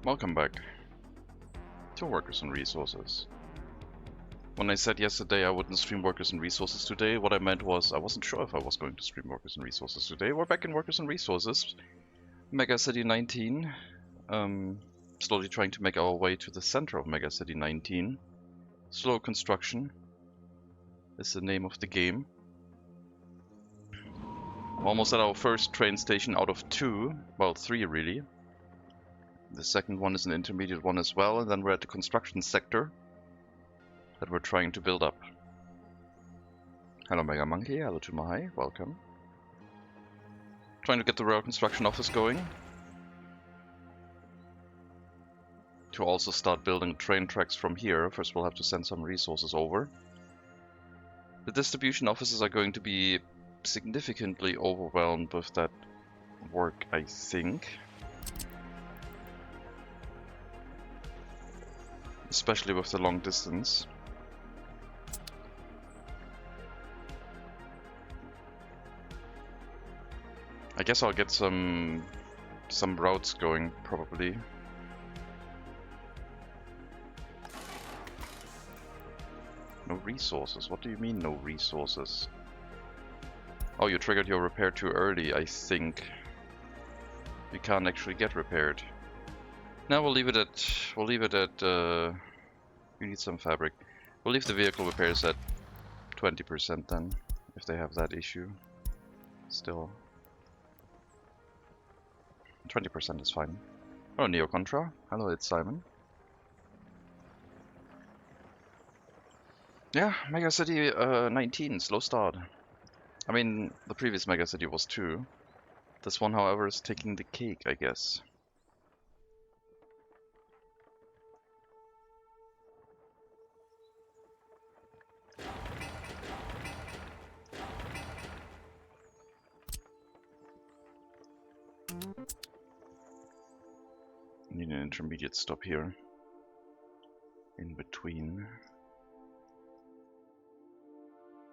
Welcome back to Workers and Resources. When I said yesterday I wouldn't stream Workers and Resources today, what I meant was I wasn't sure if I was going to stream Workers and Resources today. We're back in Workers and Resources. MegaCity 19. Slowly trying to make our way to the center of MegaCity 19. Slow construction is the name of the game. Almost at our first train station out of 2. Well, 3 really. The second one is an intermediate one as well, and then we're at the construction sector that we're trying to build up. Hello Mega Monkey, hello to Mahai, welcome. Trying to get the rail construction office going. To also start building train tracks from here. First we'll have to send some resources over. The distribution offices are going to be significantly overwhelmed with that work, I think. Especially with the long distance. I guess I'll get some routes going, probably. No resources? What do you mean, no resources? Oh, you triggered your repair too early, I think. You can't actually get repaired. Now we'll leave it at, we need some fabric. We'll leave the vehicle repairs at 20% then, if they have that issue. Still. 20% is fine. Oh, Neo Contra. Hello, it's Simon. Yeah, MegaCity 19, slow start. I mean, the previous MegaCity was 2. This one, however, is taking the cake, I guess. Need an intermediate stop here. In between.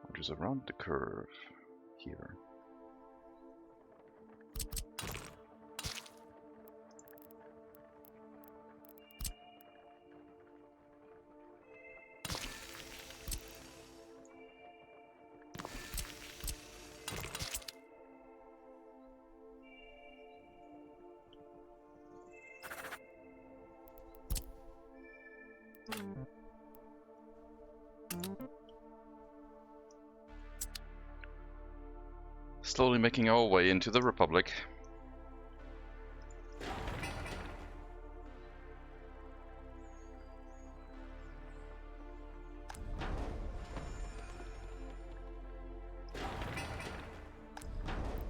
Which is around the curve here. Slowly making our way into the Republic.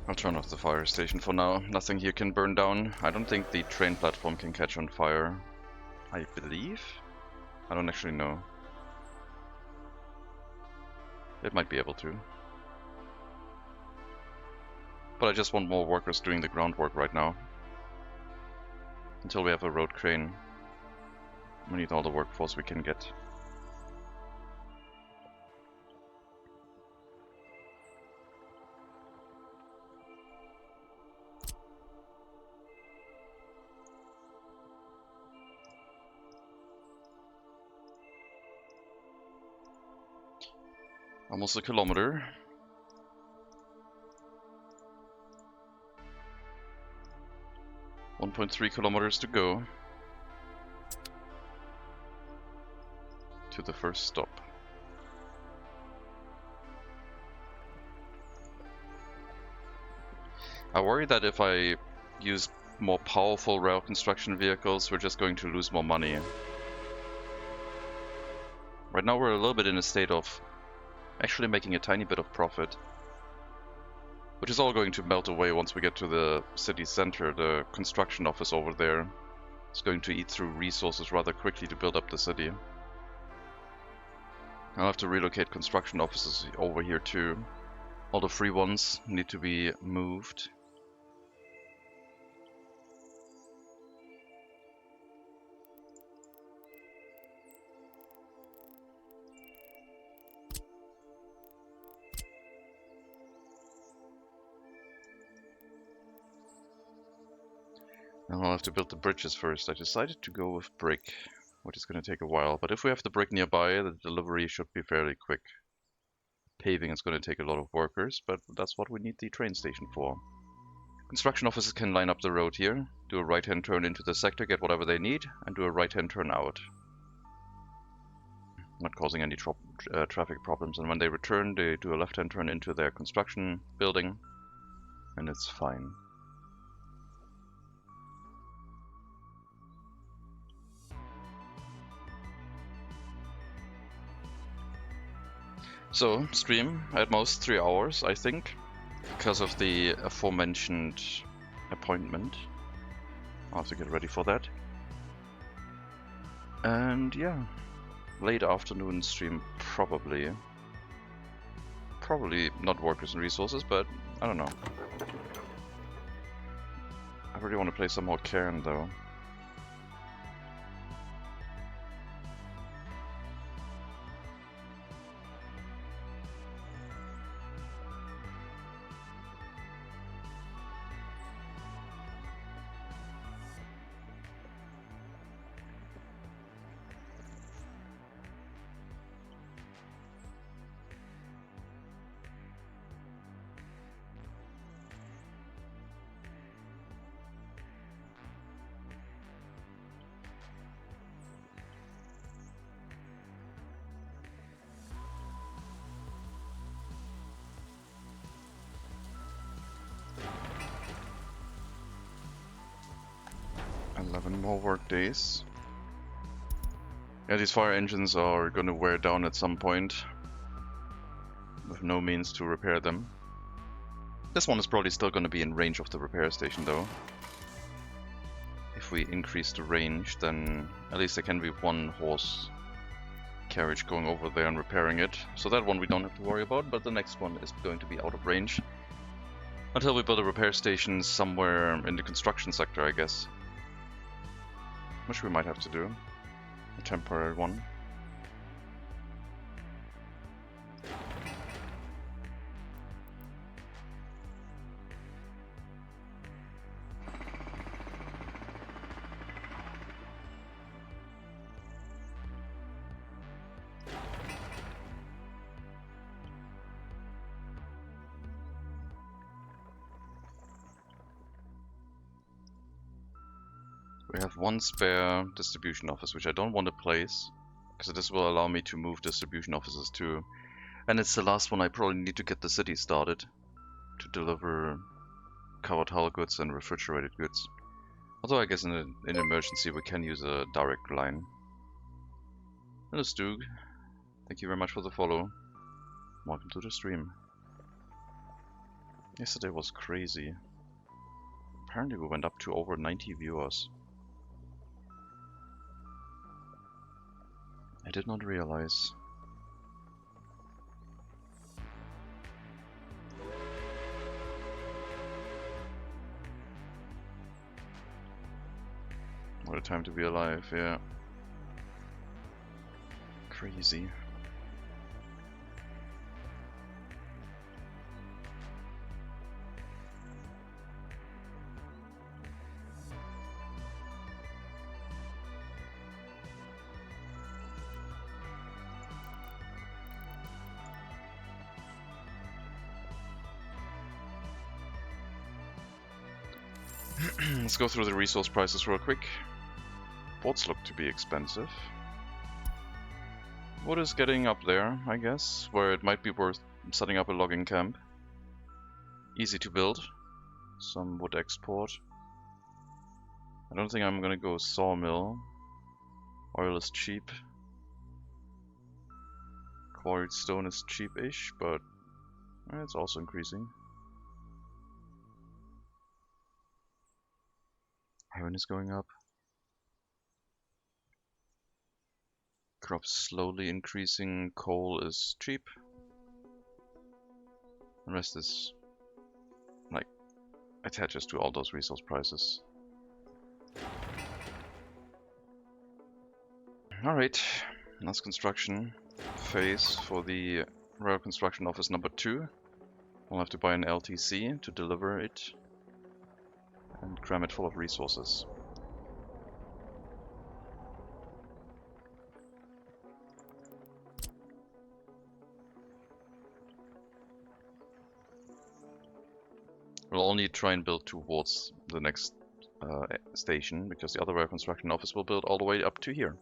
I'll turn off the fire station for now. Nothing here can burn down. I don't think the train platform can catch on fire. I believe? I don't actually know. It might be able to. But I just want more workers doing the groundwork right now. Until we have a road crane. We need all the workforce we can get. Almost a kilometer. .3 kilometers to go to the first stop. I worry that if I use more powerful rail construction vehicles, we're just going to lose more money. Right now we're a little bit in a state of actually making a tiny bit of profit. Which is all going to melt away once we get to the city center. The construction office over there is going to eat through resources rather quickly to build up the city. I'll have to relocate construction offices over here too. All the free ones need to be moved. And I'll have to build the bridges first. I decided to go with brick, which is going to take a while. But if we have the brick nearby, the delivery should be fairly quick. Paving is going to take a lot of workers, but that's what we need the train station for. Construction officers can line up the road here, do a right-hand turn into the sector, get whatever they need, and do a right-hand turn out. Not causing any traffic problems. And when they return, they do a left-hand turn into their construction building, and it's fine. So, stream at most 3 hours, I think, because of the aforementioned appointment. I'll have to get ready for that. And yeah, late afternoon stream probably. Probably not workers and resources, but I don't know. I really want to play some more Cairn though. More work days. Yeah, these fire engines are gonna wear down at some point, with no means to repair them. This one is probably still gonna be in range of the repair station though. If we increase the range, then at least there can be one horse carriage going over there and repairing it. So that one we don't have to worry about, but the next one is going to be out of range. Until we build a repair station somewhere in the construction sector, I guess. Which we might have to do. A temporary one. We have one spare distribution office, which I don't want to place, because this will allow me to move distribution offices too. And it's the last one I probably need to get the city started to deliver covered hull goods and refrigerated goods. Although I guess in an emergency we can use a direct line. Hello Stug, thank you very much for the follow. Welcome to the stream. Yesterday was crazy. Apparently we went up to over 90 viewers. I did not realize. What a time to be alive, yeah. Crazy. Let's go through the resource prices real quick. Ports look to be expensive. Wood is getting up there, I guess, where it might be worth setting up a logging camp. Easy to build. Some wood export. I don't think I'm gonna go sawmill. Oil is cheap. Quarried stone is cheap-ish, but it's also increasing. Iron is going up. Crops slowly increasing. Coal is cheap. The rest is like attaches to all those resource prices. Alright, that's construction phase for the Royal Construction Office number 2. We'll have to buy an LTC to deliver it. and cram it full of resources. We'll only try and build towards the next station, because the other rail construction office will build all the way up to here.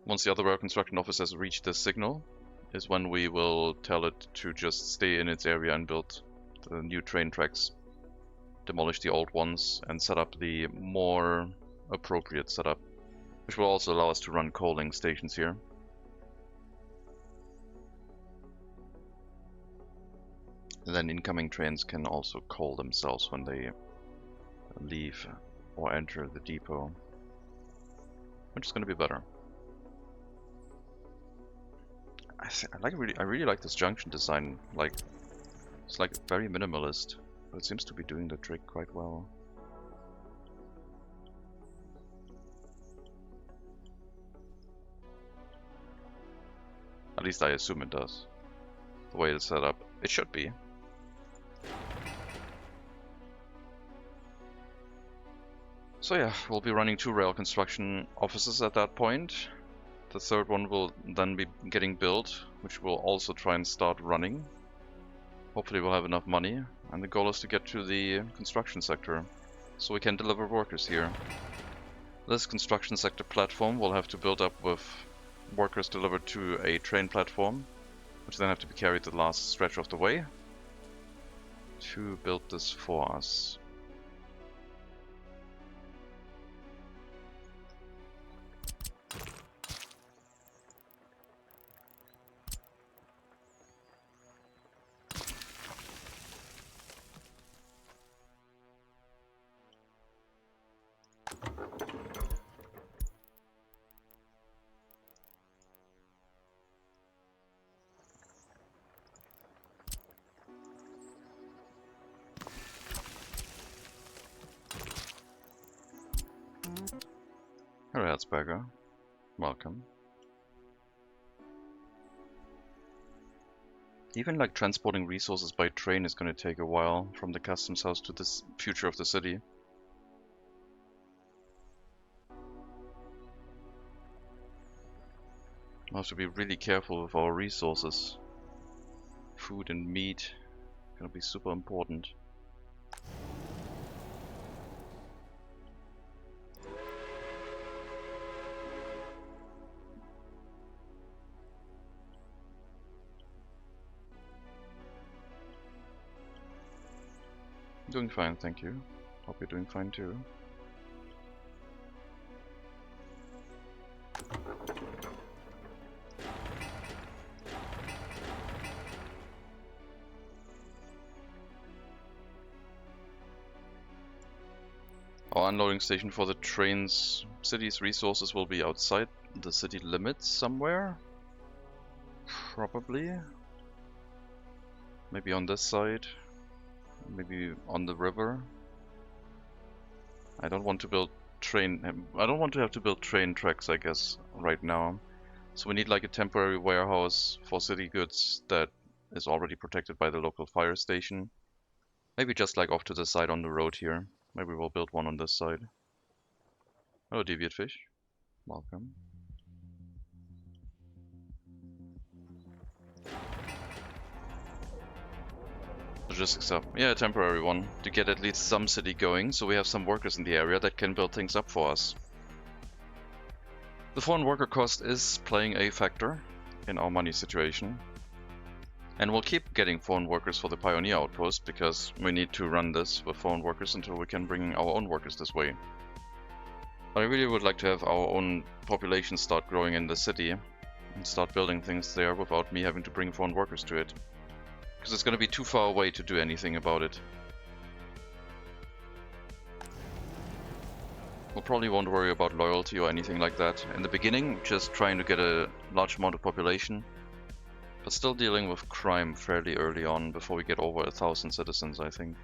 Once the other rail construction office has reached this signal, is when we will tell it to just stay in its area and build the new train tracks, demolish the old ones, and set up the more appropriate setup, which will also allow us to run coaling stations here. And then incoming trains can also coal themselves when they leave or enter the depot, which is going to be better. I really like this junction design. Like, it's like very minimalist, but it seems to be doing the trick quite well. At least I assume it does. The way it's set up, it should be. So yeah, we'll be running 2 rail construction offices at that point. The third one will then be getting built, which we'll also try and start running. Hopefully we'll have enough money, and the goal is to get to the construction sector, so we can deliver workers here. This construction sector platform will have to build up with workers delivered to a train platform, which then have to be carried the last stretch of the way to build this for us. Hello, Herzberger. Welcome. Even like transporting resources by train is going to take a while from the customs house to this future of the city. We'll have to be really careful with our resources. Food and meat are going to be super important. Doing fine, thank you. Hope you're doing fine too. Our unloading station for the city's resources will be outside the city limits somewhere. Probably. Maybe on this side. Maybe on the river. I don't want to build I don't want to have to build train tracks, I guess, right now. So we need like a temporary warehouse for city goods that is already protected by the local fire station. Maybe just like off to the side on the road here. Maybe we'll build one on this side. Hello, Deviate Fish. Welcome. Logistics hub. Yeah, a temporary one, to get at least some city going, so we have some workers in the area that can build things up for us. The foreign worker cost is playing a factor in our money situation. And we'll keep getting foreign workers for the Pioneer Outpost, because we need to run this with foreign workers until we can bring our own workers this way. But I really would like to have our own population start growing in the city, and start building things there without me having to bring foreign workers to it. Because it's going to be too far away to do anything about it. We'll probably won't worry about loyalty or anything like that. In the beginning, just trying to get a large amount of population. But still dealing with crime fairly early on, before we get over 1,000 citizens, I think.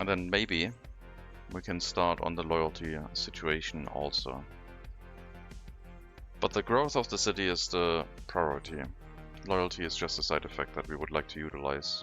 And then maybe we can start on the loyalty situation also. But the growth of the city is the priority. Loyalty is just a side effect that we would like to utilize.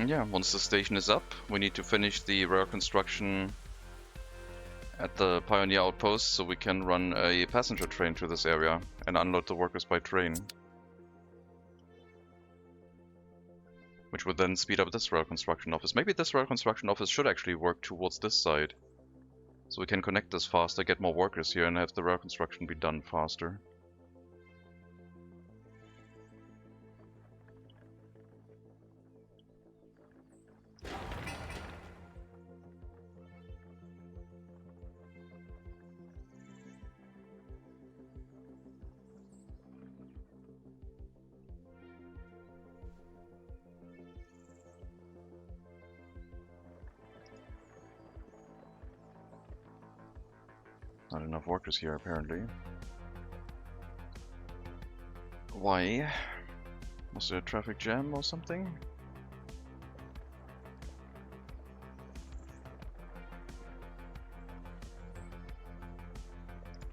And yeah, once the station is up, we need to finish the rail construction at the Pioneer Outpost so we can run a passenger train to this area and unload the workers by train. Which would then speed up this rail construction office. Maybe this rail construction office should actually work towards this side. So we can connect this faster, get more workers here, and have the rail construction be done faster. Not enough workers here, apparently. Why? Was there a traffic jam or something?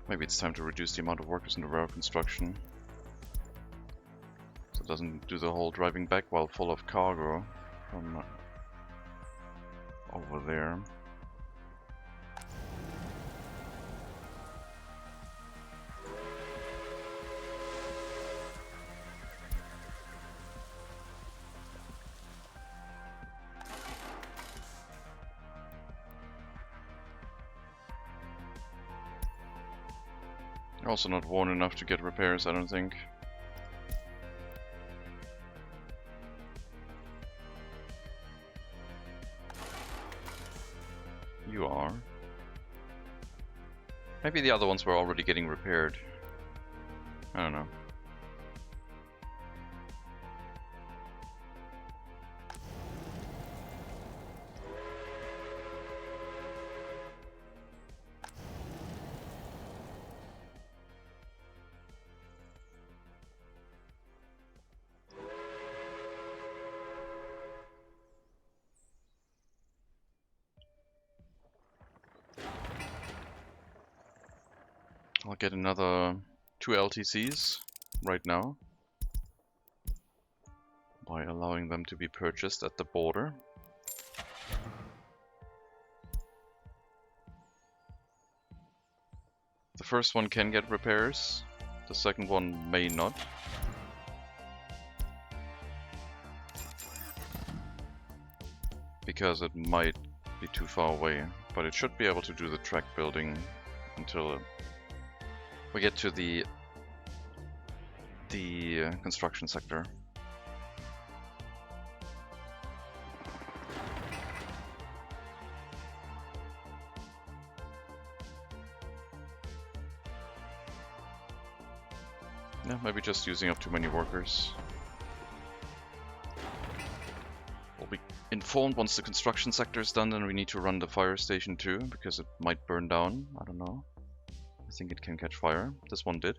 Maybe it's time to reduce the amount of workers in the rail construction. So it doesn't do the whole driving back while full of cargo from over there. Also not worn enough to get repairs, I don't think. You are. Maybe the other ones were already getting repaired. I don't know. I'll get another 2 LTCs right now by allowing them to be purchased at the border. The first one can get repairs, the second one may not. Because it might be too far away, but it should be able to do the track building until we get to the construction sector. Yeah, maybe just using up too many workers. We'll be informed once the construction sector is done, then we need to run the fire station too, because it might burn down. I don't know. I think it can catch fire. This one did.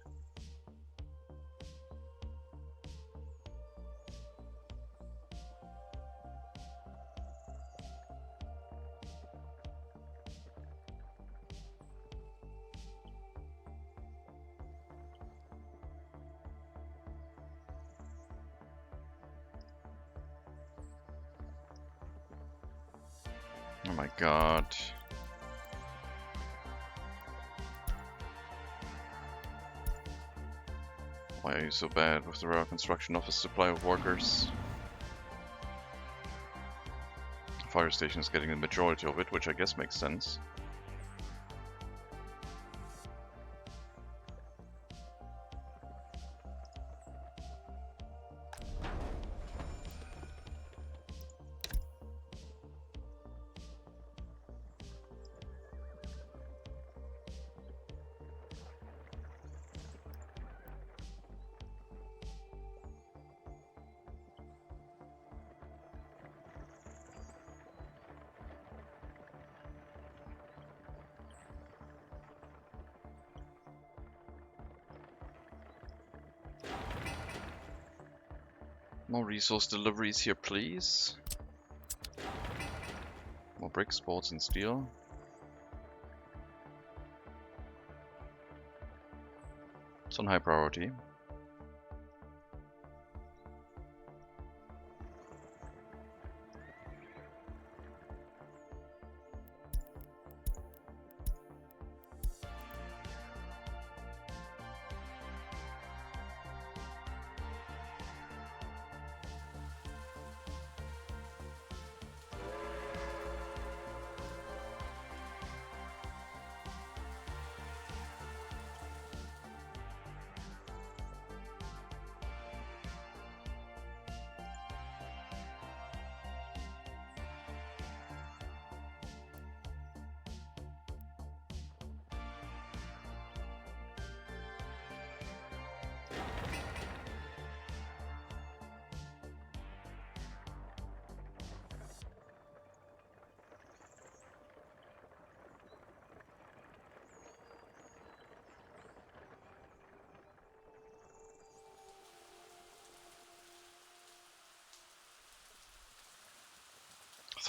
Oh my god. Why are you so bad with the rail construction office supply of workers? The fire station is getting the majority of it, which I guess makes sense. More resource deliveries here, please. More bricks, bolts, and steel. It's on high priority.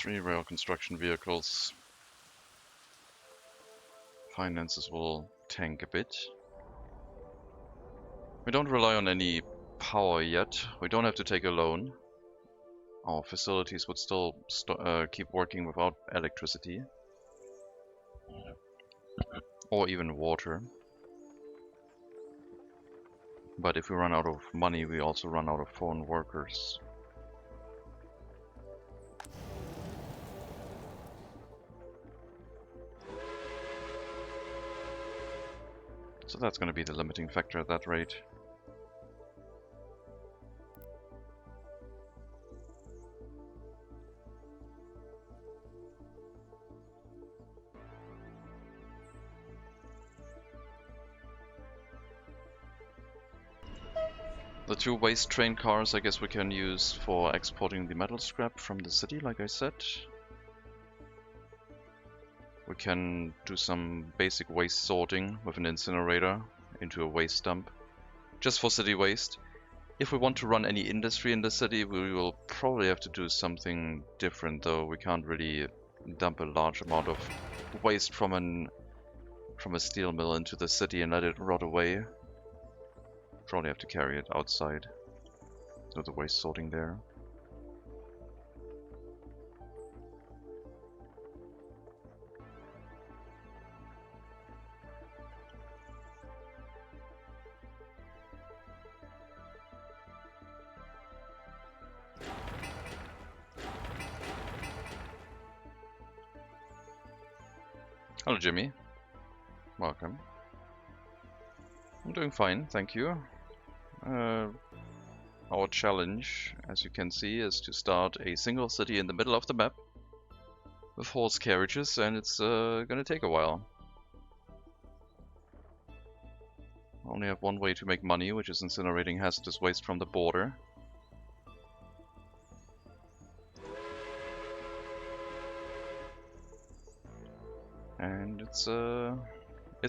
3 rail construction vehicles. Finances will tank a bit. We don't rely on any power yet. We don't have to take a loan. Our facilities would still keep working without electricity. Or even water. But if we run out of money, we also run out of foreign workers. So that's going to be the limiting factor at that rate. The 2 waste train cars I guess we can use for exporting the metal scrap from the city, like I said. We can do some basic waste sorting with an incinerator into a waste dump, just for city waste. If we want to run any industry in the city, we will probably have to do something different though. We can't really dump a large amount of waste from a steel mill into the city and let it rot away. Probably have to carry it outside. So the waste sorting there. Hello Jimmy. Welcome. I'm doing fine, thank you. Our challenge, as you can see, is to start a single city in the middle of the map with horse carriages, and it's gonna take a while. I only have one way to make money, which is incinerating hazardous waste from the border. And it's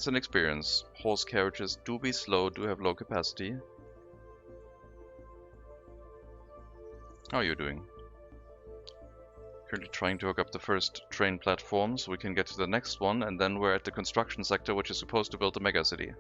an experience. Horse carriages do be slow, do have low capacity. How are you doing? Currently trying to hook up the first train platform so we can get to the next one, and then we're at the construction sector, which is supposed to build the megacity.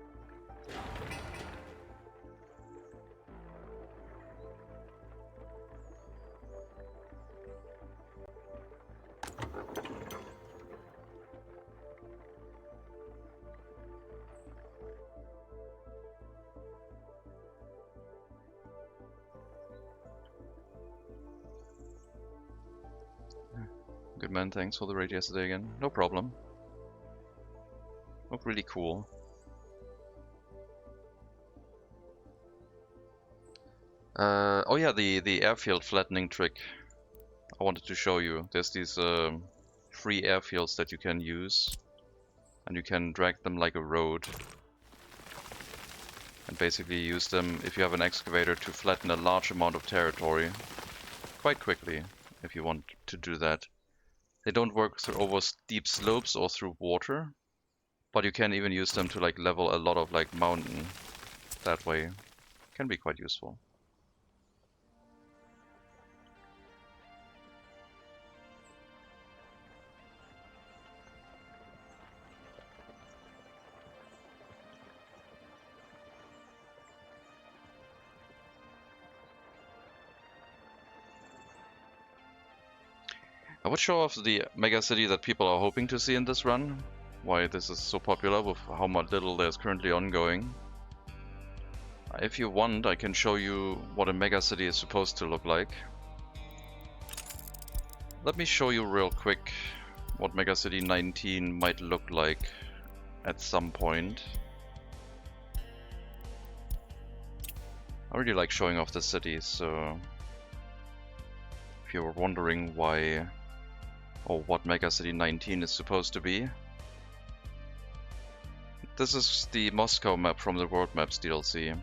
Good man, thanks for the raid yesterday again. No problem. Looked really cool. Oh yeah, the airfield flattening trick I wanted to show you. There's these free airfields that you can use, and you can drag them like a road. And basically use them, if you have an excavator, to flatten a large amount of territory quite quickly, if you want to do that. They don't work over steep slopes or through water, but you can even use them to like level a lot of like mountain that way. Can be quite useful. I would show off the megacity that people are hoping to see in this run, why this is so popular with how much little there's currently ongoing. If you want, I can show you what a megacity is supposed to look like. Let me show you real quick what MegaCity 19 might look like at some point. I really like showing off the city, so if you were wondering why or what MegaCity 19 is supposed to be, this is the Moscow map from the World Maps DLC.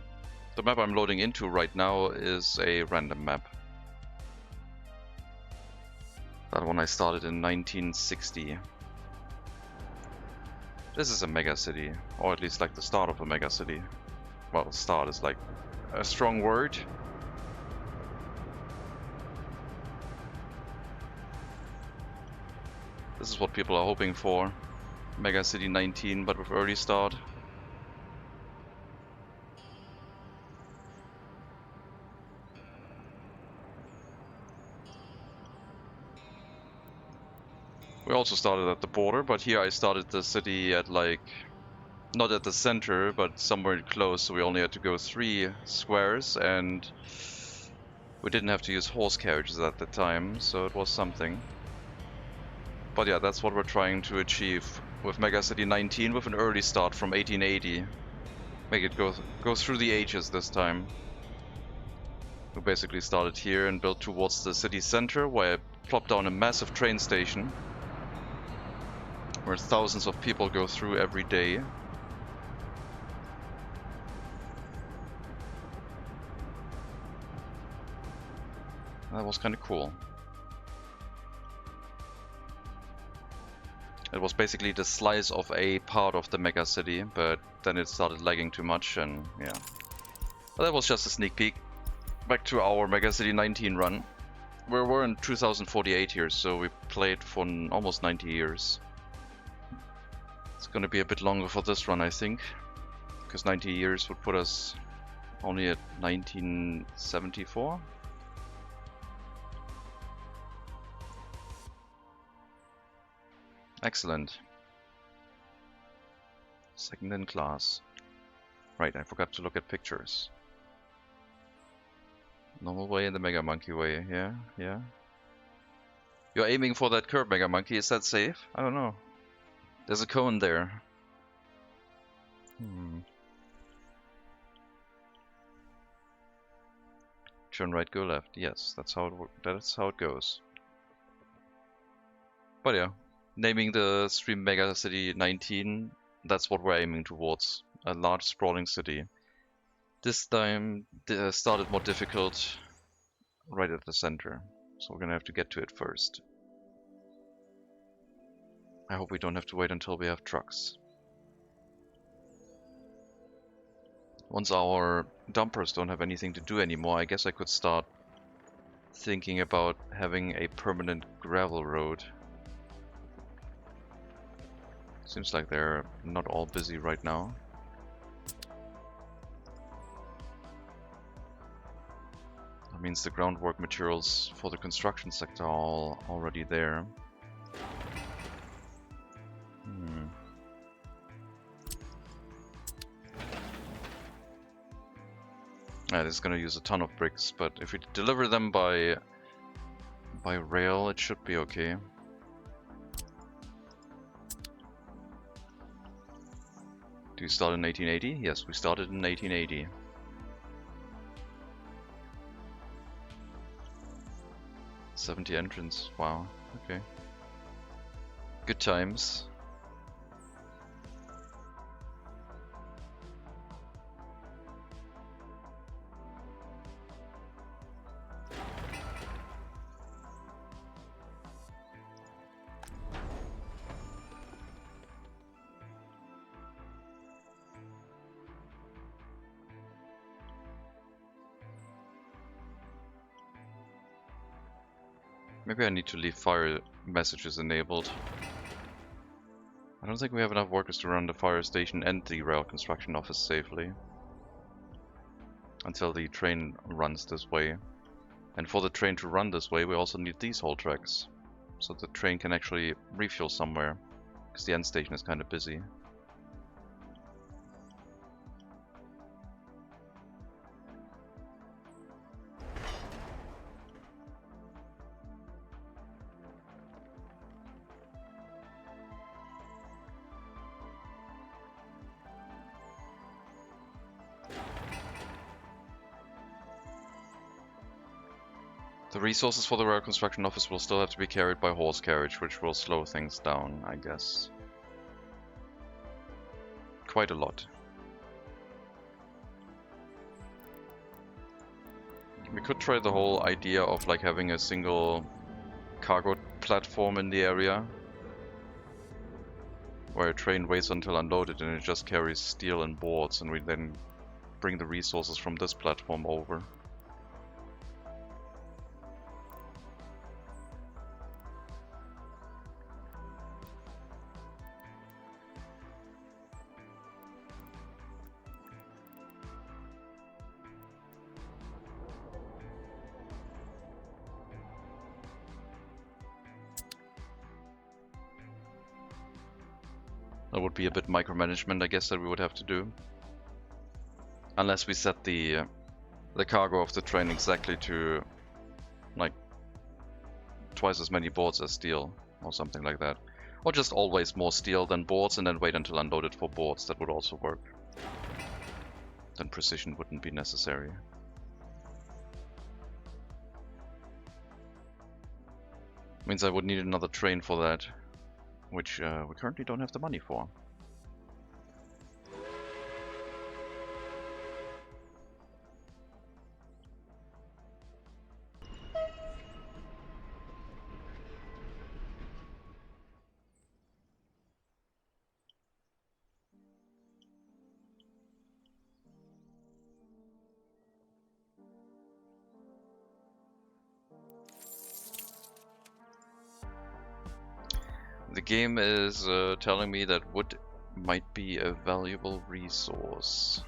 The map I'm loading into right now is a random map. That one I started in 1960. This is a megacity, or at least like the start of a megacity. Well, start is like a strong word. This is what people are hoping for. MegaCity 19, but with early start. We also started at the border, but here I started the city at like, not at the center, but somewhere close, so we only had to go 3 squares, and we didn't have to use horse carriages at the time, so it was something. But yeah, that's what we're trying to achieve with MegaCity 19 with an early start from 1880. Make it go through the ages this time. We basically started here and built towards the city center, where I plopped down a massive train station where thousands of people go through every day. That was kind of cool. It was basically the slice of a part of the megacity, but then it started lagging too much, and yeah. But that was just a sneak peek. Back to our MegaCity 19 run. We're in 2048 here, so we played for almost 90 years. It's gonna be a bit longer for this run, I think, because 90 years would put us only at 1974. Excellent. Second in class. Right, I forgot to look at pictures. Normal way and the Mega Monkey way, yeah, yeah. You're aiming for that curb, Mega Monkey, is that safe? I don't know. There's a cone there. Turn right, go left. Yes, that's how it goes. But yeah, naming the stream MegaCity 19, that's what we're aiming towards. A large sprawling city. This time started more difficult right at the center, so we're gonna have to get to it first. I hope we don't have to wait until we have trucks. Once our dumpers don't have anything to do anymore, I guess I could start thinking about having a permanent gravel road. Seems like they're not all busy right now. That means the groundwork materials for the construction sector are all already there. Yeah, this is gonna use a ton of bricks, but if we deliver them by rail, it should be okay. Do you start in 1880? Yes, we started in 1880. '70 entrance, wow, okay. Good times. Maybe I need to leave fire messages enabled. I don't think we have enough workers to run the fire station and the rail construction office safely. Until the train runs this way. And for the train to run this way, we also need these whole tracks. So the train can actually refuel somewhere. Because the end station is kind of busy. The resources for the rail construction office will still have to be carried by horse carriage, which will slow things down, I guess. Quite a lot. We could try the whole idea of like having a single cargo platform in the area, where a train waits until unloaded and it just carries steel and boards, and we then bring the resources from this platform over. That would be a bit micromanagement, I guess, that we would have to do. Unless we set the cargo of the train exactly to like twice as many boards as steel or something like that. Or just always more steel than boards and then wait until unloaded for boards. That would also work. Then precision wouldn't be necessary. Means I would need another train for that, which we currently don't have the money for. The game is telling me that wood might be a valuable resource.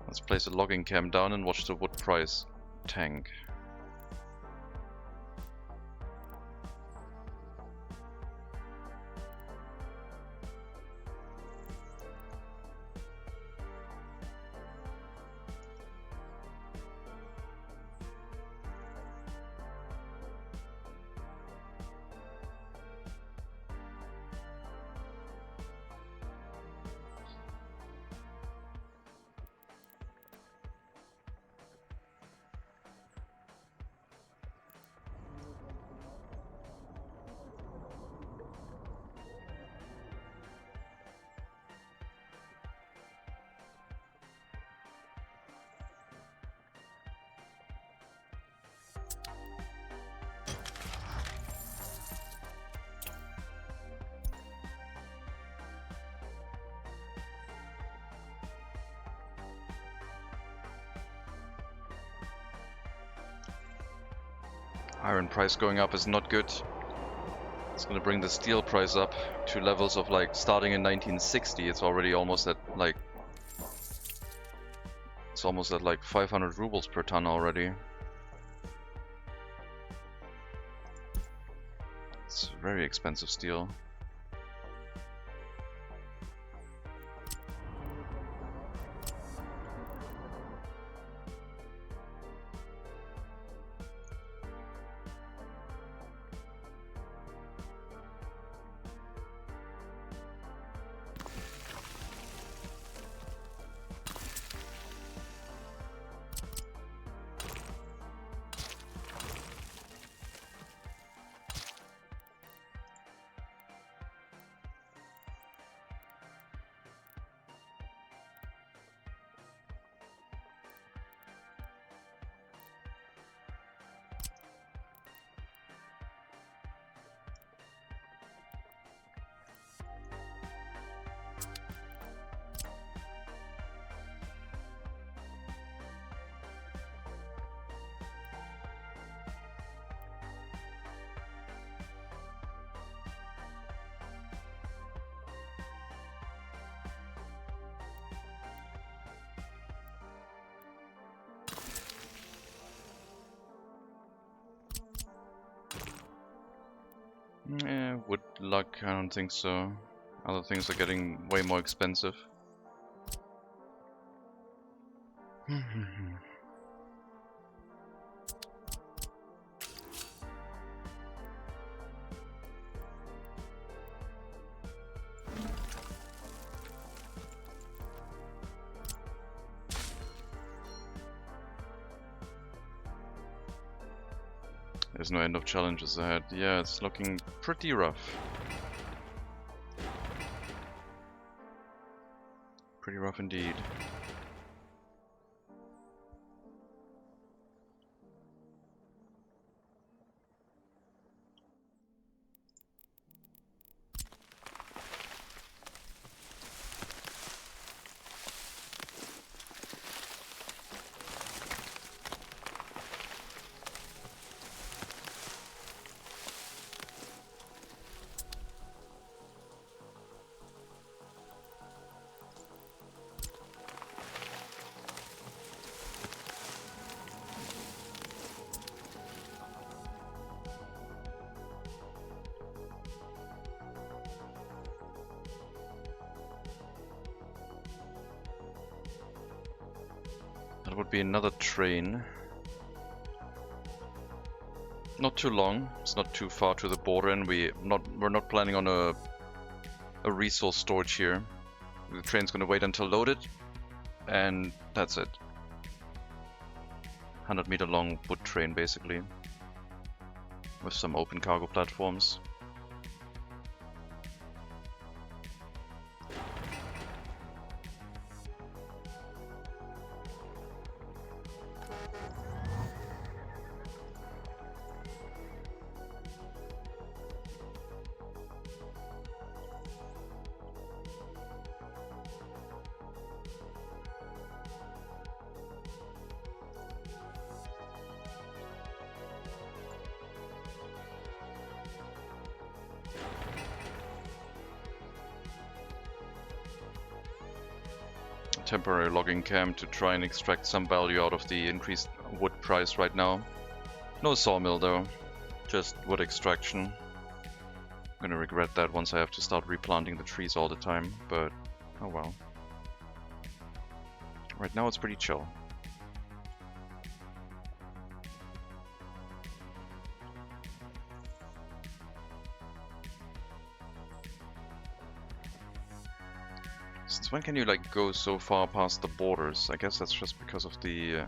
Let's place a logging camp down and watch the wood price tank. Iron price going up is not good. It's gonna bring the steel price up to levels of like starting in 1960. It's already almost at like 500 rubles per ton already. It's very expensive steel. Wood luck, I don't think so. Other things are getting way more expensive. There's no end of challenges ahead. Yeah, it's looking pretty rough. Pretty rough indeed. would be another train. Not too long. It's not too far to the border, and we're not planning on a resource storage here. The train's gonna wait until loaded, and that's it. 100-meter long wood train, basically, with some open cargo platforms. Temporary logging camp to try and extract some value out of the increased wood price right now. No sawmill though, just wood extraction. I'm gonna regret that once I have to start replanting the trees all the time, but oh well. Right now it's pretty chill. Since when can you like go so far past the borders? I guess that's just because of the...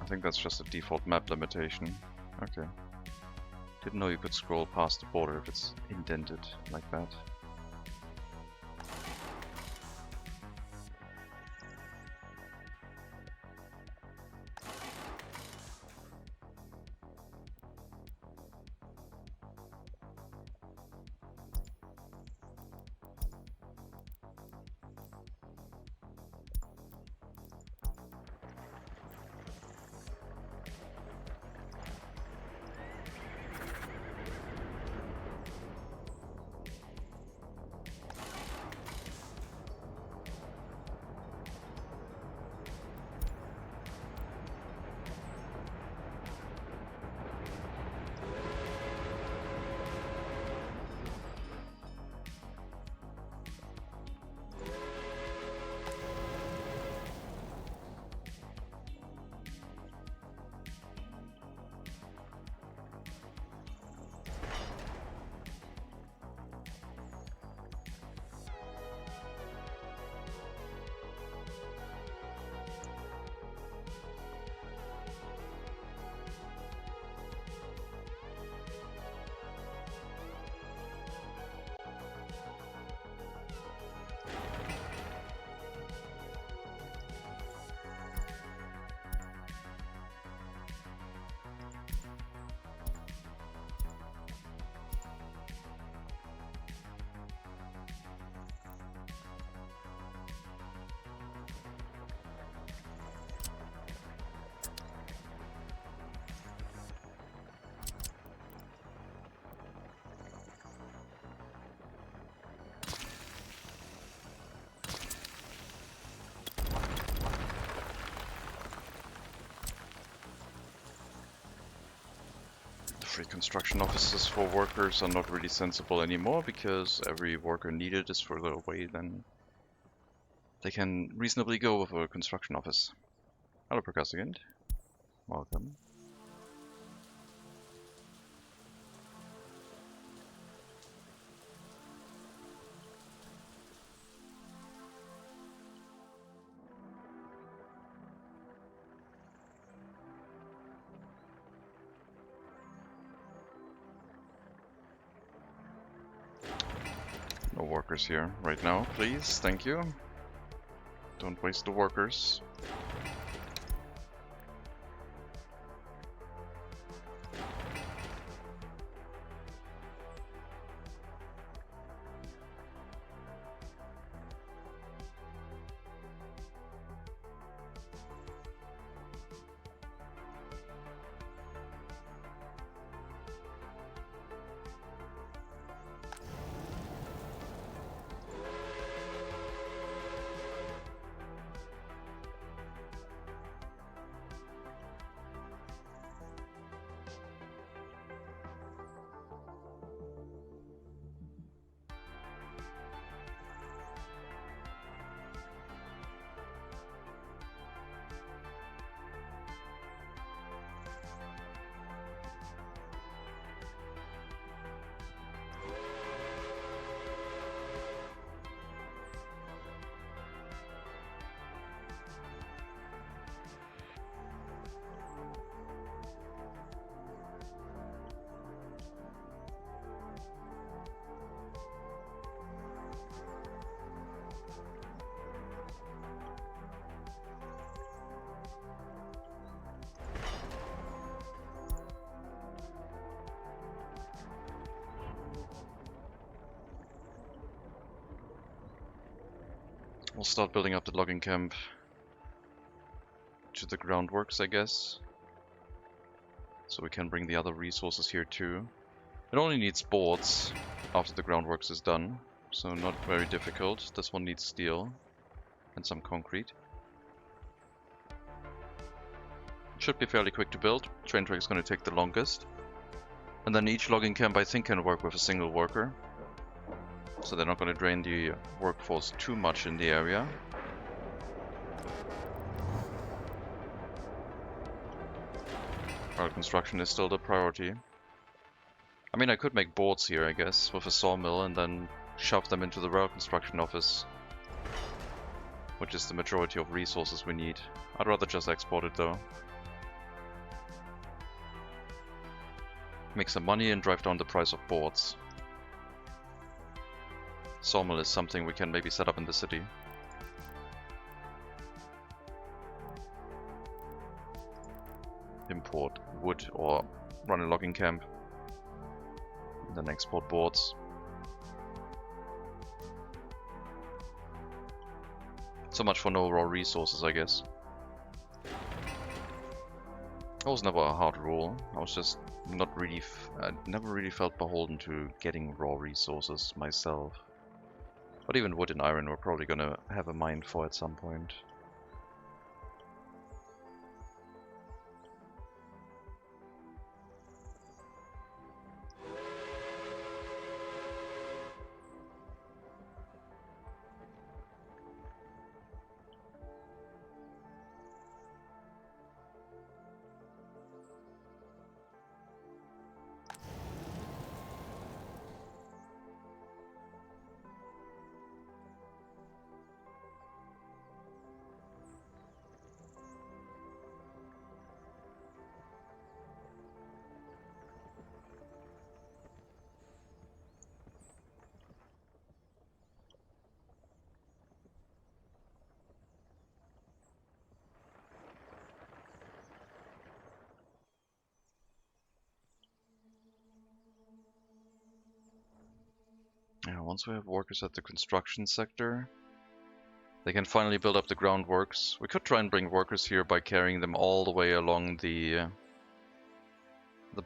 I think that's just a default map limitation. Okay. Didn't know you could scroll past the border if it's indented like that. Free construction offices for workers are not really sensible anymore because every worker needed is further away than they can reasonably go with a construction office. Hello, Percussigant. Welcome. No workers here right now, please. Thank you. Don't waste the workers. We'll start building up the logging camp to the groundworks, I guess. So we can bring the other resources here too. It only needs boards after the groundworks is done, so not very difficult. This one needs steel and some concrete. Should be fairly quick to build. Train track is going to take the longest. And then each logging camp I think can work with a single worker. So they're not going to drain the workforce too much in the area. Rail construction is still the priority. I mean, I could make boards here, I guess, with a sawmill and then shove them into the rail construction office, which is the majority of resources we need. I'd rather just export it though. Make some money and drive down the price of boards. Sawmill is something we can maybe set up in the city. Import wood or run a logging camp. And then export boards. So much for no raw resources, I guess. That was never a hard rule. I was just not really... I never really felt beholden to getting raw resources myself. But even wood and iron we're probably gonna have a mine for at some point. Yeah, once we have workers at the construction sector, they can finally build up the groundworks. We could try and bring workers here by carrying them all the way along the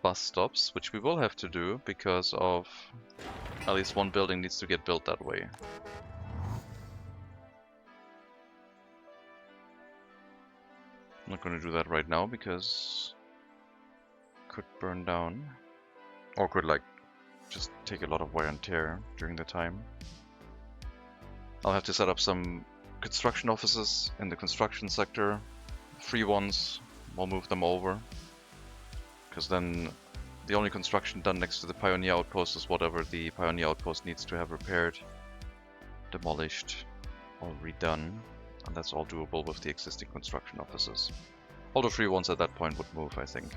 bus stops, which we will have to do because of at least one building needs to get built that way. I'm not going to do that right now because it could burn down, or could like just take a lot of wear and tear during the time. I'll have to set up some construction offices in the construction sector, free ones. We'll move them over, because then the only construction done next to the Pioneer Outpost is whatever the Pioneer Outpost needs to have repaired, demolished, or redone, and that's all doable with the existing construction offices. All the free ones at that point would move, I think.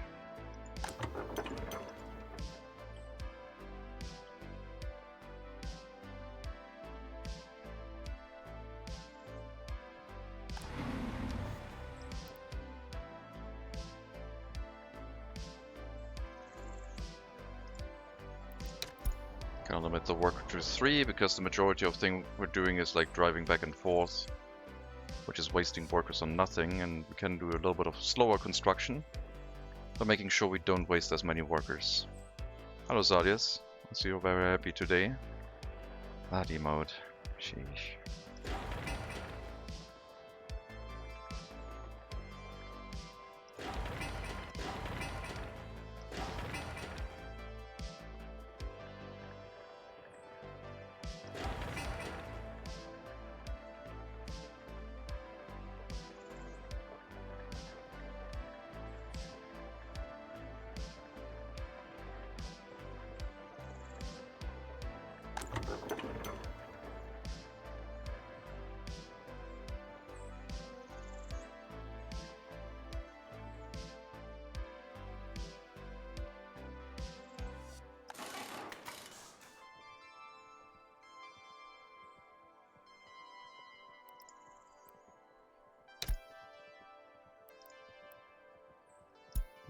Gonna limit the worker to 3 because the majority of thing we're doing is like driving back and forth, which is wasting workers on nothing, and we can do a little bit of slower construction, but making sure we don't waste as many workers. Hello Zadius, I see you're very happy today. Body mode, sheesh.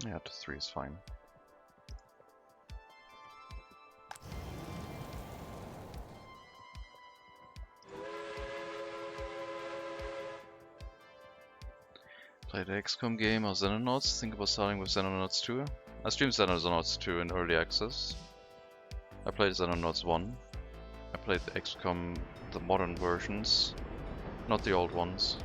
Yeah, to 3 is fine. Play the XCOM game or Xenonauts. Think about starting with Xenonauts 2. I streamed Xenonauts 2 in early access. I played Xenonauts 1. I played the XCOM, the modern versions, not the old ones.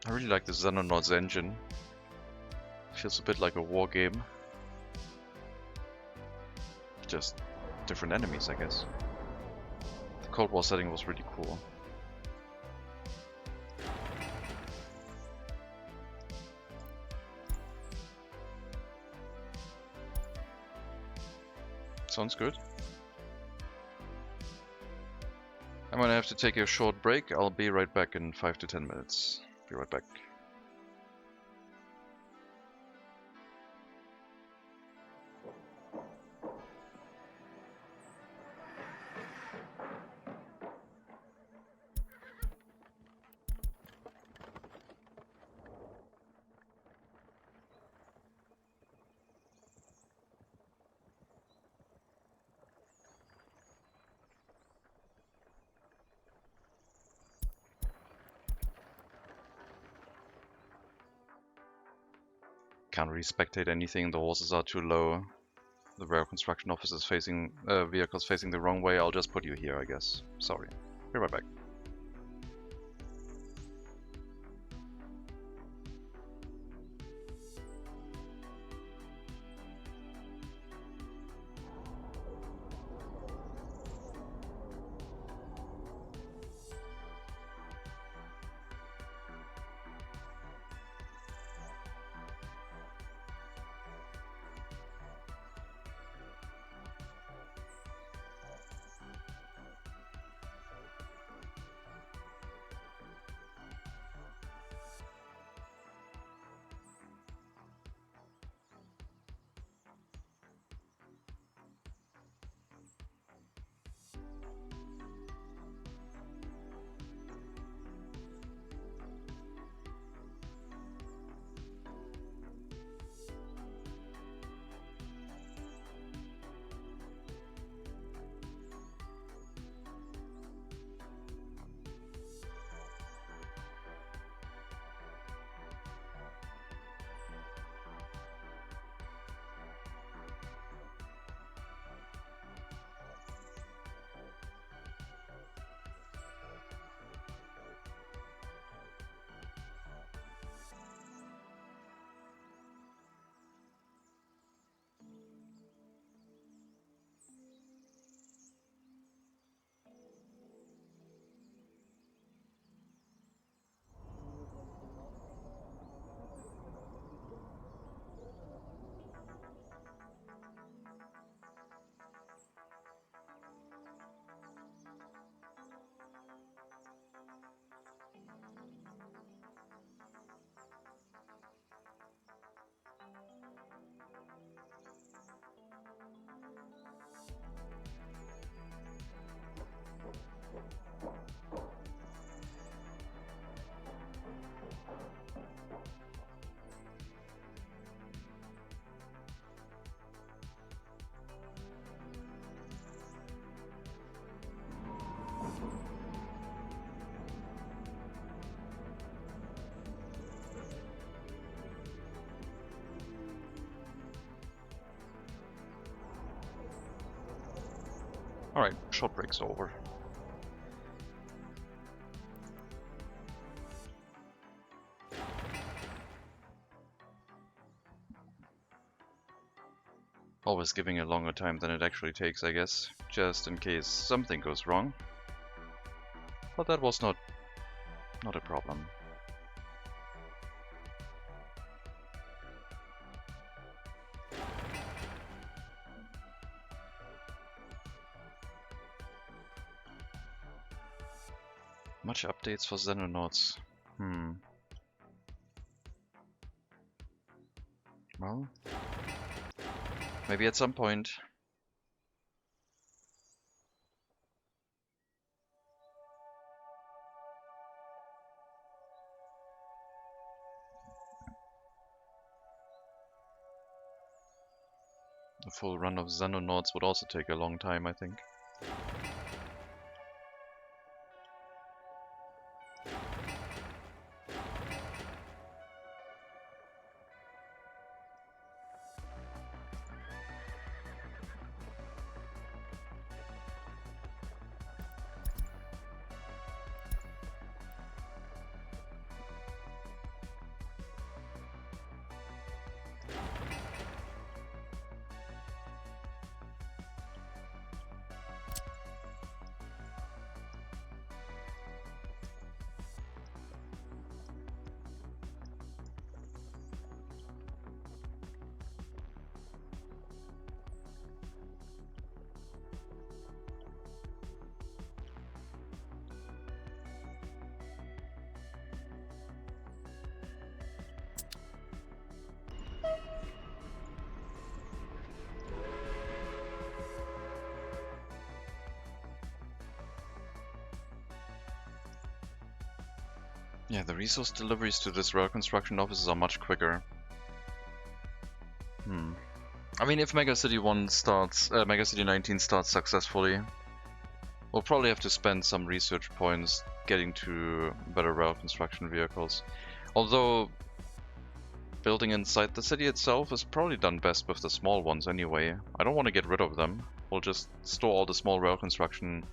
I really like the Xenonauts engine. Feels a bit like a war game. Just different enemies, I guess. The Cold War setting was really cool. Sounds good. I'm gonna have to take a short break. I'll be right back in 5 to 10 minutes. Be right back. Can't really spectate anything, the horses are too low. The rare construction office is facing vehicles facing the wrong way. I'll just put you here, I guess. Sorry. Be right back. Alright, short break's over. Always giving a longer time than it actually takes, I guess, just in case something goes wrong. But that was not a problem. Much updates for Xenonauts. Well, maybe at some point. A full run of Xenonauts would also take a long time, I think. Yeah, the resource deliveries to this rail construction offices are much quicker. I mean, if MegaCity 1 starts, MegaCity 19 starts successfully, we'll probably have to spend some research points getting to better rail construction vehicles. Although, building inside the city itself is probably done best with the small ones anyway. I don't want to get rid of them. We'll just store all the small rail construction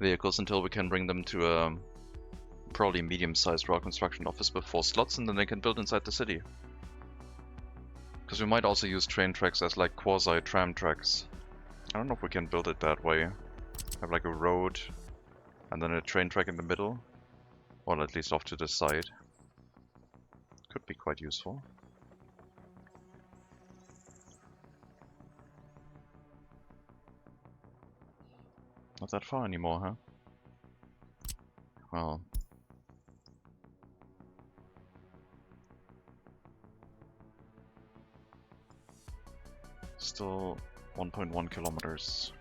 vehicles until we can bring them to a probably medium-sized rail construction office with 4 slots, and then they can build inside the city. Because we might also use train tracks as like quasi-tram tracks. I don't know if we can build it that way. Have like a road and then a train track in the middle. Or at least off to the side. Could be quite useful. Not that far anymore, huh? Well. Still 1.1 kilometers.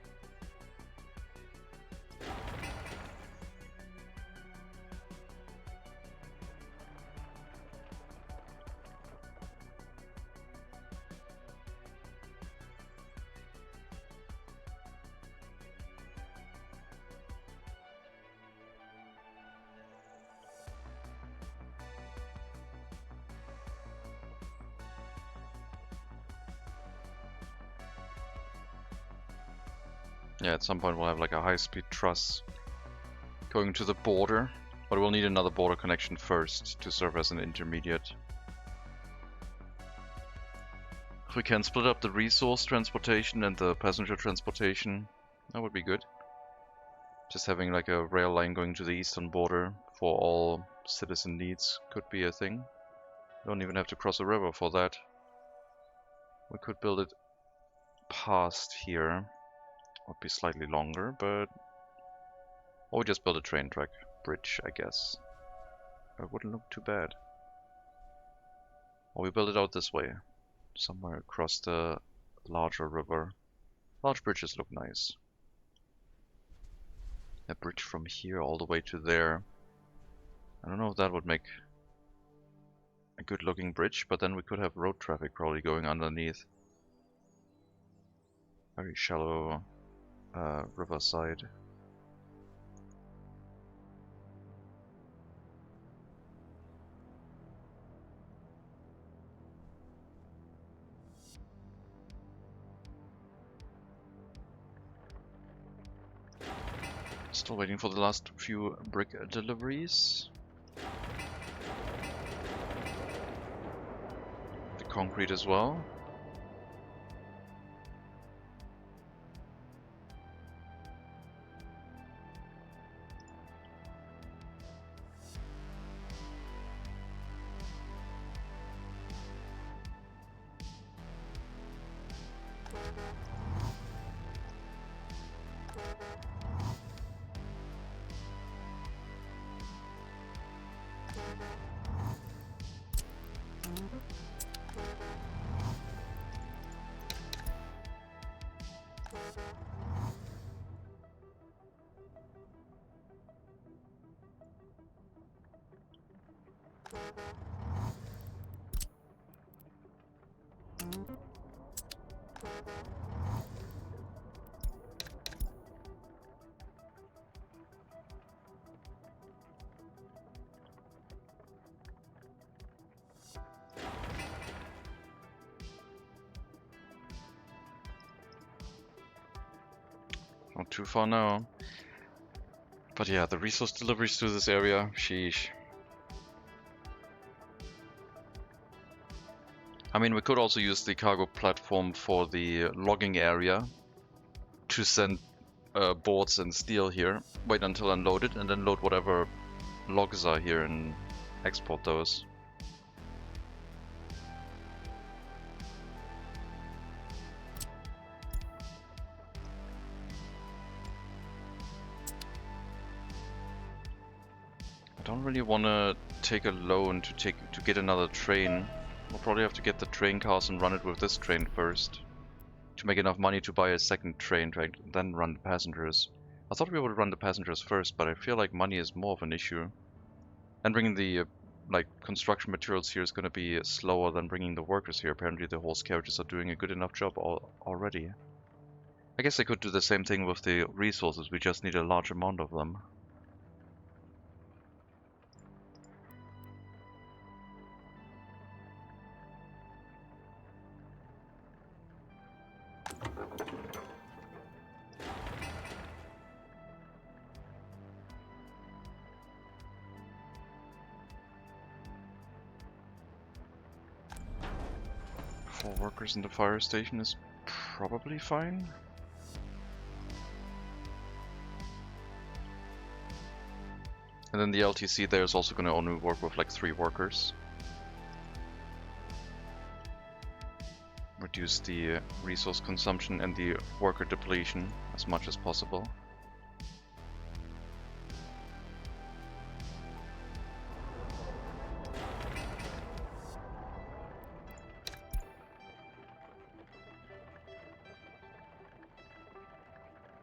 Yeah, at some point we'll have like a high-speed truss going to the border, but we'll need another border connection first to serve as an intermediate. If we can split up the resource transportation and the passenger transportation, that would be good. Just having like a rail line going to the eastern border for all citizen needs could be a thing. Don't even have to cross a river for that. We could build it past here. Would be slightly longer, but... Or we just build a train track bridge, I guess. It wouldn't look too bad. Or we build it out this way. Somewhere across the larger river. Large bridges look nice. A bridge from here all the way to there. I don't know if that would make a good looking bridge, but then we could have road traffic probably going underneath. Very shallow riverside. Still waiting for the last few brick deliveries. The concrete as well. Not too far now. But yeah, the resource deliveries to this area, sheesh. I mean, we could also use the cargo platform for the logging area to send boards and steel here. Wait until unloaded and then load whatever logs are here and export those. I don't really want to take a loan to get another train. We'll probably have to get the train cars and run it with this train first to make enough money to buy a second train, then run the passengers. I thought we would run the passengers first, but I feel like money is more of an issue. And bringing the like construction materials here is going to be slower than bringing the workers here. Apparently the horse carriages are doing a good enough job already. I guess I could do the same thing with the resources, we just need a large amount of them. Four workers in the fire station is probably fine. And then the LTC there is also going to only work with like 3 workers. Reduce the resource consumption and the worker depletion as much as possible.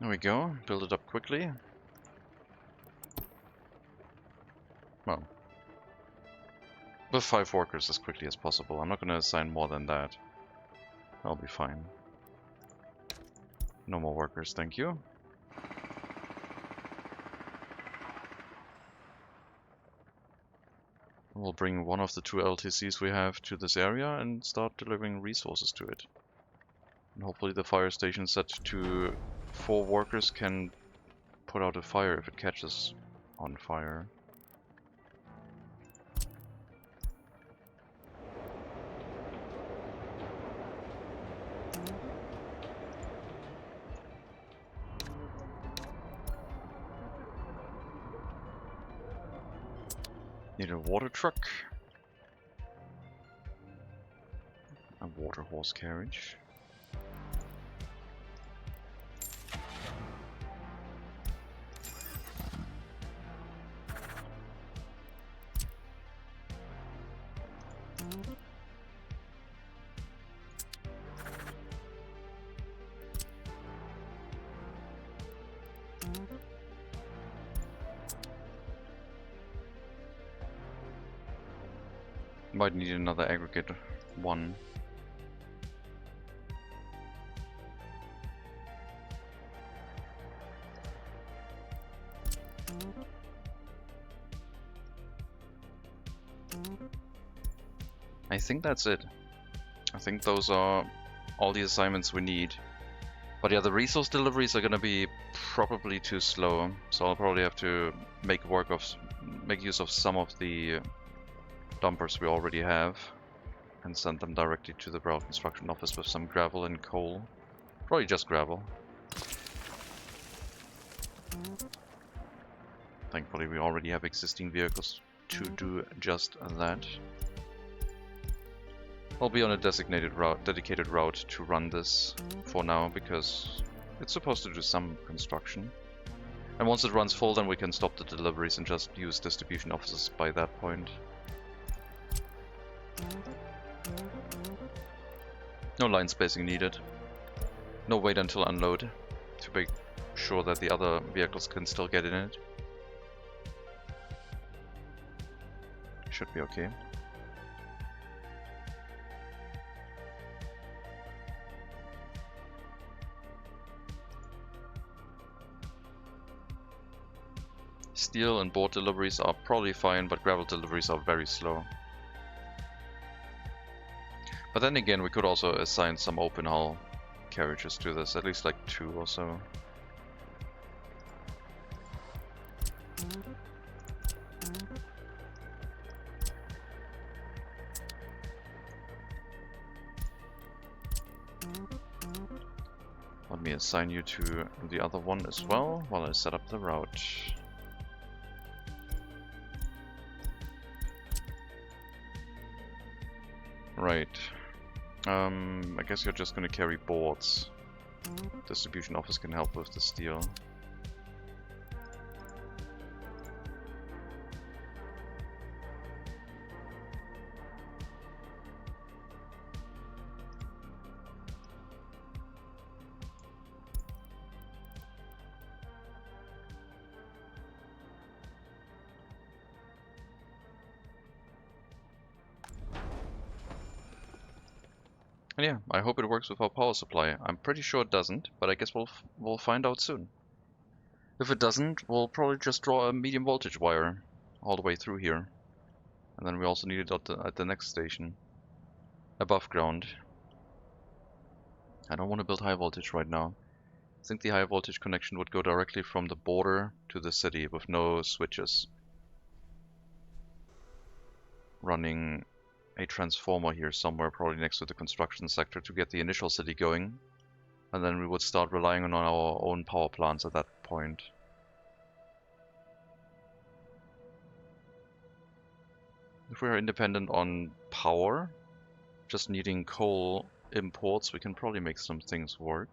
There we go, build it up quickly. Well, with 5 workers as quickly as possible. I'm not going to assign more than that. I'll be fine. No more workers, thank you. We'll bring one of the 2 LTCs we have to this area and start delivering resources to it. And hopefully the fire station set to 4 workers can put out a fire if it catches on fire. Need a water truck. A water horse carriage. Might need another aggregate one. I think that's it. I think those are all the assignments we need. But yeah, the resource deliveries are gonna be probably too slow, so I'll probably have to make use of some of the dumpers we already have and send them directly to the Brow Construction office with some gravel and coal. Probably just gravel. Thankfully we already have existing vehicles to do just that. I'll be on a dedicated route to run this for now because it's supposed to do some construction. And once it runs full, then we can stop the deliveries and just use distribution offices by that point. No line spacing needed. No wait until unload to make sure that the other vehicles can still get in it. Should be okay. Steel and board deliveries are probably fine, but gravel deliveries are very slow. But then again, we could also assign some open hull carriages to this, at least like 2 or so. Let me assign you to the other one as well while I set up the route. Right. I guess you're just gonna carry boards. Distribution office can help with the steel. And yeah, I hope it works with our power supply. I'm pretty sure it doesn't, but I guess we'll find out soon. If it doesn't, we'll probably just draw a medium voltage wire all the way through here. And then we also need it at the next station, above ground. I don't want to build high voltage right now. I think the high voltage connection would go directly from the border to the city with no switches. Running a transformer here somewhere, probably next to the construction sector, to get the initial city going. And then we would start relying on our own power plants at that point. If we are independent on power, just needing coal imports, we can probably make some things work.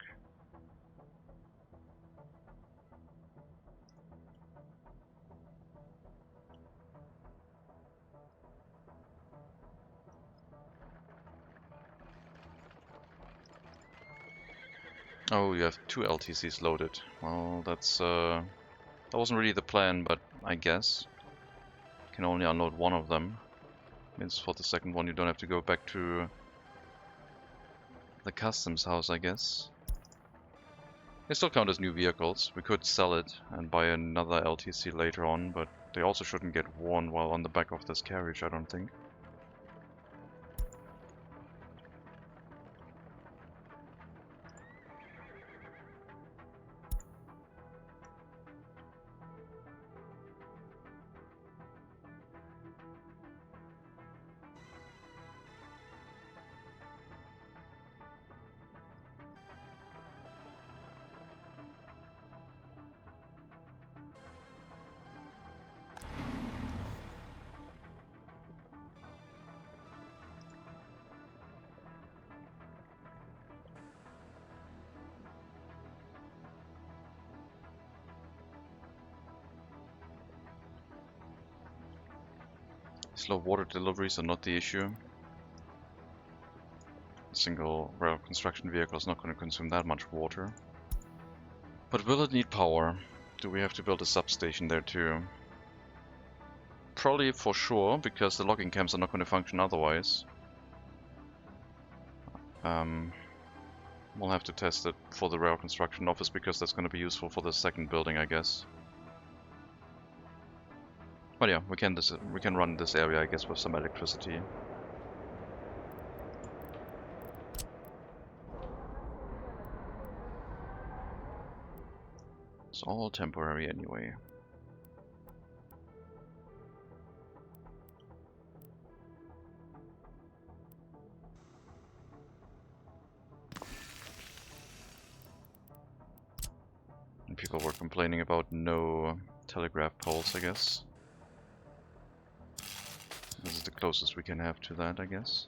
Oh, you have 2 LTCs loaded. Well, that wasn't really the plan, but I guess. You can only unload one of them. Means for the second one you don't have to go back to the customs house, I guess. They still count as new vehicles. We could sell it and buy another LTC later on, but they also shouldn't get worn while on the back of this carriage, I don't think. Slow water deliveries are not the issue. A single rail construction vehicle is not going to consume that much water. But will it need power? Do we have to build a substation there too? Probably for sure, because the logging camps are not going to function otherwise. We'll have to test it for the rail construction office because that's going to be useful for the second building, I guess. But yeah, we can run this area, I guess, with some electricity. It's all temporary anyway. And people were complaining about no telegraph poles, I guess. This is the closest we can have to that, I guess.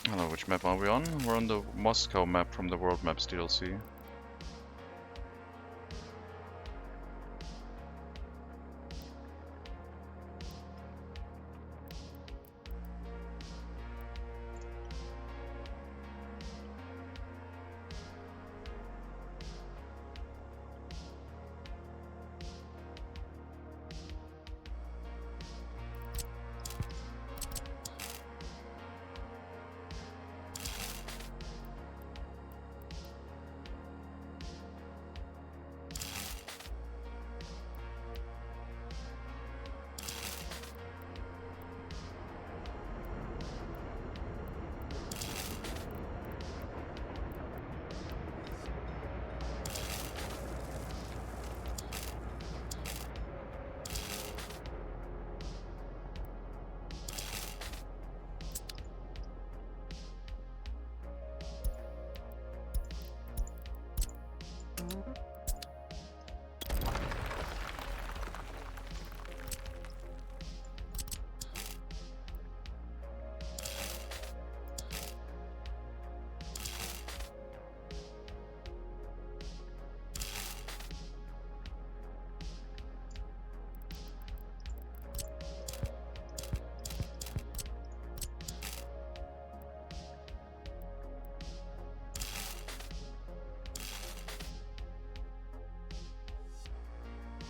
I don't know which map are we on? We're on the Moscow map from the World Maps DLC.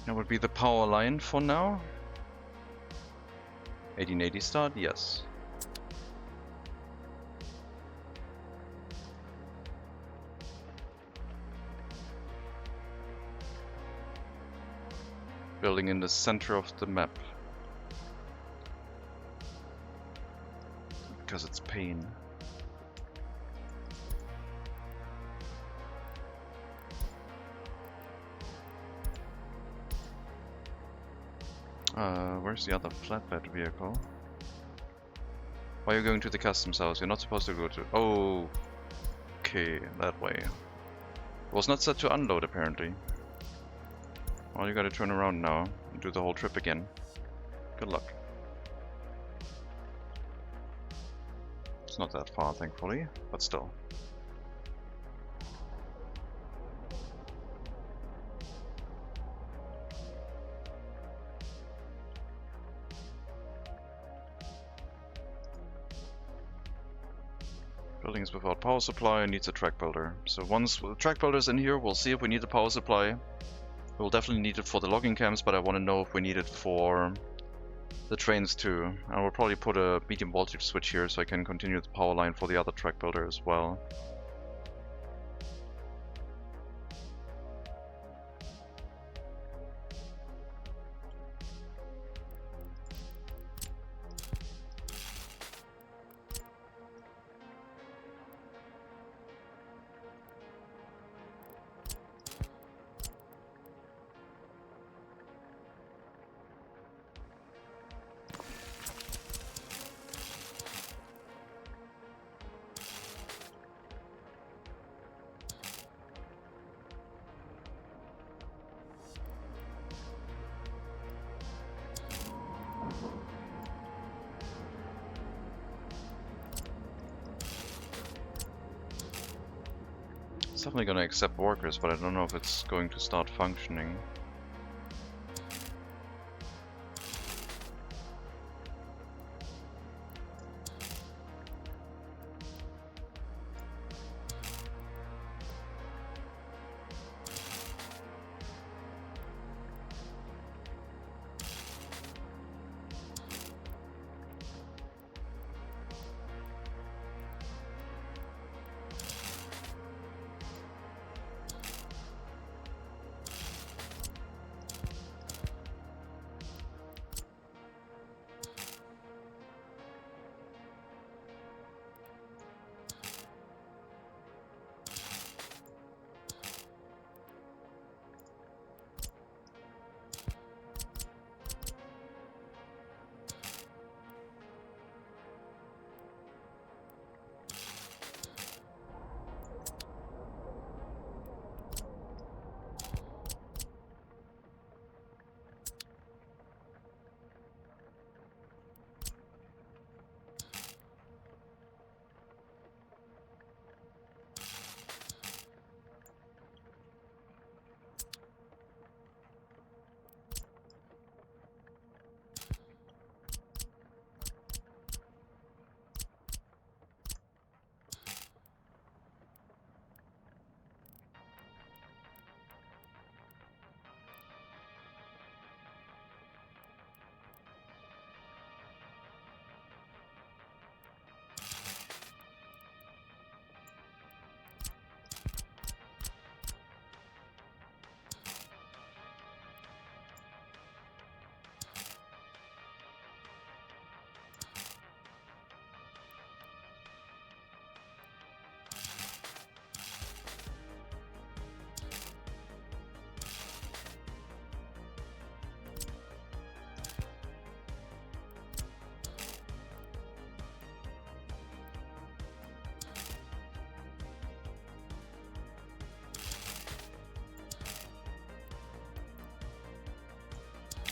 That would be the power line for now. 1880 start, yes. Building in the center of the map. Because it's pain. Where's the other flatbed vehicle? Why are you going to the customs house? You're not supposed to go to... Oh, okay, that way. It was not set to unload, apparently. Well, you gotta turn around now and do the whole trip again. Good luck. It's not that far, thankfully, but still. Buildings without power supply needs a track builder. So once the track builder's in here, we'll see if we need the power supply. We'll definitely need it for the logging camps, but I want to know if we need it for the trains too. I will probably put a medium voltage switch here so I can continue the power line for the other track builder as well. It's definitely going to accept workers, but I don't know if it's going to start functioning.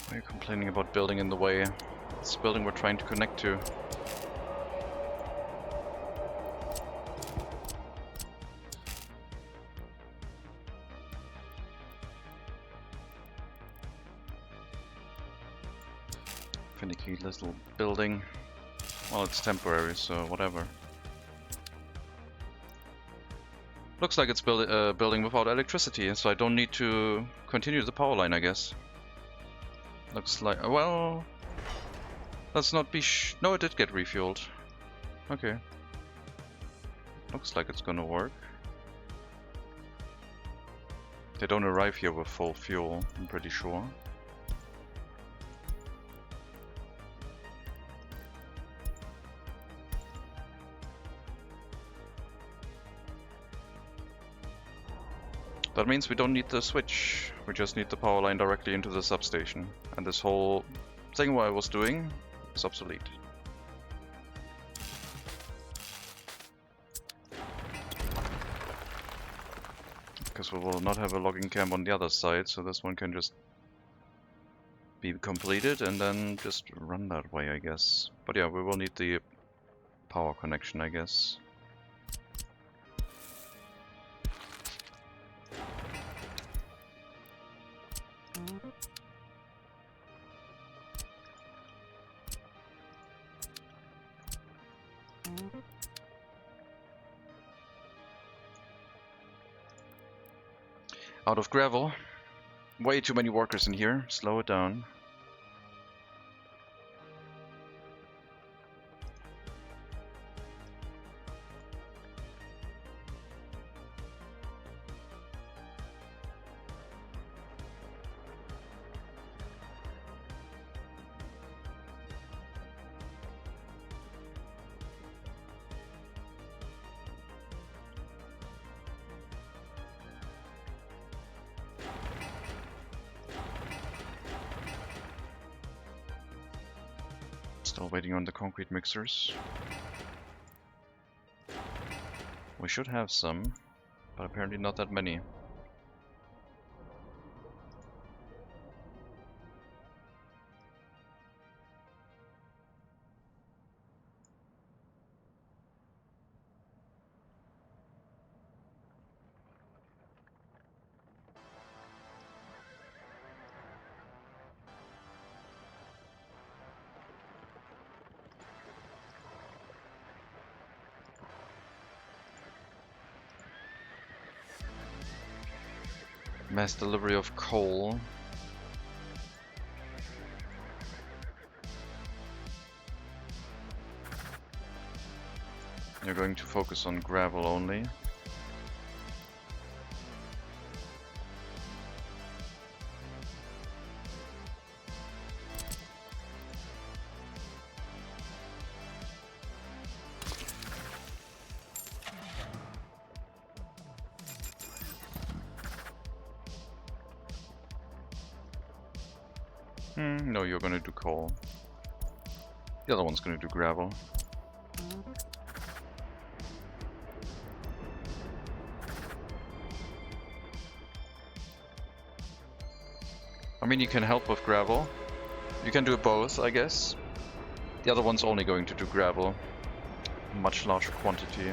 Why are you complaining about building in the way? It's the building we're trying to connect to. Finicky little building. Well, it's temporary, so whatever. Looks like it's building without electricity, so I don't need to continue the power line, I guess. Looks like... well... let's not be no, it did get refueled. Okay. Looks like it's gonna work. They don't arrive here with full fuel, I'm pretty sure. That means we don't need the switch, we just need the power line directly into the substation. And this whole thing what I was doing is obsolete. Because we will not have a logging camp on the other side, so this one can just be completed and then just run that way, I guess. But yeah, we will need the power connection, I guess. Out of gravel. Way too many workers in here. Slow it down. Still waiting on the concrete mixers. We should have some, but apparently not that many. Mass delivery of coal. You're going to focus on gravel only. No, you're gonna do coal. The other one's gonna do gravel. I mean, you can help with gravel. You can do both, I guess. The other one's only going to do gravel. Much larger quantity.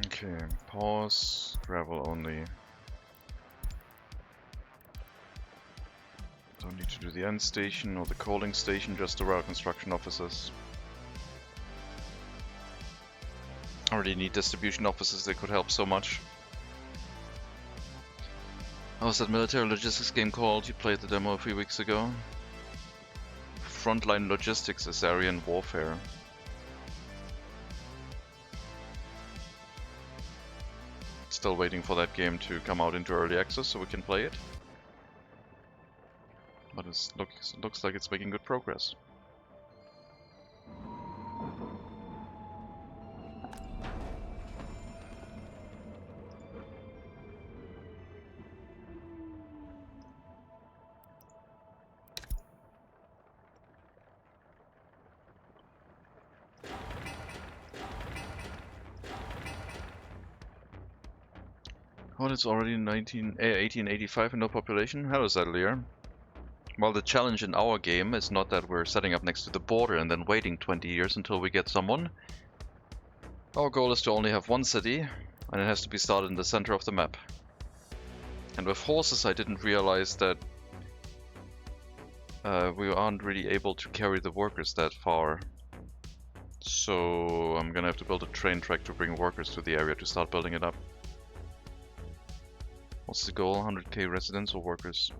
Okay, pause, gravel only. Don't need to do the end station or the coaling station, just the rail construction offices. Already need distribution offices, they could help so much. How's that military logistics game called? You played the demo a few weeks ago. Frontline Logistics is Aryan Warfare. Still waiting for that game to come out into early access so we can play it. But it looks like it's making good progress. Oh, it's already 1885 and no population? Hello, Saddler. Well, the challenge in our game is not that we're setting up next to the border and then waiting 20 years until we get someone. Our goal is to only have one city, and it has to be started in the center of the map. And with horses, I didn't realize that we aren't really able to carry the workers that far. So I'm gonna have to build a train track to bring workers to the area to start building it up. What's the goal? 100k residents or workers?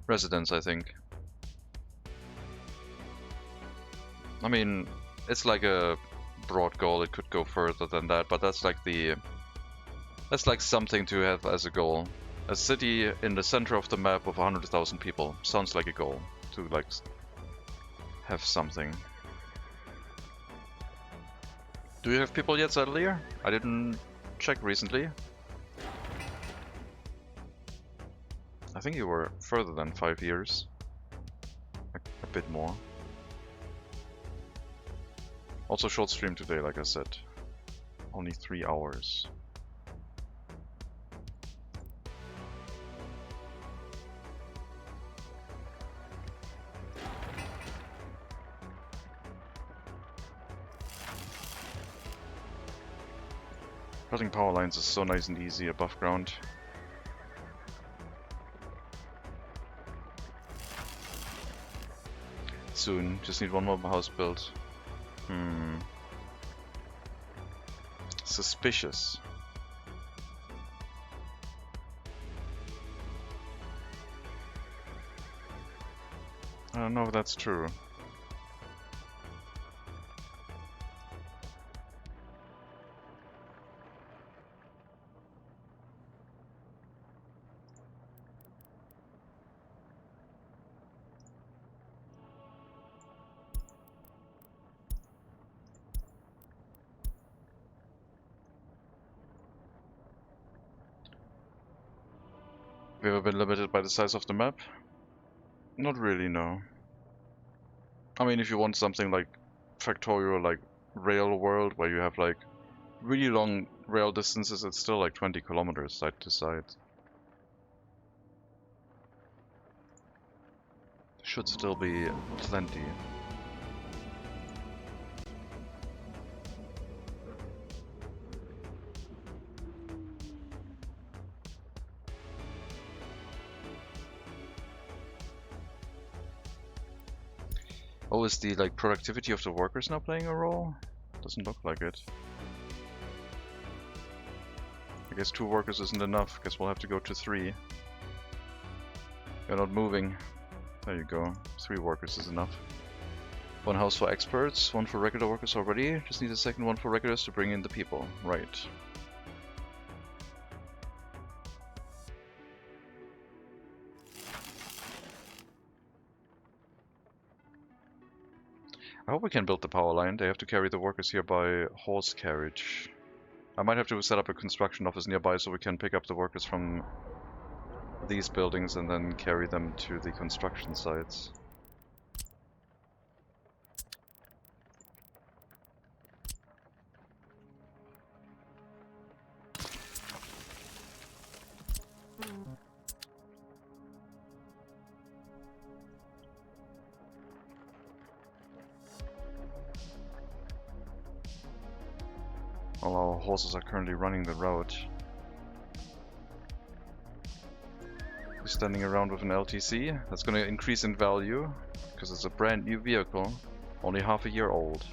Residents, I think. I mean, it's like a broad goal. It could go further than that, but that's like something to have as a goal. A city in the center of the map with 100,000 people sounds like a goal to like have something. Do you have people yet, Saddler? I didn't check recently. I think you were further than 5 years. A bit more. Also short stream today, like I said. Only 3 hours. Building power lines is so nice and easy above ground. Soon, just need one more house built. Suspicious. I don't know if that's true. Have you ever been limited by the size of the map? Not really, no. I mean, if you want something like Factorio, like Rail World, where you have like really long rail distances, it's still like 20 kilometers side to side. Should still be plenty. Oh, is the like productivity of the workers now playing a role? Doesn't look like it. I guess 2 workers isn't enough. Guess we'll have to go to 3. You're not moving. There you go. 3 workers is enough. 1 house for experts, 1 for regular workers already. Just need a second one for regulars to bring in the people. Right. I hope we can build the power line. They have to carry the workers here by horse carriage. I might have to set up a construction office nearby so we can pick up the workers from these buildings and then carry them to the construction sites. All our horses are currently running the route. We're standing around with an LTC. That's going to increase in value because it's a brand new vehicle, only half a year old.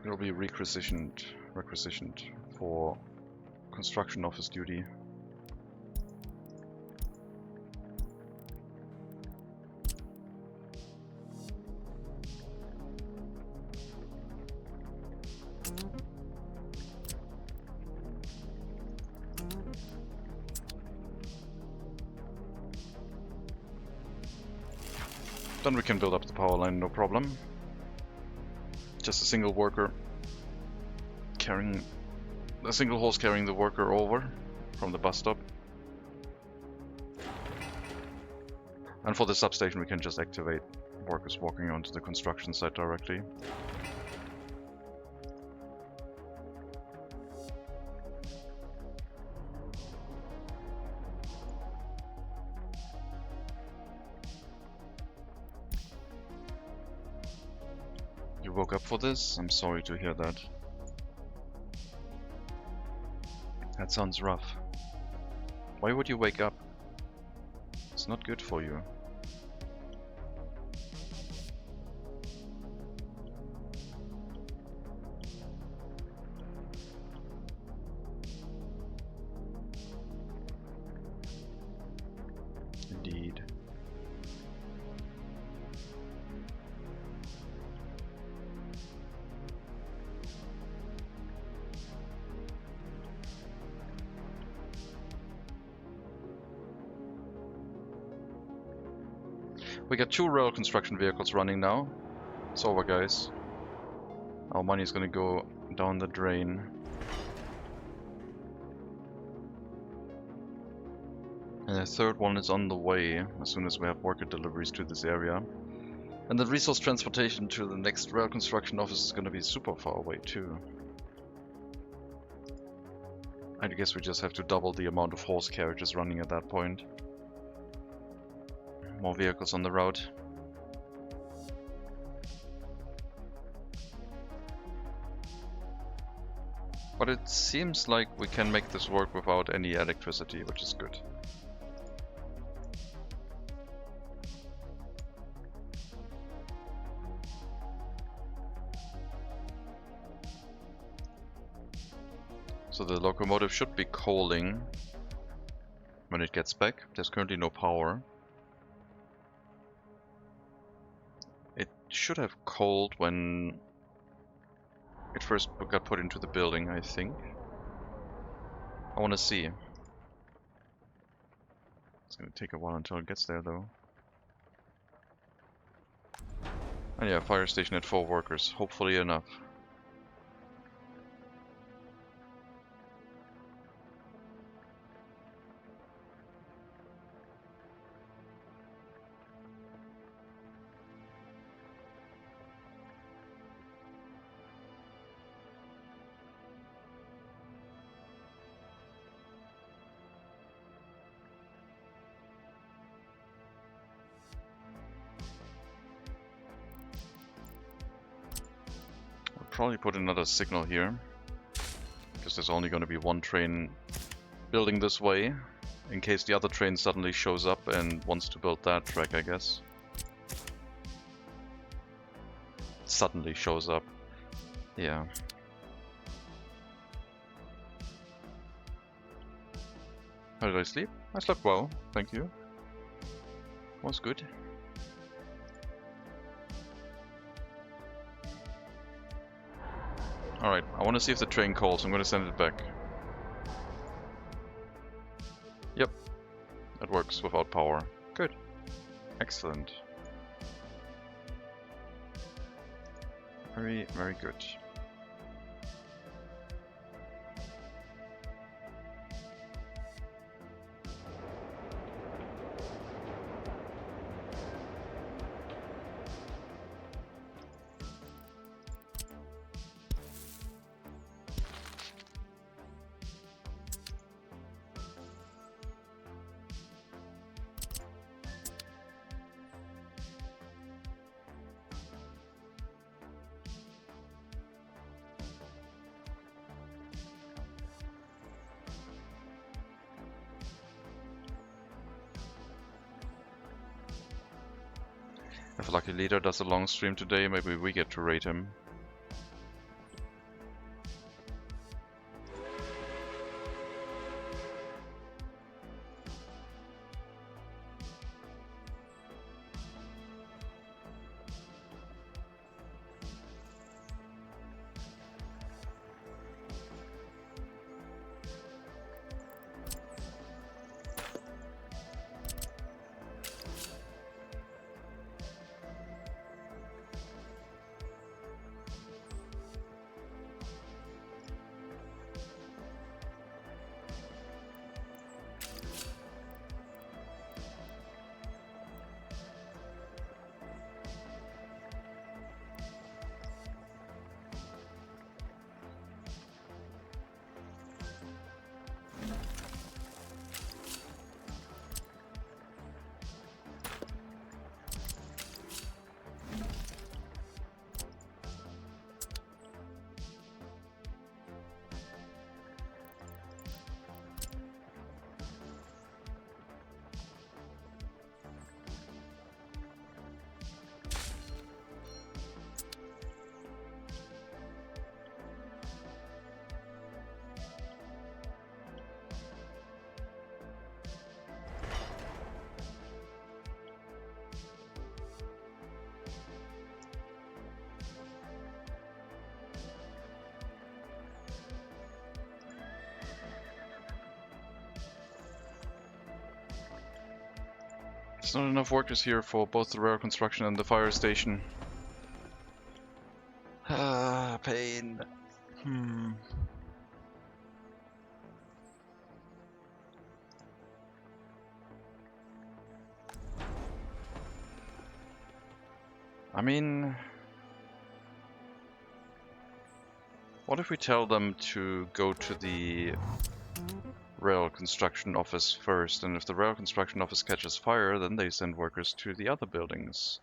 It'll be requisitioned for construction office duty. Then we can build up the power line, no problem. Just a single worker carrying... a single horse carrying the worker over from the bus stop. And for the substation we can just activate workers walking onto the construction site directly. You woke up for this? I'm sorry to hear that. That sounds rough. Why would you wake up? It's not good for you. Indeed. We got 2 rail construction vehicles running now. It's over, guys. Our money is gonna go down the drain. And the 3rd one is on the way as soon as we have worker deliveries to this area. And the resource transportation to the next rail construction office is gonna be super far away too. I guess we just have to double the amount of horse carriages running at that point. More vehicles on the route. But it seems like we can make this work without any electricity, which is good. So the locomotive should be coaling when it gets back. There's currently no power. It should have coaled when it first got put into the building, I think. I want to see. It's going to take a while until it gets there, though. And yeah, fire station at 4 workers. Hopefully enough. Probably put another signal here, because there's only going to be 1 train building this way, in case the other train suddenly shows up and wants to build that track, I guess. Suddenly shows up. Yeah. How did I sleep? I slept well, thank you. Was good. Alright, I want to see if the train calls. I'm going to send it back. Yep, that works without power. Good. Excellent. Very, very good. If Lucky Leader does a long stream today, maybe we get to rate him. There's not enough workers here for both the rail construction and the fire station. Ah, pain. I mean, what if we tell them to go to the rail construction office first, and if the rail construction office catches fire, then they send workers to the other buildings?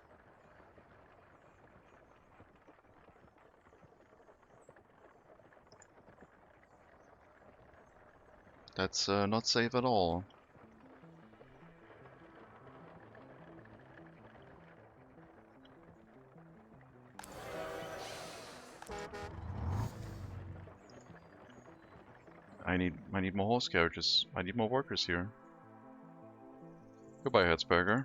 That's not safe at all. I need more horse carriages. I need more workers here. Goodbye, Herzberger.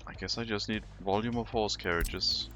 I guess I just need volume of horse carriages.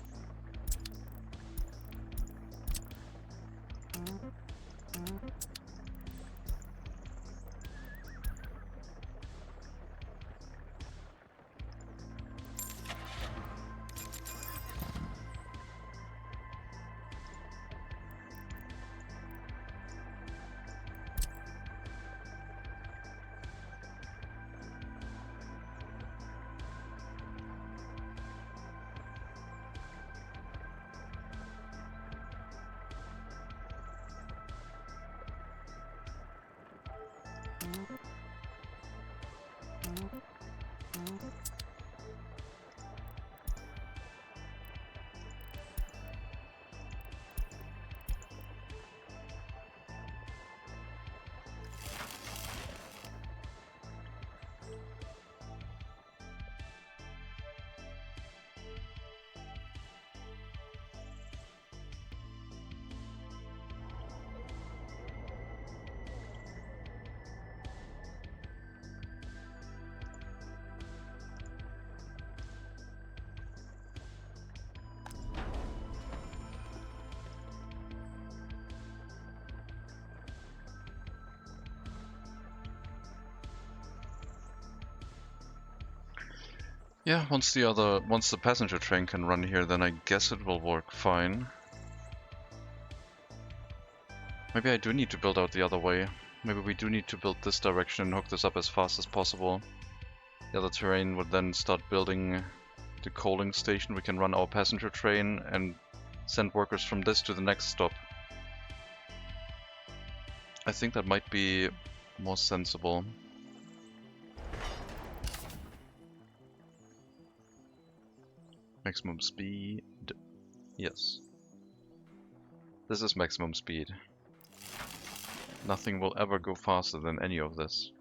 Yeah, once the passenger train can run here, then I guess it will work fine. Maybe I do need to build out the other way. Maybe we do need to build this direction and hook this up as fast as possible. The other terrain would then start building the coaling station. We can run our passenger train and send workers from this to the next stop. I think that might be more sensible. Maximum speed. Yes. This is maximum speed. Nothing will ever go faster than any of this.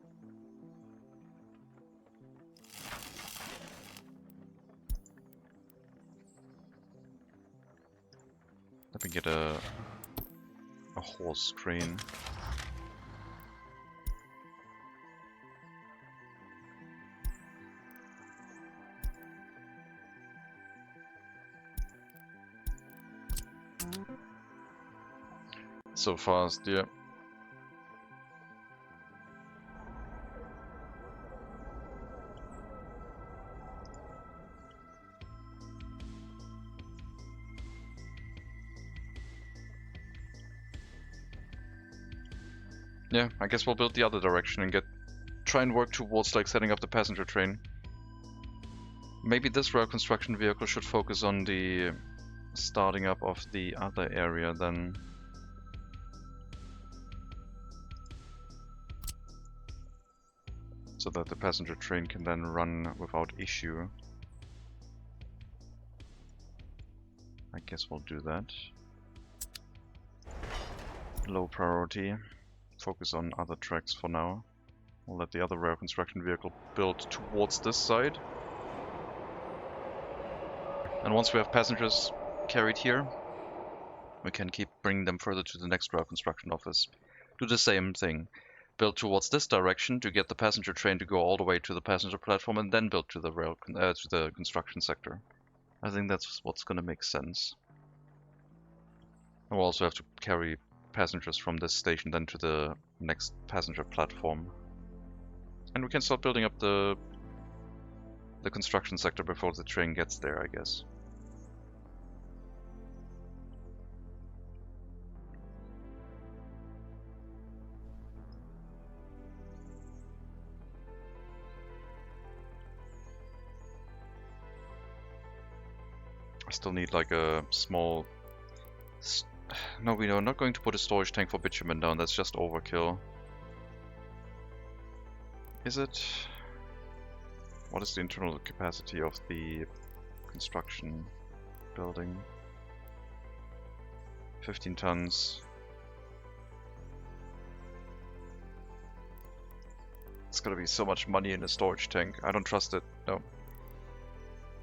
Let me get a horse crane. So fast, yeah. Yeah, I guess we'll build the other direction and try and work towards like setting up the passenger train. Maybe this rail construction vehicle should focus on the starting up of the other area then. So that the passenger train can then run without issue. I guess we'll do that. Low priority. Focus on other tracks for now. We'll let the other rail construction vehicle build towards this side. And once we have passengers carried here, we can keep bringing them further to the next rail construction office. do the same thing. Build towards this direction to get the passenger train to go all the way to the passenger platform, and then build to the to the construction sector. I think that's what's gonna make sense. We'll also have to carry passengers from this station then to the next passenger platform. And we can start building up the construction sector before the train gets there, I guess. I still need like a small... No, we are not going to put a storage tank for bitumen down, that's just overkill. Is it? What is the internal capacity of the construction building? 15 tons. It's gonna be so much money in a storage tank. I don't trust it. No.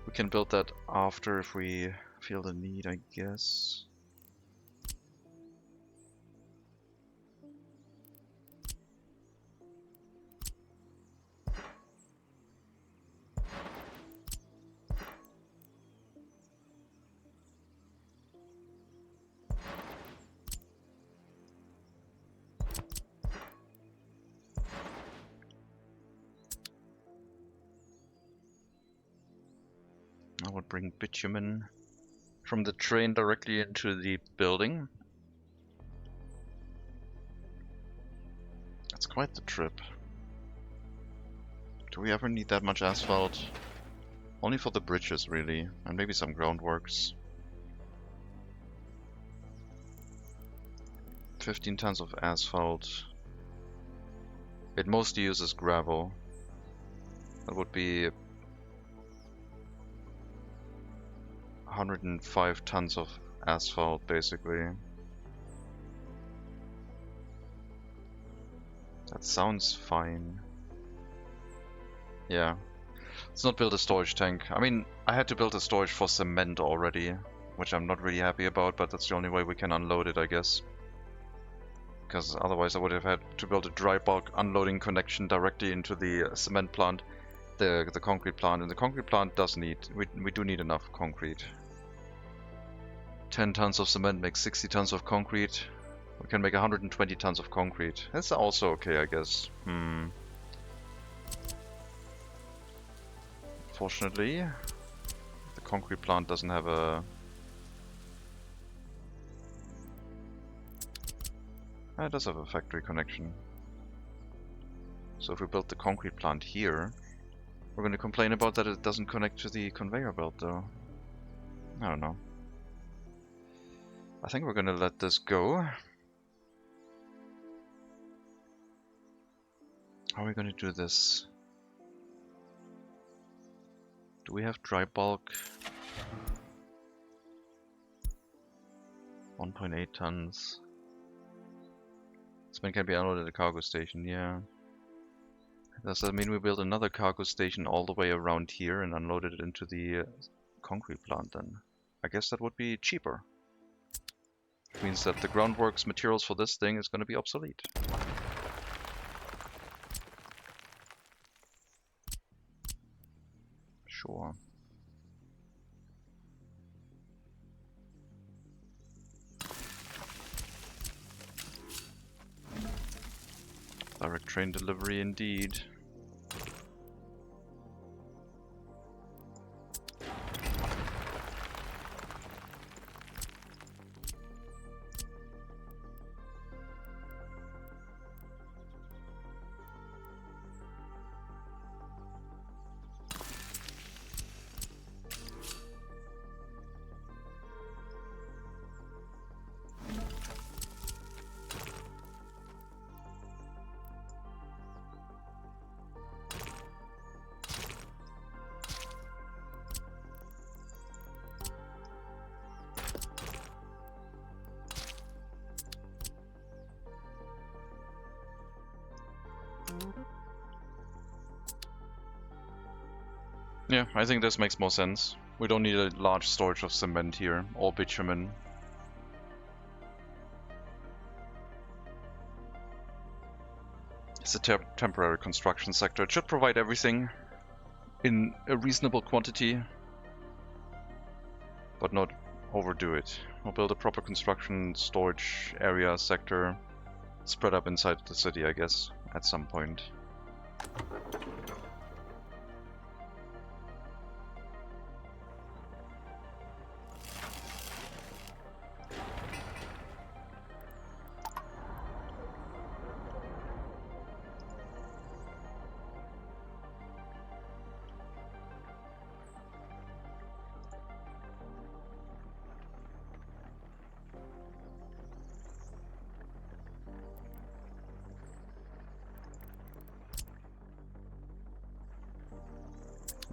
We can build that after if we feel the need, I guess. I would bring bitumen from the train directly into the building. That's quite the trip. Do we ever need that much asphalt? Only for the bridges, really, and maybe some groundworks. 15 tons of asphalt. It mostly uses gravel. That would be 105 tons of asphalt, basically. That sounds fine. Yeah. Let's not build a storage tank. I mean, I had to build a storage for cement already, which I'm not really happy about, but that's the only way we can unload it, I guess. Because otherwise I would have had to build a dry bulk unloading connection directly into the cement plant, the concrete plant, and the concrete plant does need, we do need enough concrete. 10 tons of cement makes 60 tons of concrete. We can make 120 tons of concrete. That's also okay, I guess. Fortunately, the concrete plant doesn't have a... It does have a factory connection. So if we build the concrete plant here, we're going to complain about that it doesn't connect to the conveyor belt though. I don't know. I think we're going to let this go. How are we going to do this? Do we have dry bulk? 1.8 tons. Cement can be unloaded at the cargo station, yeah. Does that mean we build another cargo station all the way around here and unload it into the concrete plant then? I guess that would be cheaper. Which means that the groundworks materials for this thing is going to be obsolete. Sure. Direct train delivery indeed. Yeah, I think this makes more sense. We don't need a large storage of cement here, or bitumen. It's a temporary construction sector. It should provide everything in a reasonable quantity, but not overdo it. We'll build a proper construction storage area sector spread up inside the city, I guess, at some point.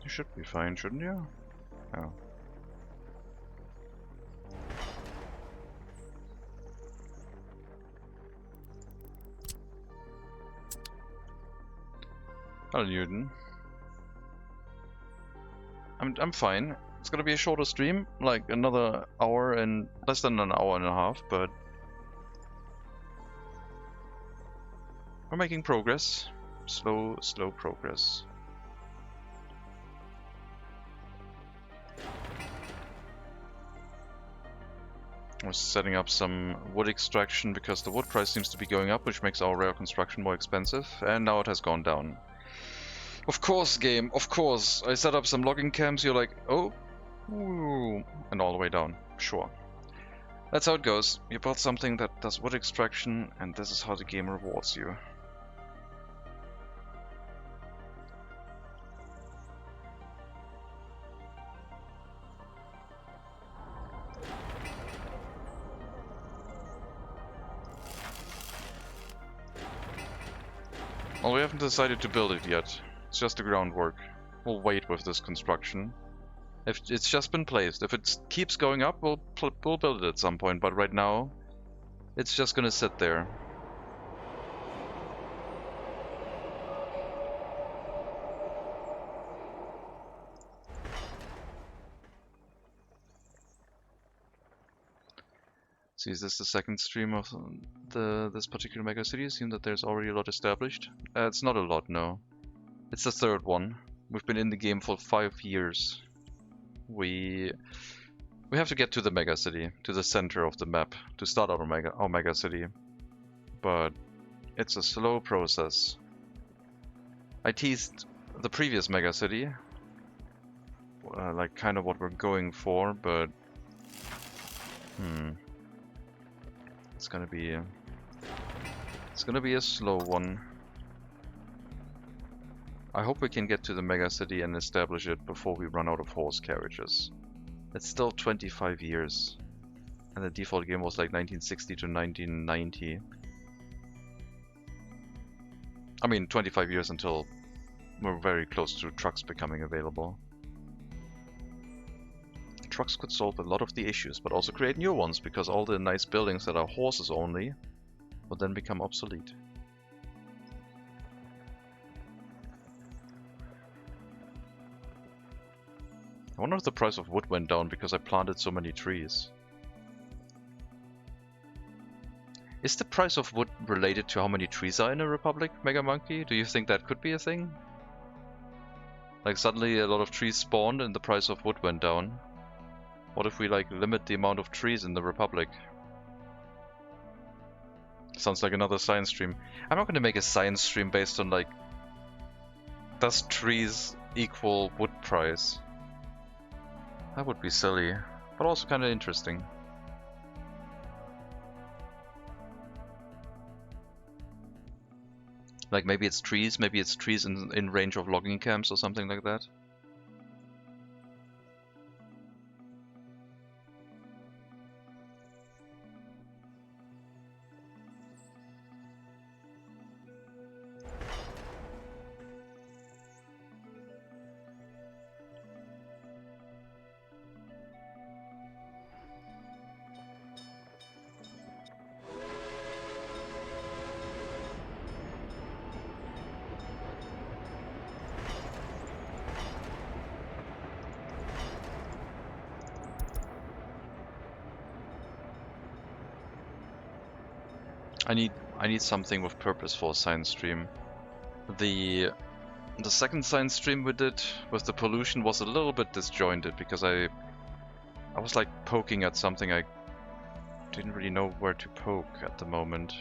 You should be fine, shouldn't you? Oh. Hello, Newton. I'm fine. It's gonna be a shorter stream, like another hour and less than an hour and a half, but we're making progress. Slow progress. We're setting up some wood extraction because the wood price seems to be going up, which makes our rare construction more expensive, and now it has gone down. Of course, game, of course. I set up some logging camps, you're like, oh, ooh, and all the way down. Sure. That's how it goes. You build something that does wood extraction, and this is how the game rewards you. Well, we haven't decided to build it yet. It's just the groundwork. We'll wait with this construction. If it's just been placed, if it keeps going up, we'll build it at some point. But right now, it's just gonna sit there. See, is this the second stream of this particular megacity? It seems that there's already a lot established. It's not a lot, no. It's the third one. We've been in the game for 5 years. We have to get to the megacity, to the center of the map, to start our megacity. But it's a slow process. I teased the previous megacity, like kind of what we're going for, but it's gonna be a slow one. I hope we can get to the megacity and establish it before we run out of horse carriages. It's still 25 years, and the default game was like 1960 to 1990. I mean, 25 years until we're very close to trucks becoming available. Trucks could solve a lot of the issues, but also create new ones, because all the nice buildings that are horses only would then become obsolete. I wonder if the price of wood went down because I planted so many trees. Is the price of wood related to how many trees are in a republic, Mega Monkey? Do you think that could be a thing? Like suddenly a lot of trees spawned and the price of wood went down. What if we like limit the amount of trees in the republic? Sounds like another science stream. I'm not gonna make a science stream based on like, does trees equal wood price? That would be silly, but also kind of interesting. Like maybe it's trees in range of logging camps or something like that. I need something with purpose for a science stream. The second science stream we did with the pollution was a little bit disjointed because I was like poking at something I didn't really know where to poke at the moment.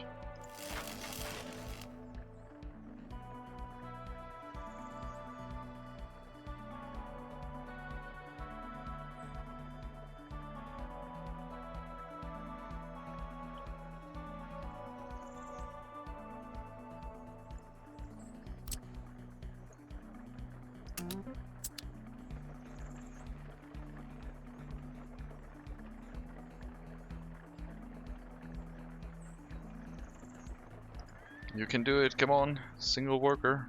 You can do it, come on, single worker.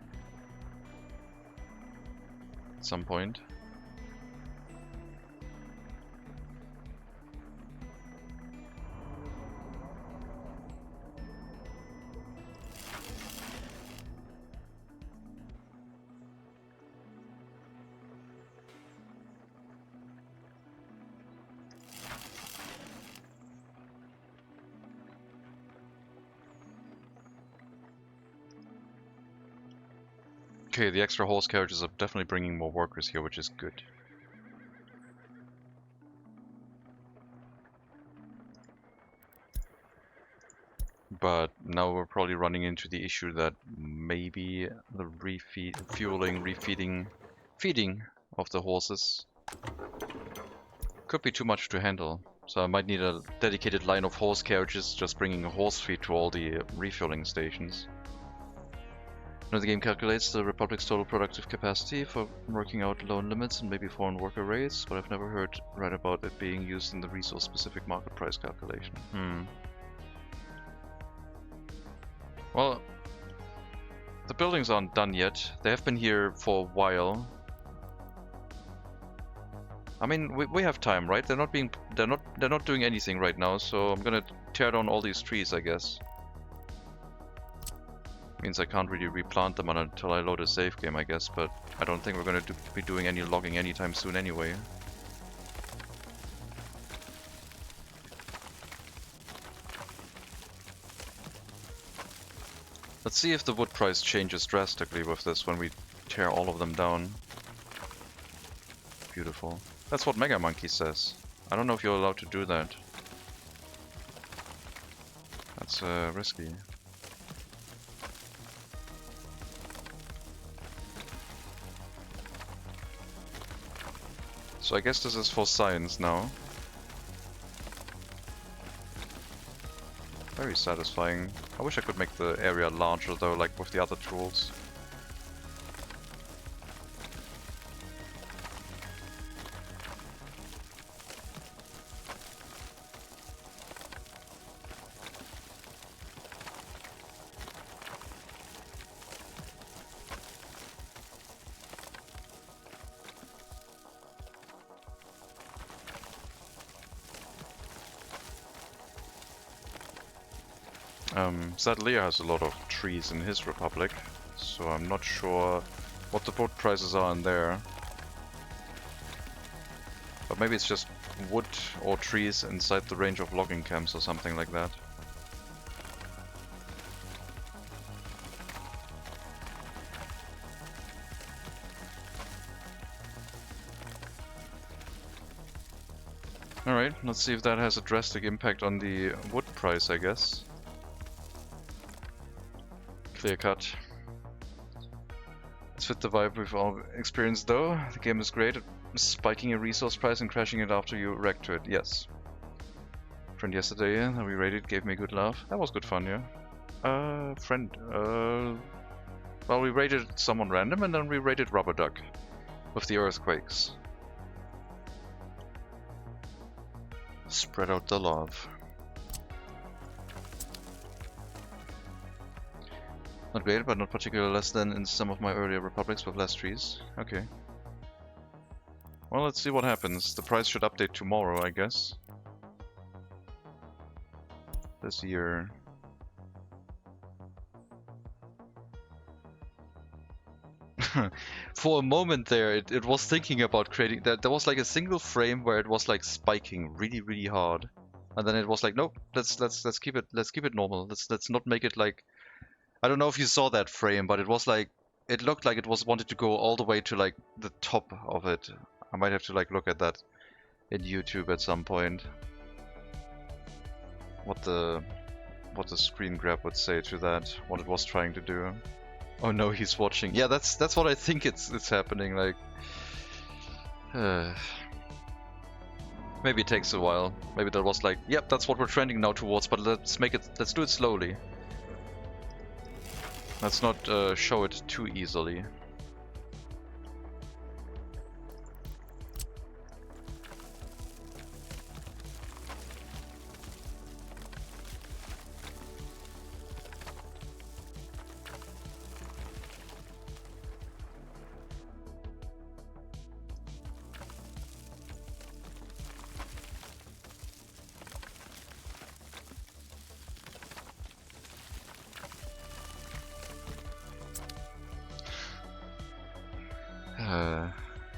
At some point. Okay, the extra horse carriages are definitely bringing more workers here, which is good. But now we're probably running into the issue that maybe the feeding of the horses could be too much to handle. So I might need a dedicated line of horse carriages just bringing a horse feed to all the refueling stations. Now the game calculates the Republic's total productive capacity for working out loan limits and maybe foreign worker rates, but I've never read about it being used in the resource-specific market price calculation. Well, the buildings aren't done yet. They have been here for a while. I mean, we have time, right? They're not doing anything right now, so I'm gonna tear down all these trees, I guess. Means I can't really replant them until I load a save game, I guess, but I don't think we're going to be doing any logging anytime soon anyway. Let's see if the wood price changes drastically with this when we tear all of them down. Beautiful. That's what Mega Monkey says. I don't know if you're allowed to do that. That's risky. So I guess this is for science now. Very satisfying. I wish I could make the area larger though, like with the other tools. Sadly, has a lot of trees in his republic, so I'm not sure what the wood prices are in there. But maybe it's just wood or trees inside the range of logging camps or something like that. Alright, let's see if that has a drastic impact on the wood price, I guess. Clear cut. It's fit the vibe we've all experienced though. The game is great at spiking a resource price and crashing it after you react to it. Yes. Friend yesterday that we raided gave me a good laugh. That was good fun, yeah. Friend. Well, we raided someone random and then we raided Rubber Duck with the earthquakes. Spread out the love. Not great, but not particularly less than in some of my earlier republics with less trees. Okay. Well, let's see what happens. The price should update tomorrow, I guess. This year. For a moment there, it was thinking about creating that. There was like a single frame where it was like spiking really hard, and then it was like, nope, let's keep it normal. Let's not make it like I don't know if you saw that frame, but it was like, it looked like it was wanted to go all the way to like the top of it. I might have to like look at that in YouTube at some point. What the screen grab would say to that, what it was trying to do. Oh no, he's watching. Yeah, that's what I think it's happening. Like, maybe it takes a while. Maybe that was like, yep, that's what we're trending now towards. But let's do it slowly. Let's not show it too easily.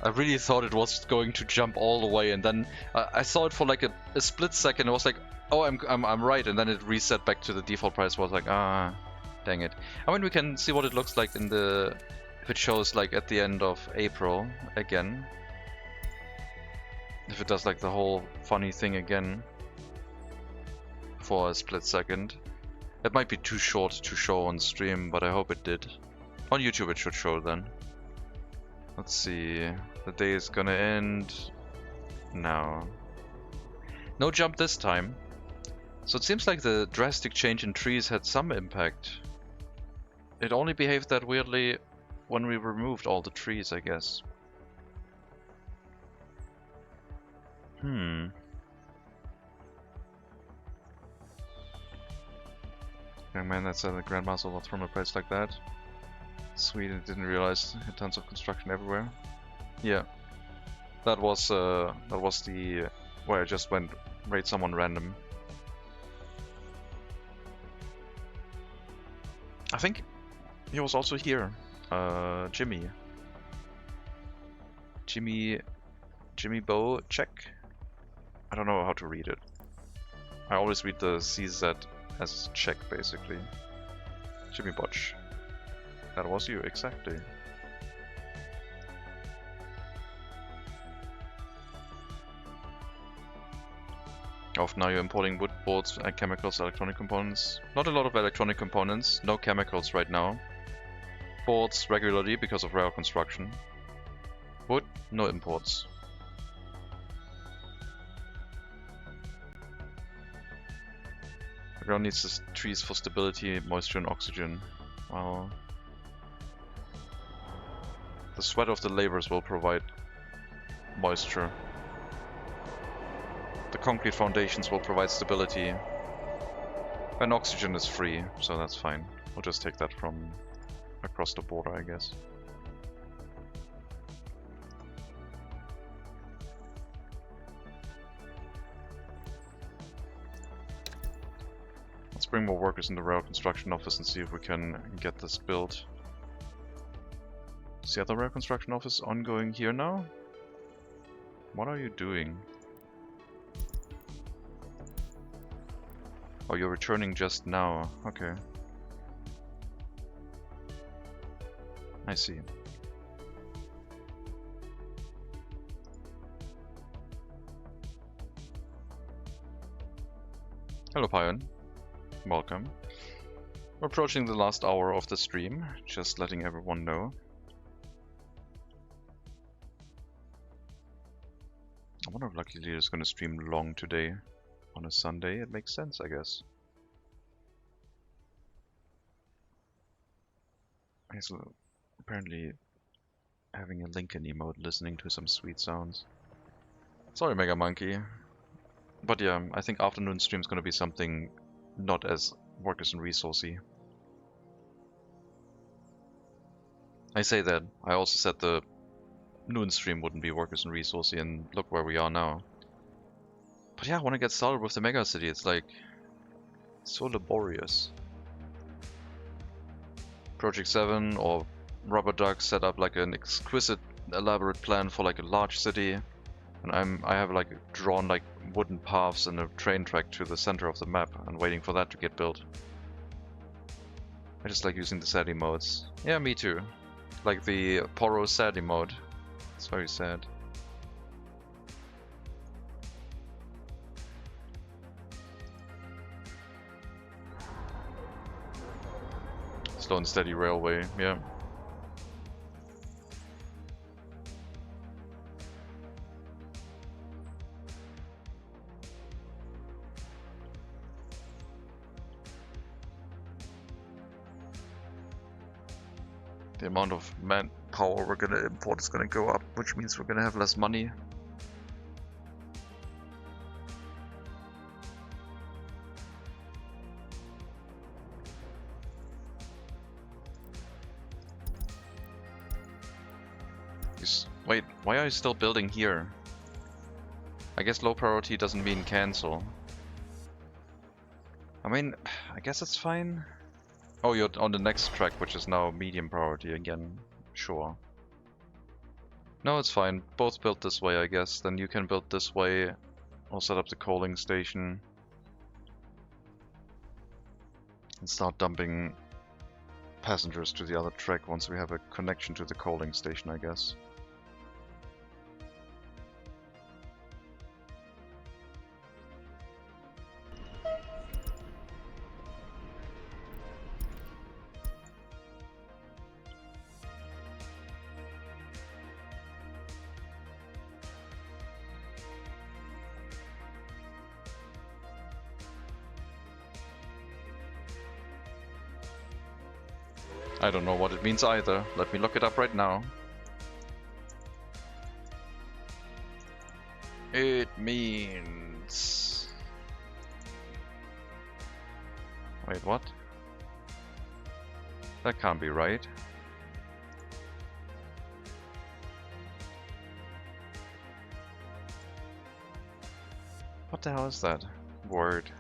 I really thought it was going to jump all the way, and then I saw it for like a split second. It was like, oh, I'm right, and then it reset back to the default price. Was like, ah, dang it. I mean, we can see what it looks like in the, if it shows like at the end of April again. If it does like the whole funny thing again for a split second. It might be too short to show on stream, but I hope it did. On YouTube it should show then. Let's see, the day is gonna end now. No jump this time. So it seems like the drastic change in trees had some impact. It only behaved that weirdly when we removed all the trees, I guess. Young man that said the Grandmaster will throw a place like that. Sweet, I didn't realize had tons of construction everywhere. Yeah, that was the where I just went raid someone random. I think he was also here. Jimmy Bo check. I don't know how to read it. I always read the CZ as check basically. Jimmy Botch. That was you, exactly. Often now you're importing wood, boards, and chemicals, electronic components. Not a lot of electronic components, no chemicals right now. Boards regularly because of rail construction. Wood, no imports. The ground needs the trees for stability, moisture, and oxygen. Well, the sweat of the laborers will provide moisture. The concrete foundations will provide stability. And oxygen is free, so that's fine. We'll just take that from across the border, I guess. Let's bring more workers in the rail construction office and see if we can get this built. Is the other rail construction office ongoing here now? What are you doing? Oh, you're returning just now. Okay. I see. Hello, Pion. Welcome. We're approaching the last hour of the stream, just letting everyone know. I wonder if Lucky Leader is going to stream long today. On a Sunday, it makes sense, I guess. He's apparently having a Lincoln emote, listening to some sweet sounds. Sorry, Mega Monkey. But yeah, I think afternoon stream is going to be something not as workers and resourcey. I say that. I also said the noon stream wouldn't be workers and resourcey, and look where we are now. But yeah, I want to get started with the MegaCity. It's like so laborious. Project 7 or Rubber Duck set up like an exquisite, elaborate plan for like a large city, and I have like drawn like wooden paths and a train track to the center of the map, and waiting for that to get built. I just like using the sad emotes. Yeah, me too. Like the Poro sad emote. It's very sad. Slow and steady railway, yeah. The amount of manpower we're gonna import is gonna go up, which means we're gonna have less money. Wait, why are you still building here? I guess low priority doesn't mean cancel. I mean, I guess it's fine. Oh, you're on the next track, which is now medium priority again. Sure. No, it's fine. Both built this way, I guess. Then you can build this way. I'll set up the coaling station. And start dumping passengers to the other track once we have a connection to the coaling station, I guess. I don't know what it means either. Let me look it up right now. It means... Wait, what? That can't be right. What the hell is that word?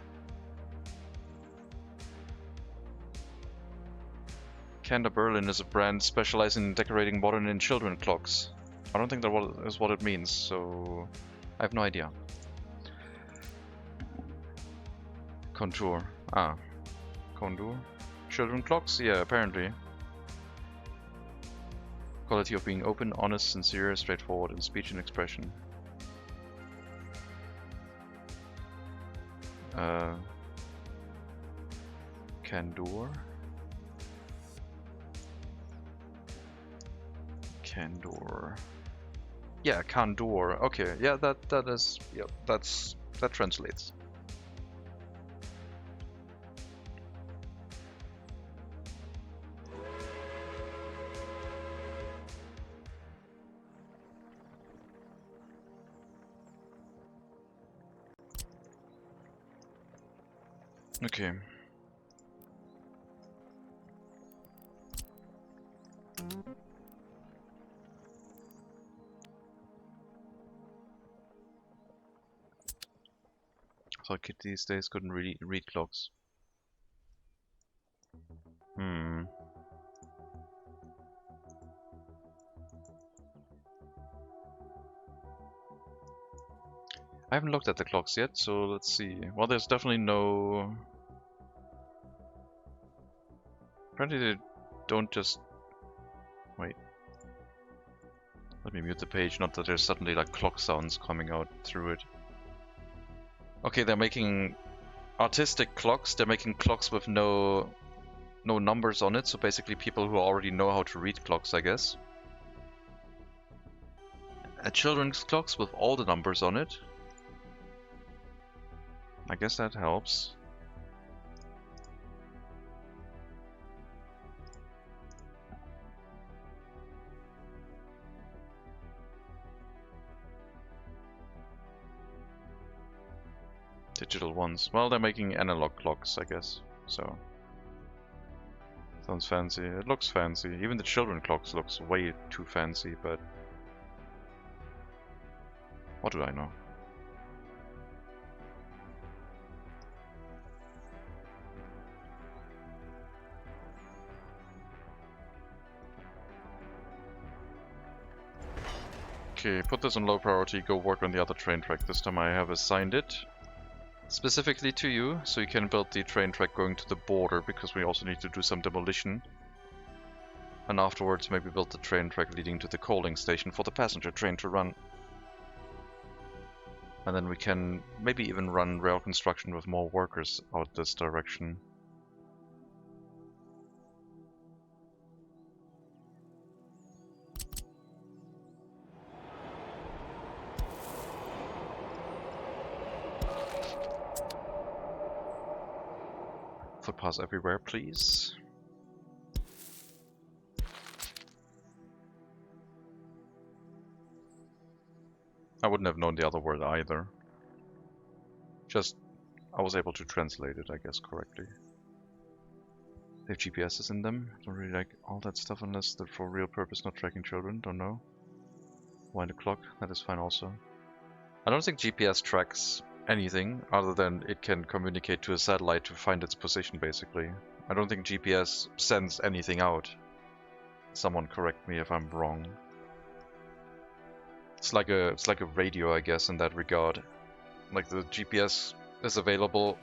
Canada Berlin is a brand specializing in decorating modern and children clocks. I don't think that is what it means, so I have no idea. Contour. Ah. Contour? Children clocks? Yeah, apparently. Quality of being open, honest, sincere, straightforward in speech and expression. Candor? Candor. Yeah, candor. Okay, yeah, that is, yeah, that translates. Okay. I thought kids these days couldn't really read clocks. Hmm. I haven't looked at the clocks yet, so let's see. Well, there's definitely no... Apparently they don't just... Wait. Let me mute the page, not that there's suddenly like clock sounds coming out through it. Okay, they're making artistic clocks. They're making clocks with no numbers on it, so basically people who already know how to read clocks, I guess. Children's clocks with all the numbers on it. I guess that helps. Digital ones. Well, they're making analog clocks, I guess. So sounds fancy. It looks fancy. Even the children clocks looks way too fancy, but what do I know? Okay, put this on low priority, go work on the other train track. This time I have assigned it. specifically to you, so you can build the train track going to the border, because we also need to do some demolition. And afterwards maybe build the train track leading to the coaling station for the passenger train to run. And then we can maybe even run rail construction with more workers out this direction. Footpaths everywhere, please. I wouldn't have known the other word either. Just, I was able to translate it, I guess, correctly. They have GPSs in them. Don't really like all that stuff unless they're for real purpose, not tracking children. Don't know. Wind the clock, that is fine also. I don't think GPS tracks anything other than it can communicate to a satellite to find its position, basically. I don't think GPS sends anything out. Someone correct me if I'm wrong. It's like a radio, I guess, in that regard. Like the GPS is available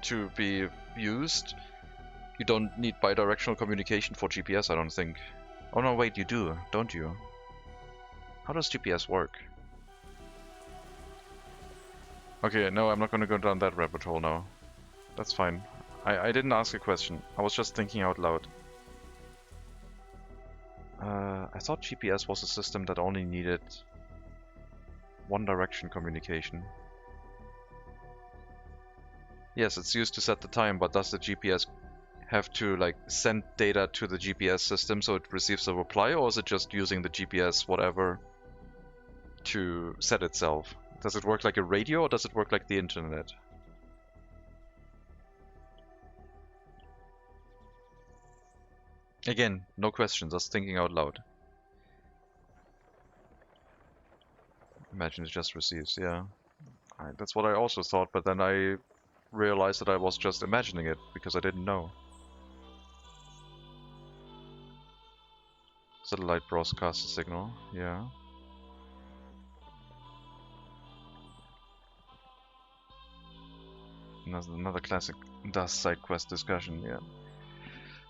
to be used. You don't need bidirectional communication for GPS, I don't think. Oh no, wait, you do, don't you? How does GPS work? Okay, no, I'm not gonna go down that rabbit hole now. That's fine. I didn't ask a question. I was just thinking out loud. I thought GPS was a system that only needed one direction communication. Yes, it's used to set the time, but does the GPS have to like send data to the GPS system so it receives a reply, or is it just using the GPS whatever to set itself? Does it work like a radio, or does it work like the internet? Again, no questions, just thinking out loud. Imagine it just receives, yeah. That's what I also thought, but then I realized that I was just imagining it, because I didn't know. Satellite broadcasts a signal, yeah. Another classic dust side quest discussion, yeah.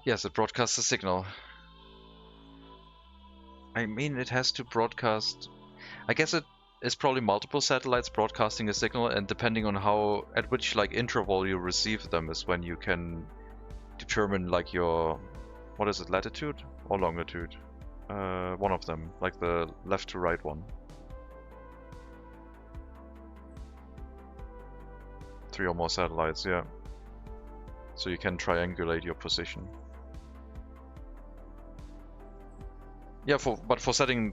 Yes, it broadcasts a signal. I mean, it has to broadcast... I guess it is probably multiple satellites broadcasting a signal, and depending on how, at which like interval you receive them is when you can determine like your, what is it, latitude or longitude? One of them, like the left to right one. 3 or more satellites, yeah. So you can triangulate your position. Yeah, but for setting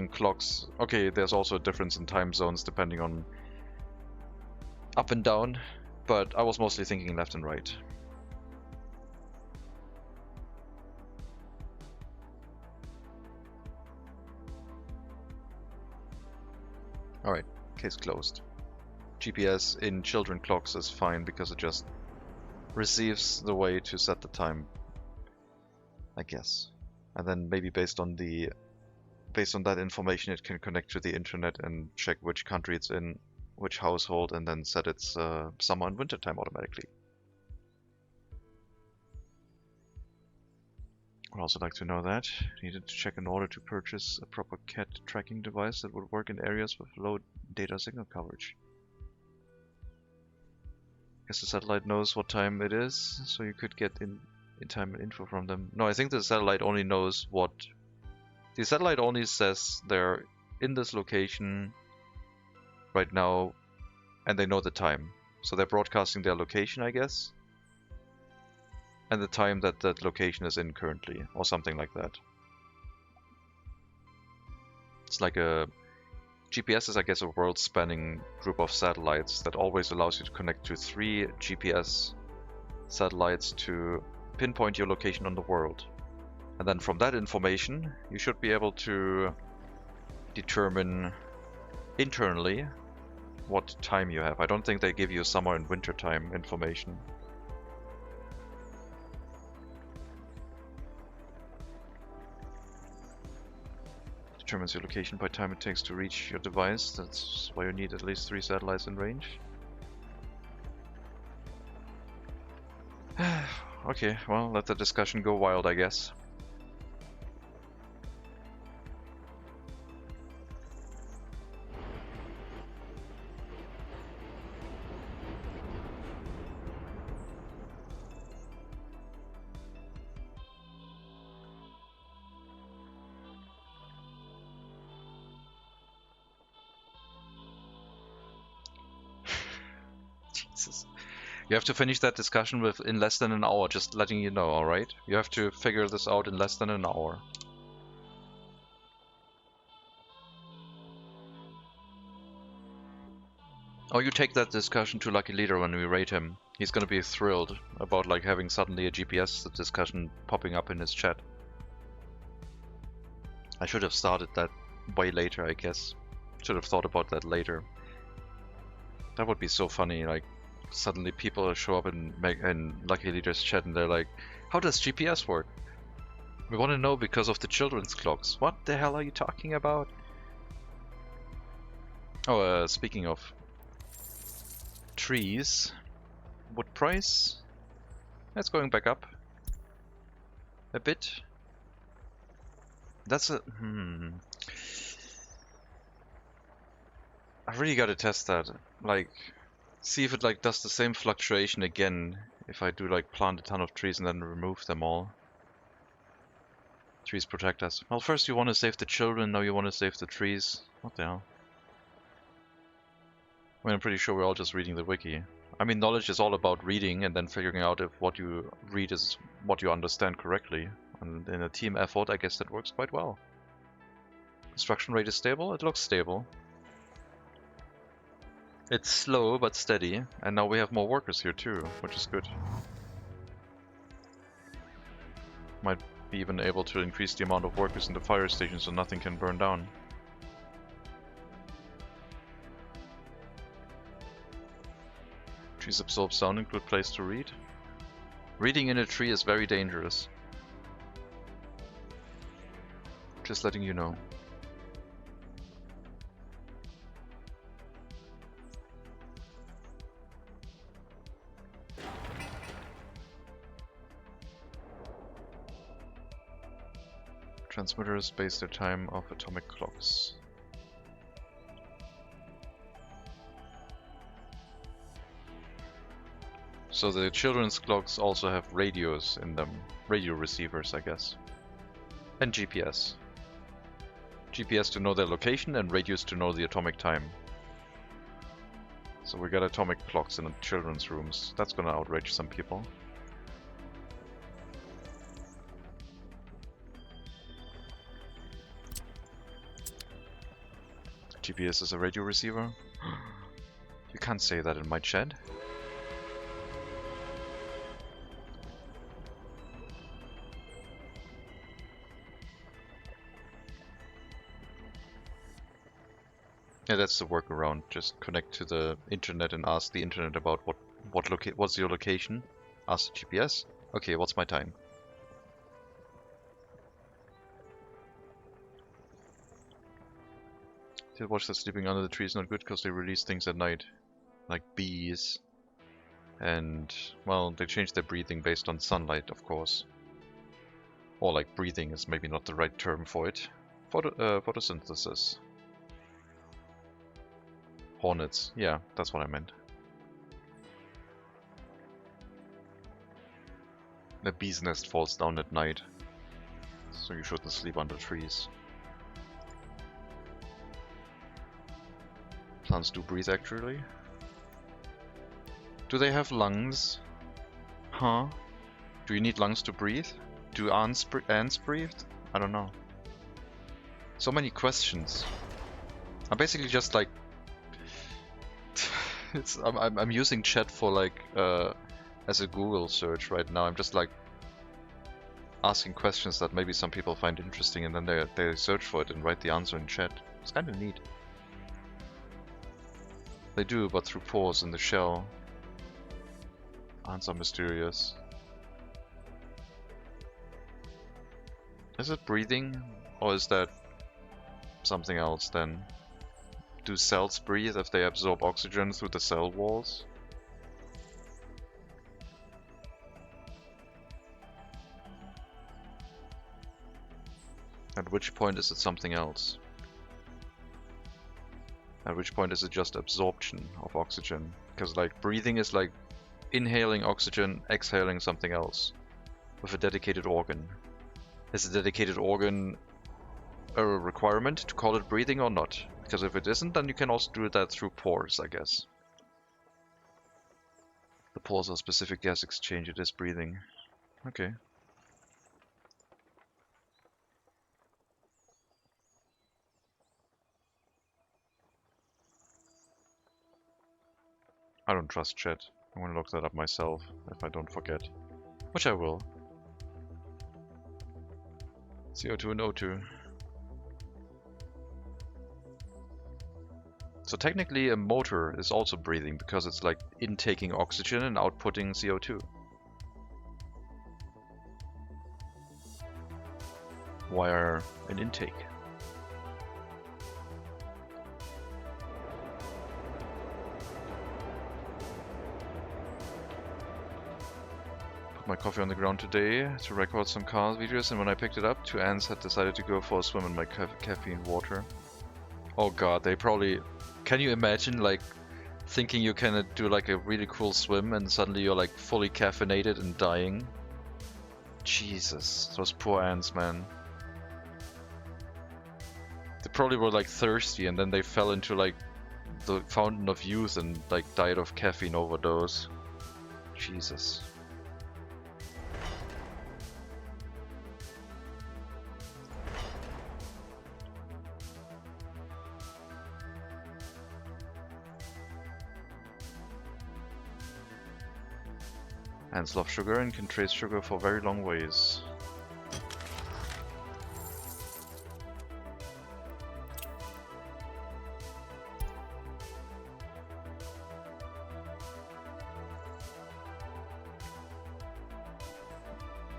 clocks, okay, there's also a difference in time zones depending on up and down, but I was mostly thinking left and right. Alright, case closed. GPS in children clocks is fine because it just receives the way to set the time, I guess. And then maybe based on that information it can connect to the internet and check which country it's in, which household, and then set its summer and winter time automatically. I'd also like to know that. Needed to check in order to purchase a proper cat tracking device that would work in areas with low data signal coverage. Guess the satellite knows what time it is, so you could get in time info from them. No, I think the satellite only knows what... The satellite only says they're in this location right now, and they know the time. So they're broadcasting their location, I guess, and the time that that location is in currently, or something like that. It's like a... GPS is, I guess, a world-spanning group of satellites that always allows you to connect to 3 GPS satellites to pinpoint your location on the world. And then from that information, you should be able to determine internally what time you have. I don't think they give you summer and winter time information. Determines your location by time it takes to reach your device. That's why you need at least 3 satellites in range. Okay, well, let the discussion go wild, I guess. Jesus. You have to finish that discussion in less than an hour, just letting you know, alright? You have to figure this out in less than an hour. Oh, you take that discussion to Lucky Leader when we raid him. He's gonna be thrilled about like having suddenly a GPS discussion popping up in his chat. I should have started that way later, I guess. Should have thought about that later. That would be so funny, like suddenly people show up in Lucky Leader's chat and they're like, how does GPS work? We want to know because of the children's clocks. What the hell are you talking about? Oh, speaking of trees, wood price? That's going back up a bit. That's a I really gotta test that. Like, see if it like does the same fluctuation again if I do like plant a ton of trees and then remove them all. Trees protect us. Well, first you want to save the children, now you want to save the trees. What the hell? I mean, I'm pretty sure we're all just reading the wiki. I mean, knowledge is all about reading and then figuring out if what you read is what you understand correctly. And in a team effort, I guess that works quite well. Construction rate is stable? It looks stable. It's slow but steady, and now we have more workers here too, which is good. Might be even able to increase the amount of workers in the fire station so nothing can burn down. Trees absorb sound and good place to read. Reading in a tree is very dangerous. Just letting you know. Transmitters base their time off atomic clocks. So the children's clocks also have radios in them. Radio receivers, I guess. And GPS. GPS to know their location and radios to know the atomic time. So we got atomic clocks in the children's rooms. That's gonna outrage some people. GPS is a radio receiver? You can't say that in my chat. Yeah, that's the workaround. Just connect to the internet and ask the internet about what's your location. Ask the GPS. Okay, what's my time? To watch that sleeping under the tree is not good because they release things at night, like bees, and well, they change their breathing based on sunlight, of course. Or like breathing is maybe not the right term for it. Photosynthesis. Hornets, yeah, that's what I meant. The bee's nest falls down at night, so you shouldn't sleep under trees. Plants do breathe, actually. Do they have lungs? Huh? Do you need lungs to breathe? Do ants breathe? I don't know. So many questions. I'm basically just like... I'm using chat for like... as a Google search right now. I'm just like... asking questions that maybe some people find interesting and then they search for it and write the answer in chat. It's kind of neat. They do, but through pores in the shell. Ants are mysterious. Is it breathing? Or is that something else then? Do cells breathe if they absorb oxygen through the cell walls? At which point is it something else? At which point is it just absorption of oxygen? Because like breathing is like inhaling oxygen, exhaling something else with a dedicated organ. Is a dedicated organ a requirement to call it breathing or not? Because if it isn't, then you can also do that through pores, I guess. The pores are specific gas exchange, it is breathing. Okay. I don't trust chat. I'm gonna look that up myself if I don't forget. Which I will. CO2 and O2. So technically a motor is also breathing because it's like intaking oxygen and outputting CO2. Via an intake. Put my coffee on the ground today to record some car videos, and when I picked it up, 2 ants had decided to go for a swim in my caffeine water. Oh god, they probably... Can you imagine, like, thinking you can do, like, a really cool swim and suddenly you're, like, fully caffeinated and dying? Jesus, those poor ants, man. They probably were, like, thirsty and then they fell into, like, the fountain of youth and, like, died of caffeine overdose. Jesus. Ants love sugar and can trace sugar for very long ways.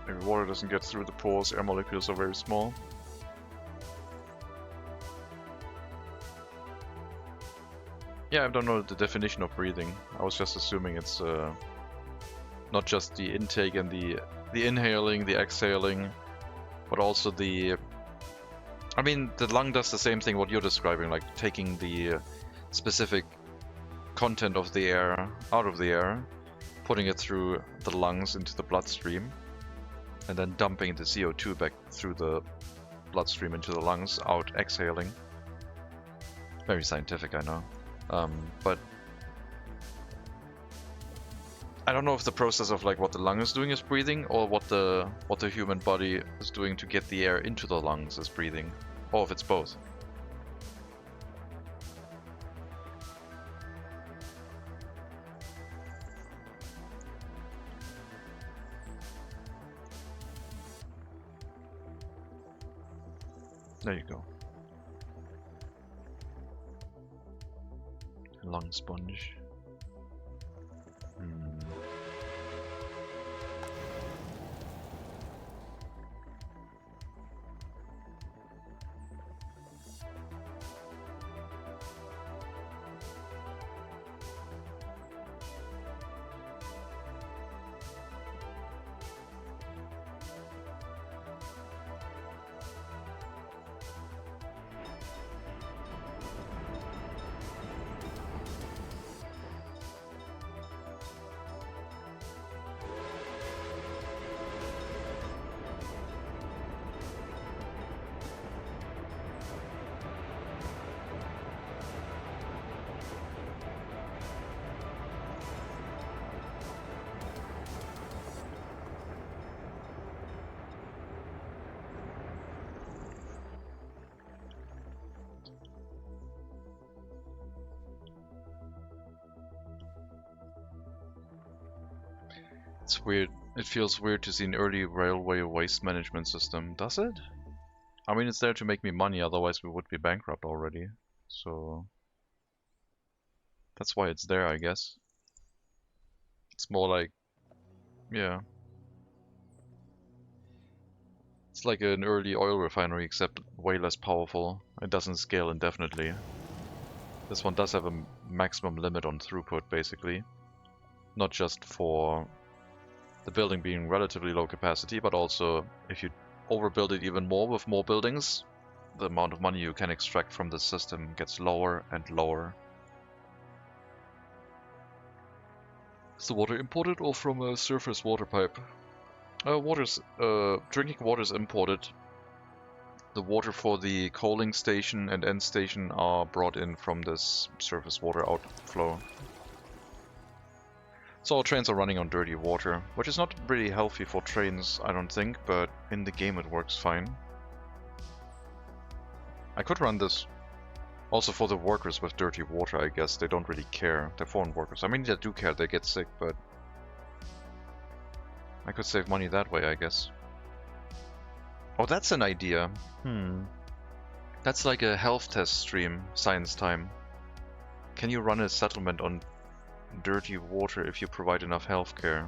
Maybe water doesn't get through the pores, air molecules are very small. Yeah, I don't know the definition of breathing. I was just assuming it's not just the intake and the inhaling, the exhaling, but also the... I mean, the lung does the same thing what you're describing, like taking the specific content of the air out of the air, putting it through the lungs into the bloodstream, and then dumping the CO2 back through the bloodstream into the lungs, out exhaling. Very scientific, I know. But I don't know if the process of like what the lung is doing is breathing, or what the human body is doing to get the air into the lungs is breathing, or if it's both. There you go. Lung sponge. It's weird. It feels weird to see an early railway waste management system. Does it? I mean, it's there to make me money, otherwise we would be bankrupt already. So that's why it's there, I guess. It's more like, yeah. It's like an early oil refinery, except way less powerful. It doesn't scale indefinitely. This one does have a maximum limit on throughput, basically. Not just for the building being relatively low capacity, but also if you overbuild it even more with more buildings, the amount of money you can extract from the system gets lower and lower. Is the water imported or from a surface water pipe? Drinking water is imported. The water for the coaling station and end station are brought in from this surface water outflow. So our trains are running on dirty water, which is not really healthy for trains, I don't think, but in the game it works fine. I could run this also for the workers with dirty water, I guess. They don't really care. They're foreign workers. I mean, they do care, they get sick, but I could save money that way, I guess. Oh, that's an idea. That's like a health test stream, science time. Can you run a settlement on dirty water if you provide enough healthcare?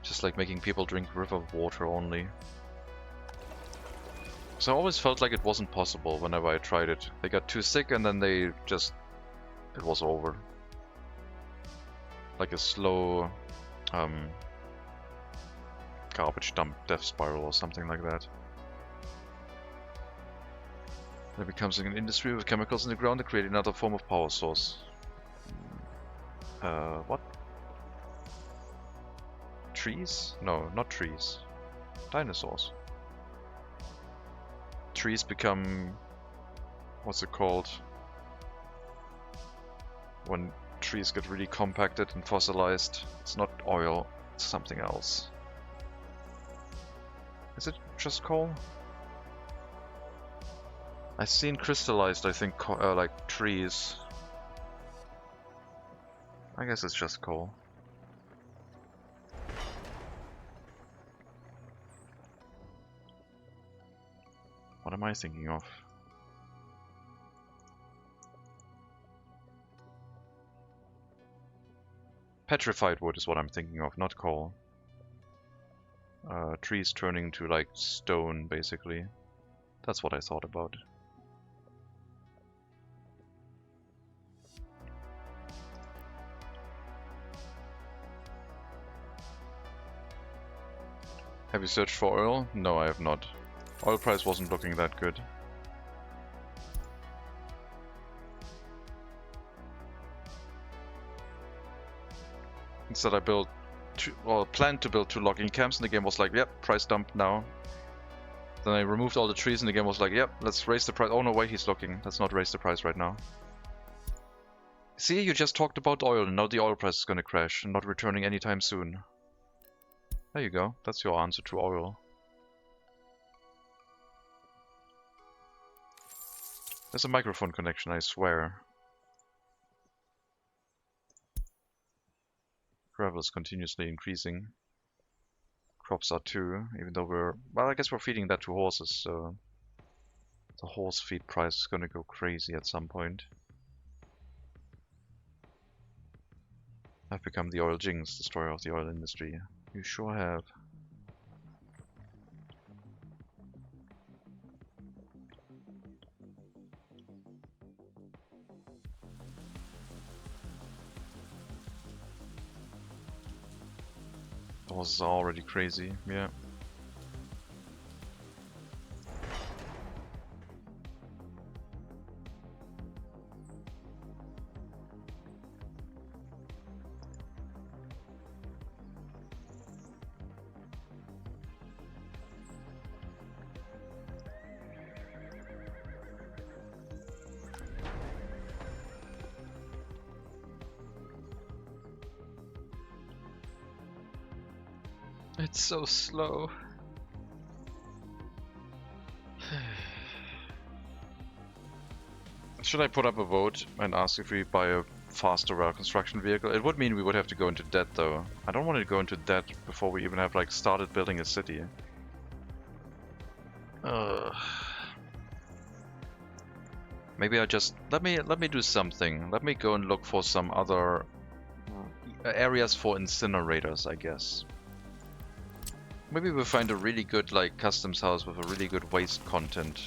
Just like making people drink river water only. So I always felt like it wasn't possible whenever I tried it. They got too sick and then it was over. Like a slow garbage dump death spiral or something like that. There becomes an industry with chemicals in the ground to create another form of power source. What? Trees? No, not trees. Dinosaurs. Trees become... what's it called? When trees get really compacted and fossilized. It's not oil, it's something else. Is it just coal? I've seen crystallized, I think, like trees. I guess it's just coal. What am I thinking of? Petrified wood is what I'm thinking of, not coal. Trees turning to like stone, basically. That's what I thought about. Have you searched for oil? No, I have not. Oil price wasn't looking that good. Instead I planned to build 2 logging camps and the game was like, yep, price dump now. Then I removed all the trees and the game was like, yep, let's raise the price. Oh no, wait, he's looking. Let's not raise the price right now. See, you just talked about oil and now the oil price is gonna crash and not returning anytime soon. There you go, that's your answer to oil. There's a microphone connection, I swear. Gravel is continuously increasing. Crops are too, even though well, I guess we're feeding that to horses, so the horse feed price is gonna go crazy at some point. I've become the oil jinx, destroyer of the oil industry. You sure have. The horses are already crazy, yeah. It's so slow. Should I put up a vote and ask if we buy a faster rail construction vehicle? It would mean we would have to go into debt though. I don't want to go into debt before we even have like started building a city. Maybe I just let me do something. Let me go and look for some other areas for incinerators, I guess. Maybe we'll find a really good like customs house with a really good waste content.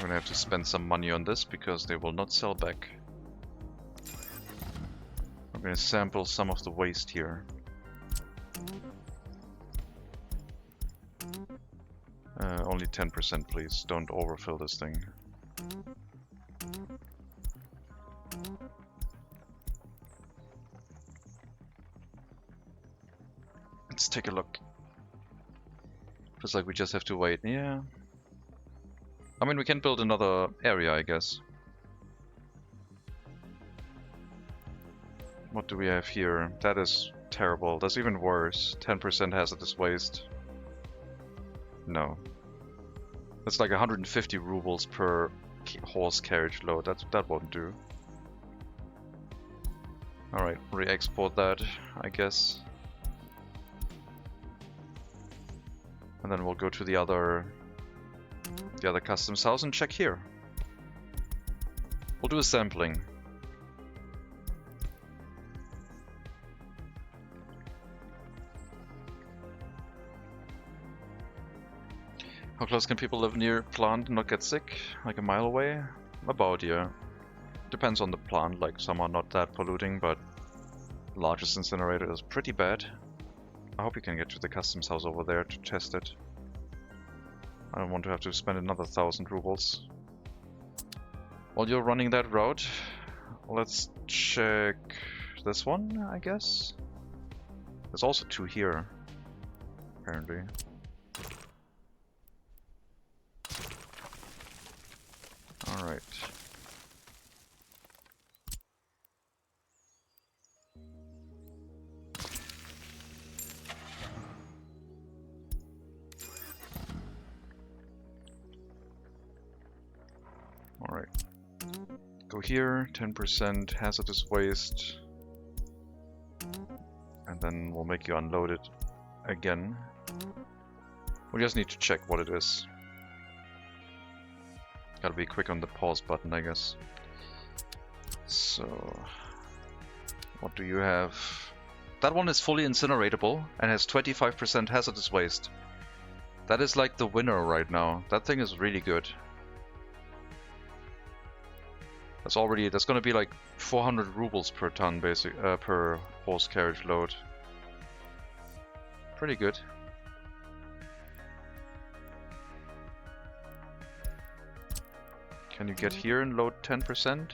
gonna have to spend some money on this because they will not sell back. I'm gonna sample some of the waste here. Only 10%, please. Don't overfill this thing. Let's take a look. Feels like we just have to wait. Yeah. I mean, we can build another area, I guess. What do we have here? That is terrible. That's even worse. 10% hazardous waste. No. That's like 150 rubles per horse carriage load. That won't do. Alright, re-export that, I guess. And then we'll go to the other customs house and check here. We'll do a sampling. How close can people live near plant and not get sick? Like a mile away? About, yeah. Depends on the plant, like some are not that polluting, but the largest incinerator is pretty bad. I hope you can get to the customs house over there to test it. I don't want to have to spend another 1,000 rubles. While you're running that route, let's check this one, I guess. There's also 2 here, apparently. Alright. Alright. Go here, 10% hazardous waste. And then we'll make you unload it again. We just need to check what it is. Gotta be quick on the pause button, I guess. So, what do you have? That one is fully incineratable and has 25% hazardous waste. That is like the winner right now. That thing is really good. That's gonna be like 400 rubles per ton, per horse carriage load. Pretty good. Can you get here and load 10%?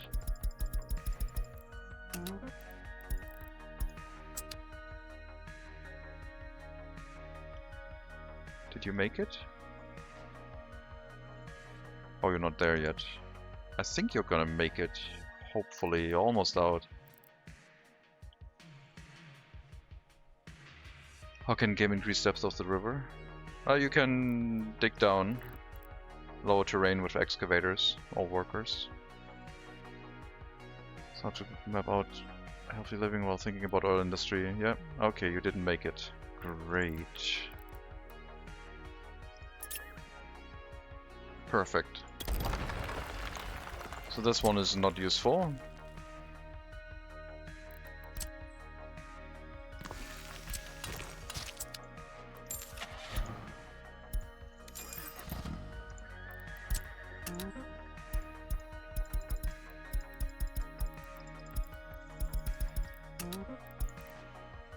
Did you make it? Oh, you're not there yet. I think you're gonna make it. Hopefully, you're almost out. How can game increase depth of the river? You can dig down. Lower terrain with excavators or workers. So how to map out healthy living while thinking about oil industry. Yeah, okay, you didn't make it. Great. Perfect. So this one is not useful.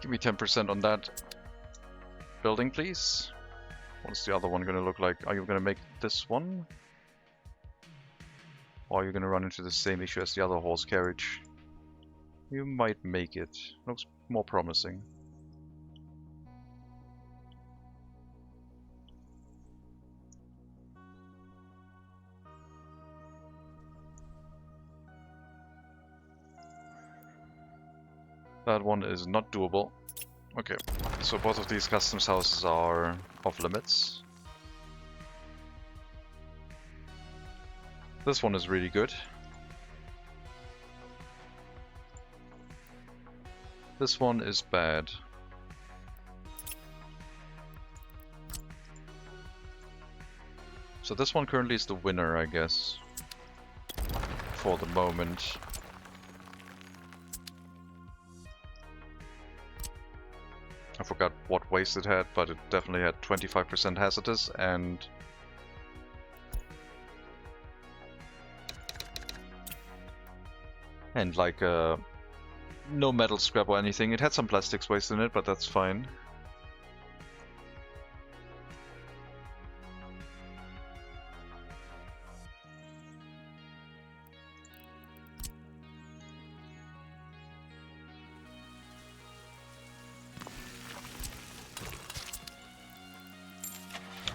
Give me 10% on that building, please. What's the other one gonna look like? Are you gonna make this one? Or are you gonna run into the same issue as the other horse carriage? You might make it. Looks more promising. That one is not doable. Okay, so both of these customs houses are off limits. This one is really good. This one is bad. So this one currently is the winner, I guess. For the moment. I forgot what waste it had, but it definitely had 25% hazardous and And like no metal scrap or anything. It had some plastics waste in it, but that's fine.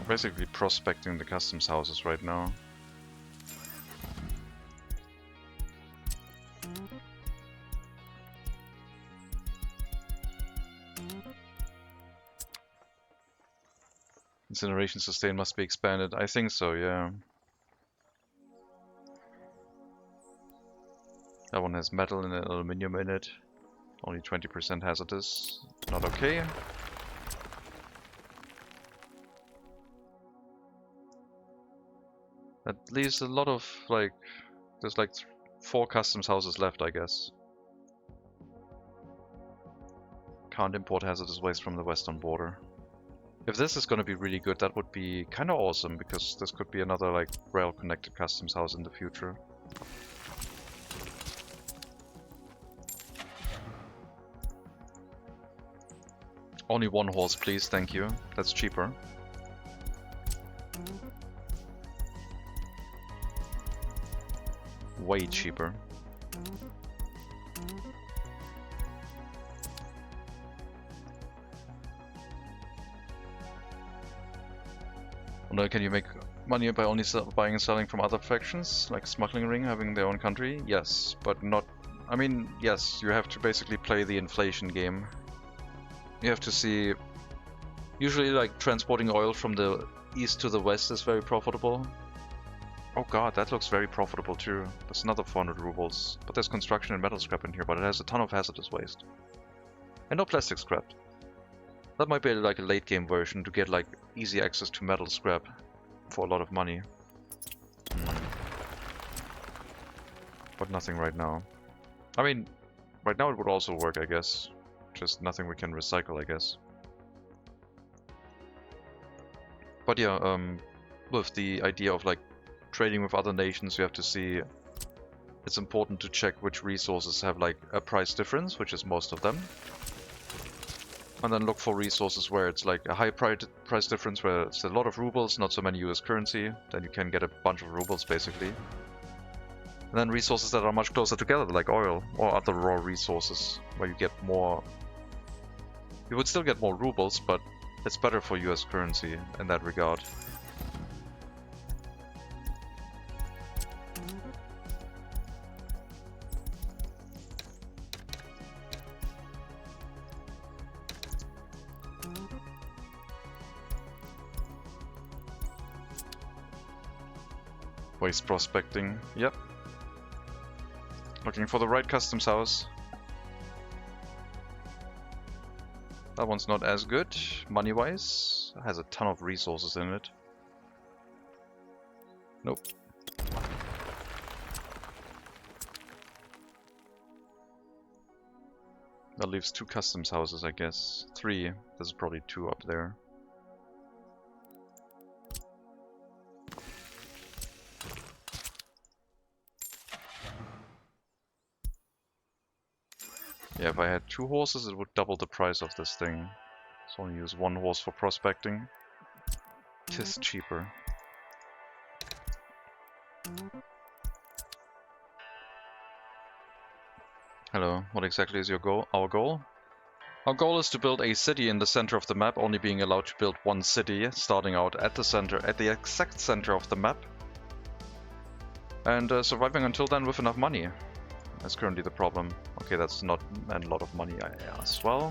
We're basically prospecting the customs houses right now. Incineration sustain must be expanded. I think so, yeah. That one has metal and aluminium in it. Only 20% hazardous. Not okay. That leaves a lot of, like, there's like 4 customs houses left, I guess. Can't import hazardous waste from the western border. If this is gonna be really good, that would be kinda awesome, because this could be another, like, rail-connected customs house in the future. Only 1 horse, please, thank you. That's cheaper. Way cheaper. Although, can you make money by only buying and selling from other factions, like Smuggling Ring having their own country? Yes, but not... I mean, yes, you have to basically play the inflation game. You have to see... Usually, like, transporting oil from the east to the west is very profitable. Oh god, that looks very profitable too. That's another 400 rubles. But there's construction and metal scrap in here, but it has a ton of hazardous waste. And no plastic scrap. That might be like a late game version to get like easy access to metal scrap for a lot of money. But nothing right now. I mean, right now it would also work, I guess. Just nothing we can recycle, I guess. But yeah, with the idea of like trading with other nations, you have to see, it's important to check which resources have like a price difference, which is most of them. And then look for resources where it's like a high price difference, where it's a lot of rubles, not so many US currency. Then you can get a bunch of rubles basically. And then resources that are much closer together, like oil or other raw resources, where you get more... You would still get more rubles, but it's better for US currency in that regard. Waste prospecting, yep. Looking for the right customs house. That one's not as good, money-wise. It has a ton of resources in it. Nope. That leaves 2 customs houses, I guess. 3. There's probably 2 up there. Yeah, if I had 2 horses, it would double the price of this thing. So only use 1 horse for prospecting. Tis cheaper. Hello, what exactly is your goal? Our goal? Our goal is to build a city in the center of the map, only being allowed to build 1 city, starting out at the center, at the exact center of the map. And surviving until then with enough money. That's currently the problem. Okay, that's not a lot of money as well.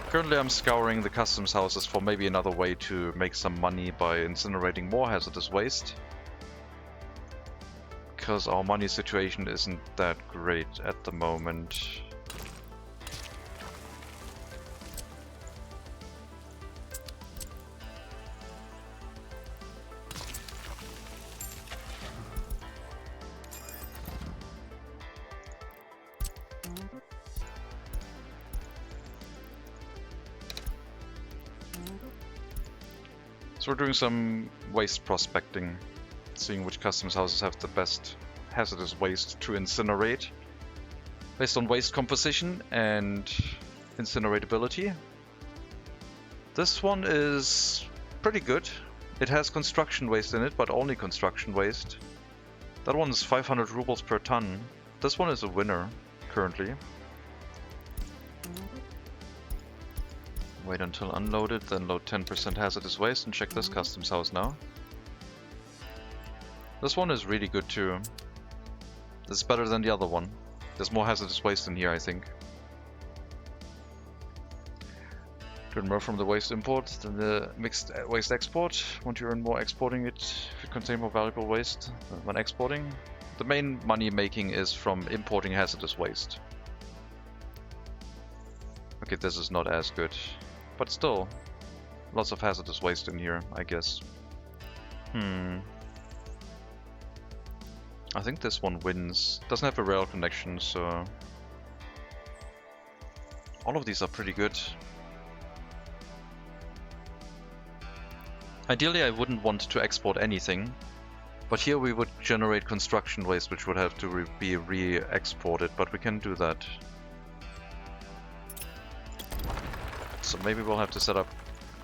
Currently I'm scouring the customs houses for maybe another way to make some money by incinerating more hazardous waste. Because our money situation isn't that great at the moment. So we're doing some waste prospecting, seeing which customs houses have the best hazardous waste to incinerate. based on waste composition and incineratability. This one is pretty good. It has construction waste in it, but only construction waste. That one is 500 rubles per ton. This one is a winner currently. Wait until unloaded, then load 10% hazardous waste and check this customs house now. This one is really good too. This is better than the other one. There's more hazardous waste in here, I think. To earn more from the waste import than the mixed waste export. Want to earn more exporting it if it contains more valuable waste when exporting? The main money making is from importing hazardous waste. Okay, this is not as good. But still, lots of hazardous waste in here, I guess. I think this one wins. Doesn't have a rail connection, so... all of these are pretty good. Ideally, I wouldn't want to export anything. But here we would generate construction waste, which would have to be re-exported, but we can do that. So maybe we'll have to set up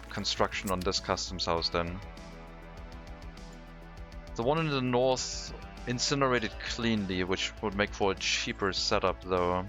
construction on this customs house then. The one in the north incinerated cleanly, which would make for a cheaper setup though.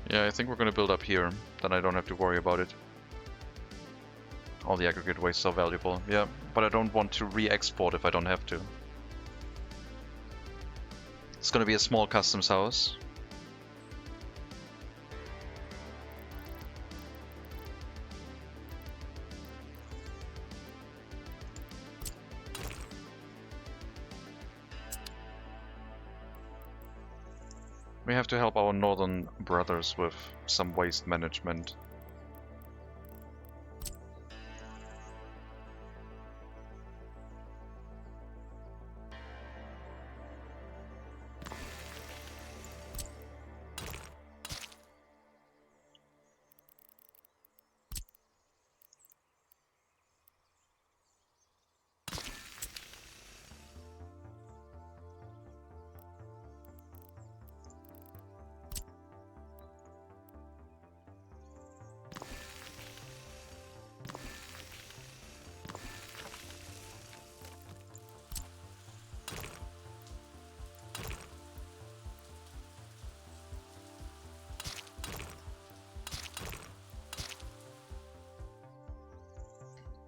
Yeah, I think we're gonna build up here, then I don't have to worry about it. All the aggregate wastes are valuable, yeah, but I don't want to re-export if I don't have to. It's gonna be a small customs house. We have to help our northern brothers with some waste management.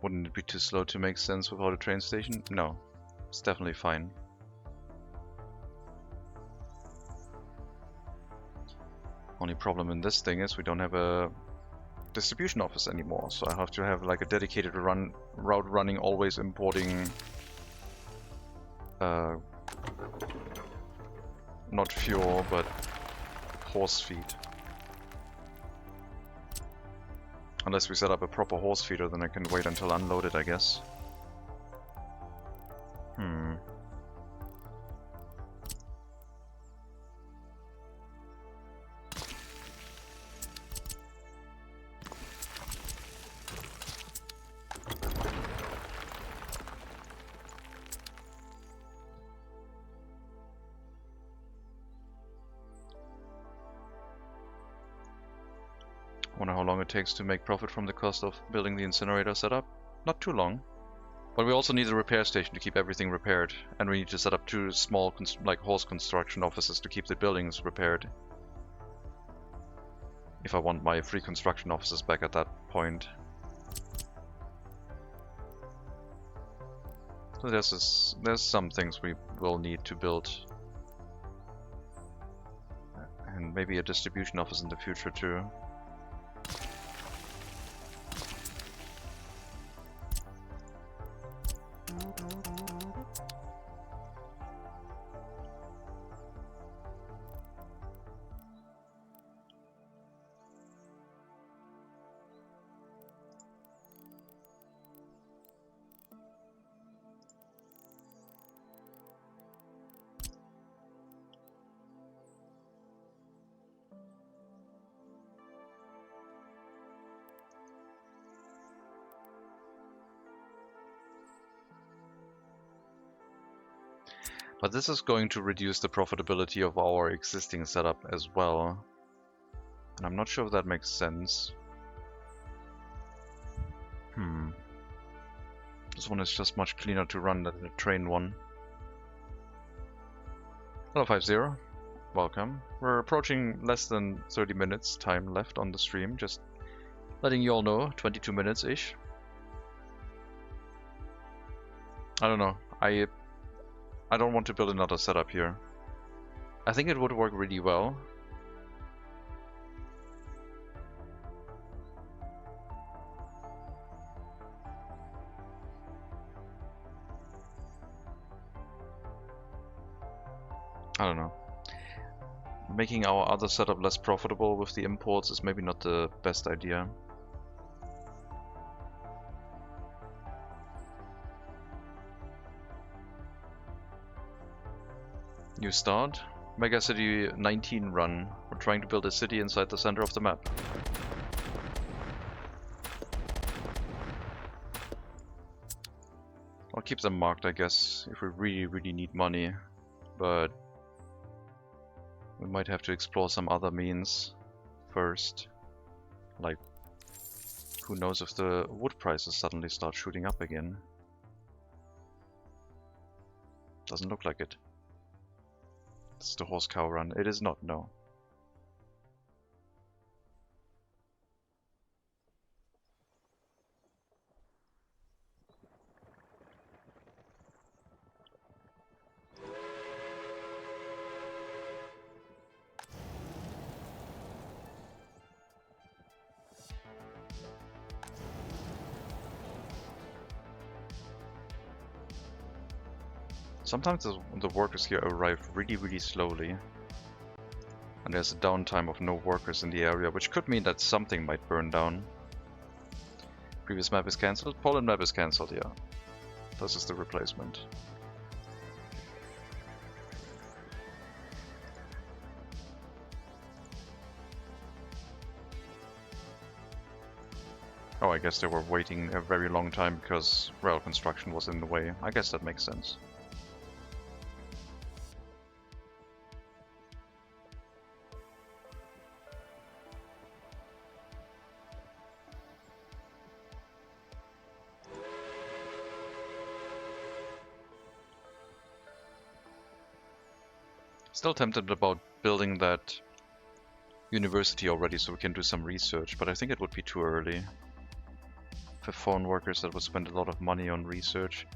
Wouldn't it be too slow to make sense without a train station? No, it's definitely fine. Only problem in this thing is we don't have a distribution office anymore, so I have to have like a dedicated route running, always importing not fuel, but horse feed. Unless we set up a proper horse feeder, then I can wait until unloaded, I guess. Wonder how long it takes to make profit from the cost of building the incinerator setup. Not too long. But we also need a repair station to keep everything repaired. And we need to set up 2 small horse construction offices to keep the buildings repaired. If I want my free construction offices back at that point. So there's some things we will need to build. And maybe a distribution office in the future too. But this is going to reduce the profitability of our existing setup as well. And I'm not sure if that makes sense. This one is just much cleaner to run than the train one. Hello 50, welcome. We're approaching less than 30 minutes time left on the stream, just letting you all know, 22 minutes-ish. I don't know, I don't want to build another setup here. I think it would work really well. I don't know. Making our other setup less profitable with the imports is maybe not the best idea. New start. MegaCity 19 run. We're trying to build a city inside the center of the map. I'll keep them marked, I guess, if we really need money. But we might have to explore some other means first. Like, who knows if the wood prices suddenly start shooting up again. Doesn't look like it. It's the horse cow run. It is not, no. Sometimes the workers here arrive really slowly. And there's a downtime of no workers in the area, which could mean that something might burn down. Previous map is cancelled. Poland map is cancelled, yeah. This is the replacement. Oh, I guess they were waiting a very long time because rail construction was in the way. I guess that makes sense. Still tempted about building that university already so we can do some research, but I think it would be too early. For foreign workers that would spend a lot of money on research.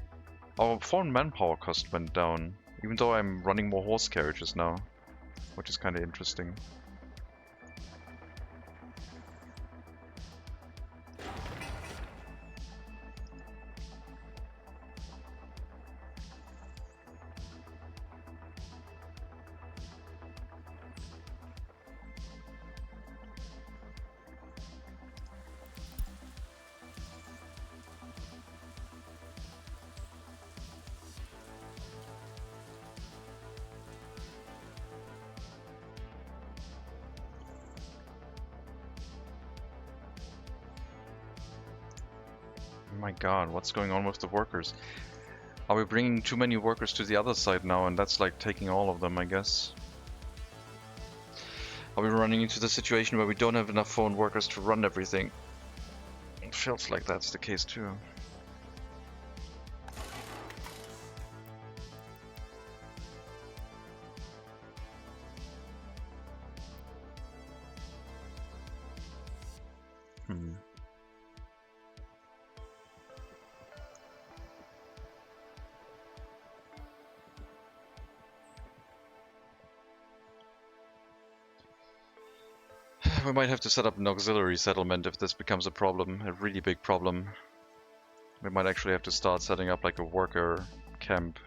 Our foreign manpower cost went down, even though I'm running more horse carriages now, which is kind of interesting. My god, what's going on with the workers? Are we bringing too many workers to the other side now, and that's like taking all of them, I guess? Are we running into the situation where we don't have enough foreign workers to run everything? It feels like that's the case too. We might have to set up an auxiliary settlement if this becomes a problem, a really big problem. We might actually have to start setting up like a worker camp,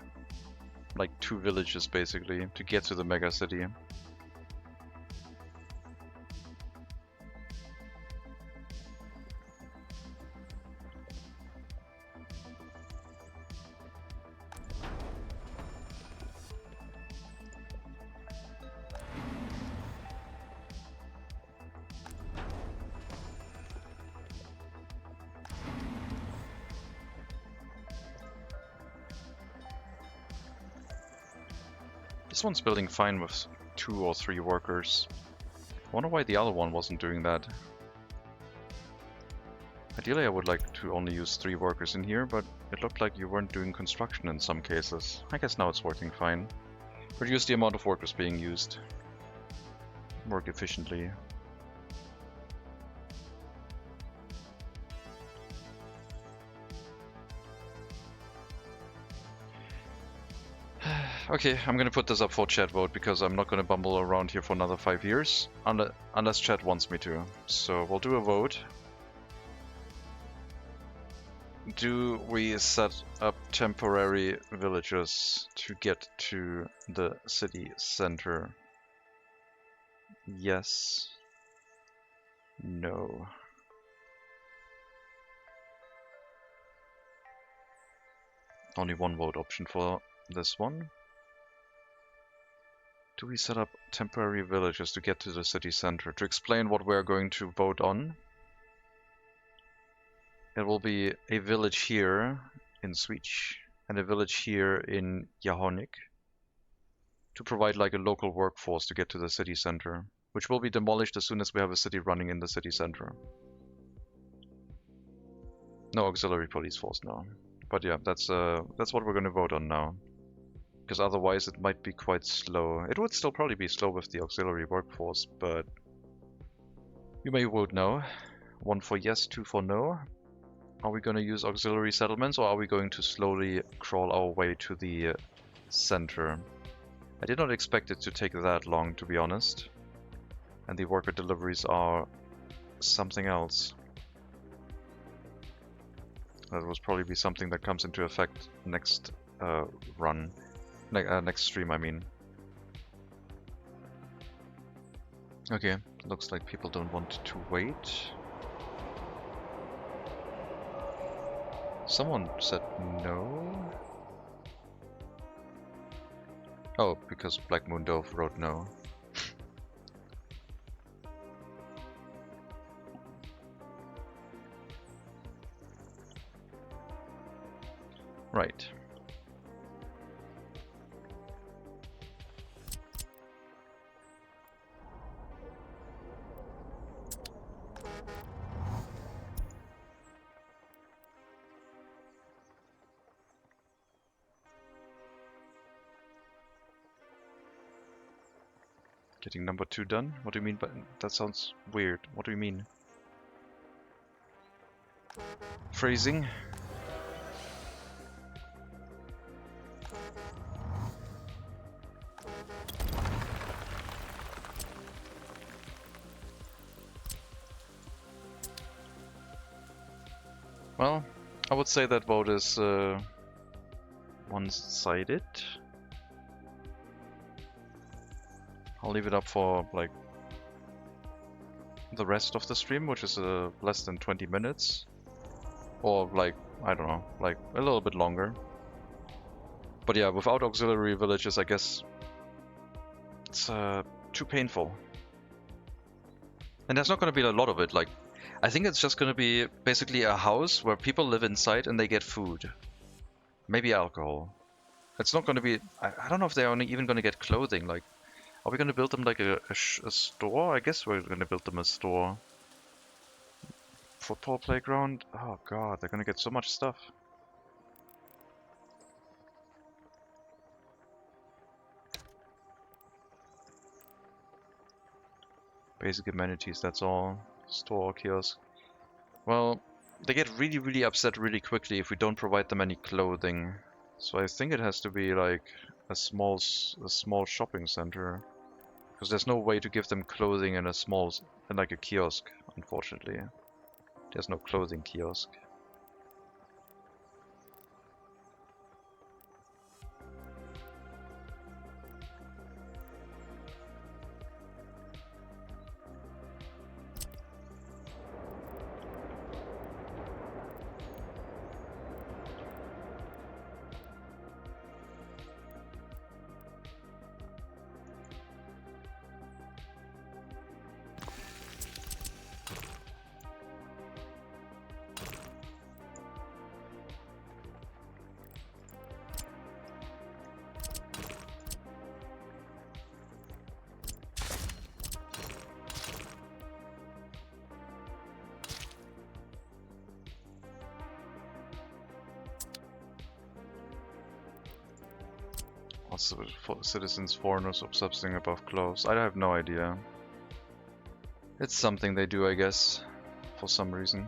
like 2 villages basically, to get to the megacity. This one's building fine with 2 or 3 workers. I wonder why the other one wasn't doing that. Ideally I would like to only use 3 workers in here, but it looked like you weren't doing construction in some cases. I guess now it's working fine. Reduce the amount of workers being used. Work efficiently. Okay, I'm gonna put this up for chat vote because I'm not gonna bumble around here for another 5 years. Unless chat wants me to. So we'll do a vote. Do we set up temporary villages to get to the city center? Yes. No. Only one vote option for this one. Do we set up temporary villages to get to the city center? To explain what we're going to vote on. It will be a village here in Switch and a village here in Yahonik to provide like a local workforce to get to the city center, which will be demolished as soon as we have a city running in the city center. No auxiliary police force now. But yeah, that's what we're going to vote on now. Because otherwise it might be quite slow. It would still probably be slow with the auxiliary workforce, but you may vote no. 1 for yes, 2 for no. Are we going to use auxiliary settlements, or are we going to slowly crawl our way to the center? I did not expect it to take that long, to be honest. And the worker deliveries are something else. That will probably be something that comes into effect next run. Next stream, I mean. Okay, looks like people don't want to wait. Someone said no. Oh, because Black Moon Dove wrote no. Right. Getting number 2 done? What do you mean by that? Sounds weird. What do you mean? Phrasing? Well, I would say that vote is one-sided. I'll leave it up for like the rest of the stream, which is less than 20 minutes. Or like, I don't know, like a little bit longer. But yeah, without auxiliary villages, I guess it's too painful. And there's not going to be a lot of it. Like, I think it's just going to be basically a house where people live inside and they get food. Maybe alcohol. It's not going to be... I don't know if they're even going to get clothing. Like, are we going to build them like a store? I guess we're going to build them a store. Football playground? Oh god, they're going to get so much stuff. Basic amenities, that's all. Store, kiosk. Well, they get really, really upset really quickly if we don't provide them any clothing. So I think it has to be like a small shopping center. Because there's no way to give them clothing in like a kiosk, unfortunately. There's no clothing kiosk. citizens, foreigners or something above close. I have no idea. It's something they do, I guess, for some reason.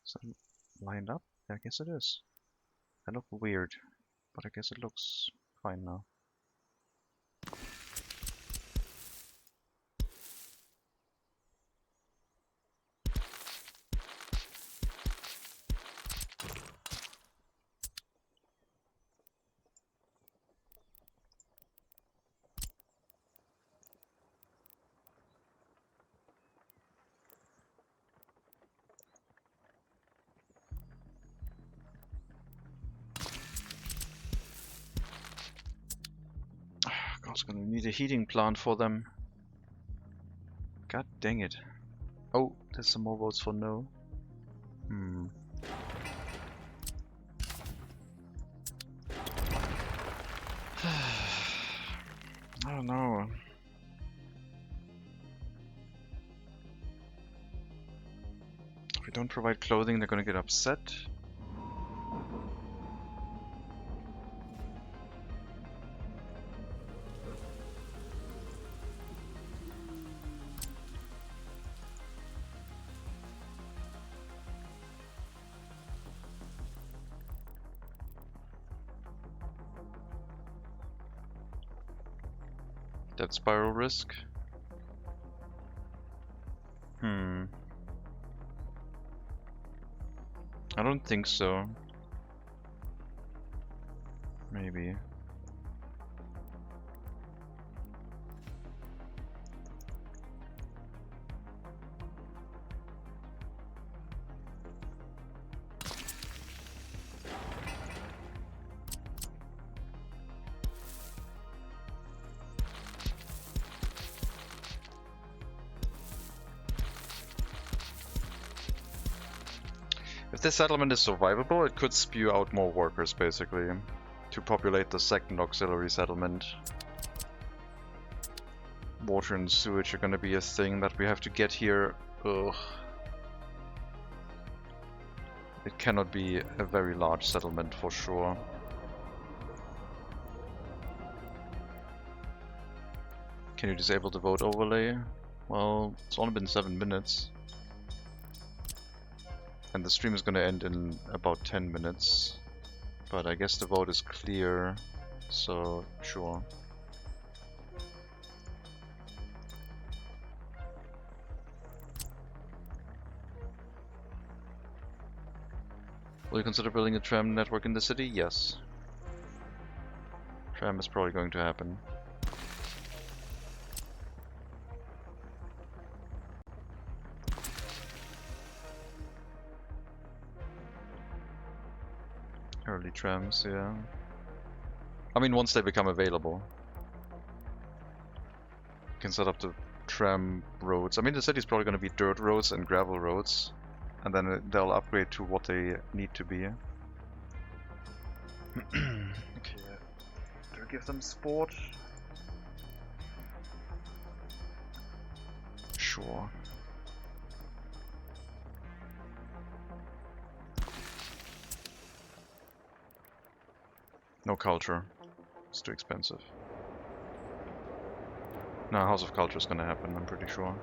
Is that lined up? Yeah, I guess it is. They look weird, but I guess it looks fine now. I was gonna need a heating plant for them. God dang it. Oh, there's some more votes for no. I don't know. If we don't provide clothing, they're gonna get upset. That spiral risk. I don't think so. Maybe. If this settlement is survivable, it could spew out more workers, basically, to populate the second auxiliary settlement. Water and sewage are gonna be a thing that we have to get here. Ugh. It cannot be a very large settlement for sure. Can you disable the vote overlay? Well, it's only been 7 minutes. And the stream is gonna end in about 10 minutes. But I guess the vote is clear, so sure. Will you consider building a tram network in the city? Yes. Tram is probably going to happen. Early trams, yeah. I mean, once they become available. You can set up the tram roads. I mean, the city's probably going to be dirt roads and gravel roads. And then they'll upgrade to what they need to be. Okay, do we give them sport? Sure. No culture. It's too expensive. No, House of Culture is gonna happen, I'm pretty sure.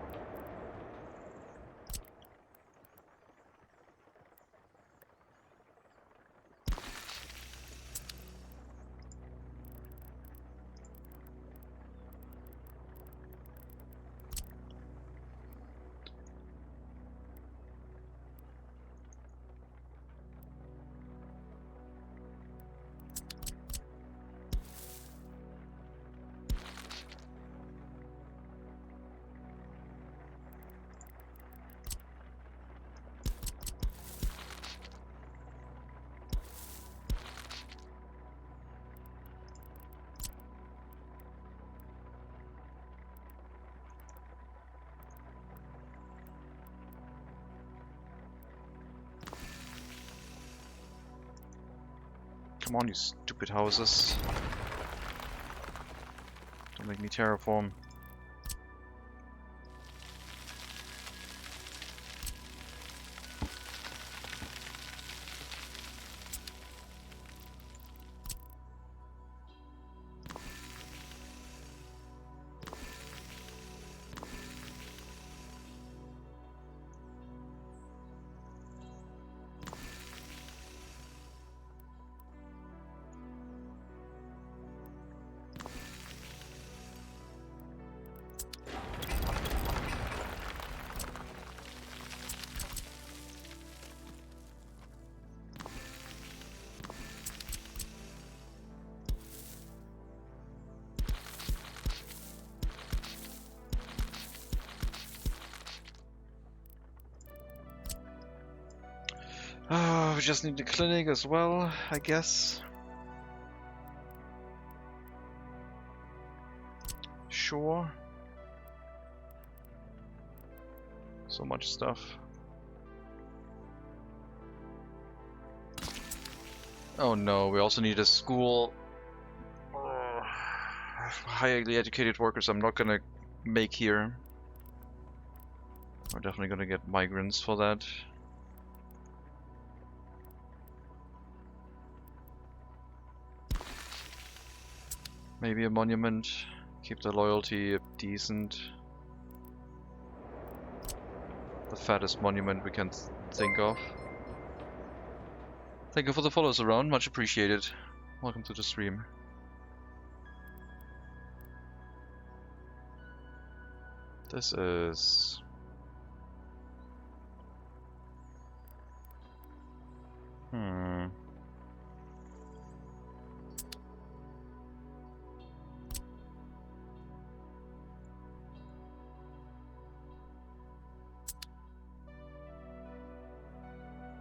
Come on, you stupid houses. Don't make me terraform. We just need the clinic as well, I guess. Sure. So much stuff. Oh no, we also need a school. Highly educated workers I'm not gonna make here. We're definitely gonna get migrants for that. Maybe a monument. Keep the loyalty decent. The fattest monument we can think of. Thank you for the follows around, much appreciated. Welcome to the stream. This is...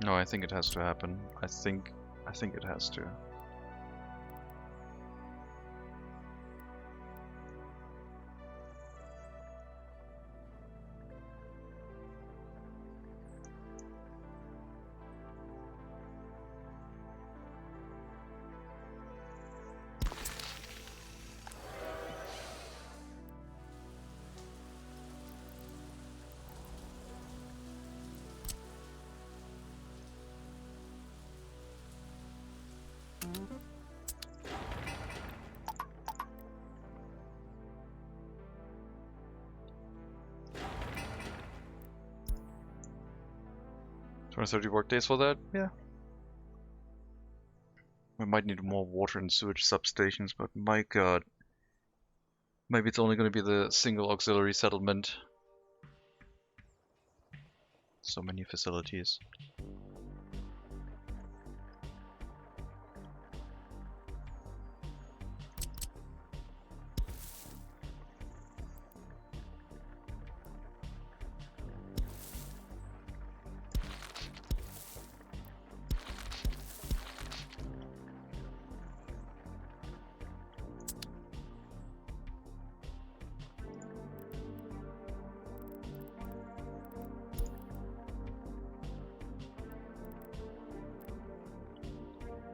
No, I think it has to happen. I think it has to. Twenty 30 work days for that? Yeah. We might need more water and sewage substations, but my god. Maybe it's only going to be the single auxiliary settlement. So many facilities.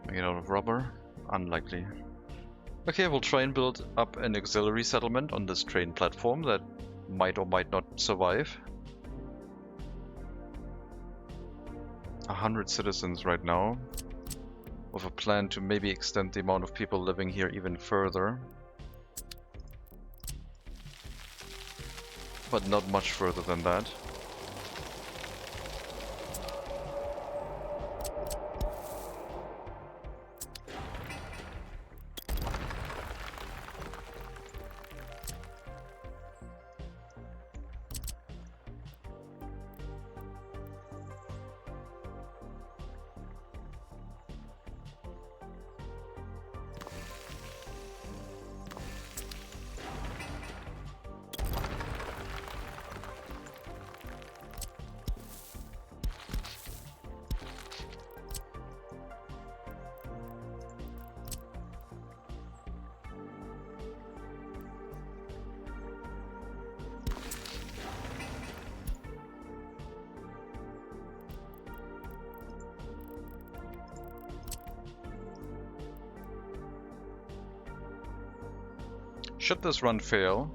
Make it out of rubber? Unlikely. Okay, we'll try and build up an auxiliary settlement on this train platform that might or might not survive. 100 citizens right now, with a plan to maybe extend the amount of people living here even further. But not much further than that. Should this run fail,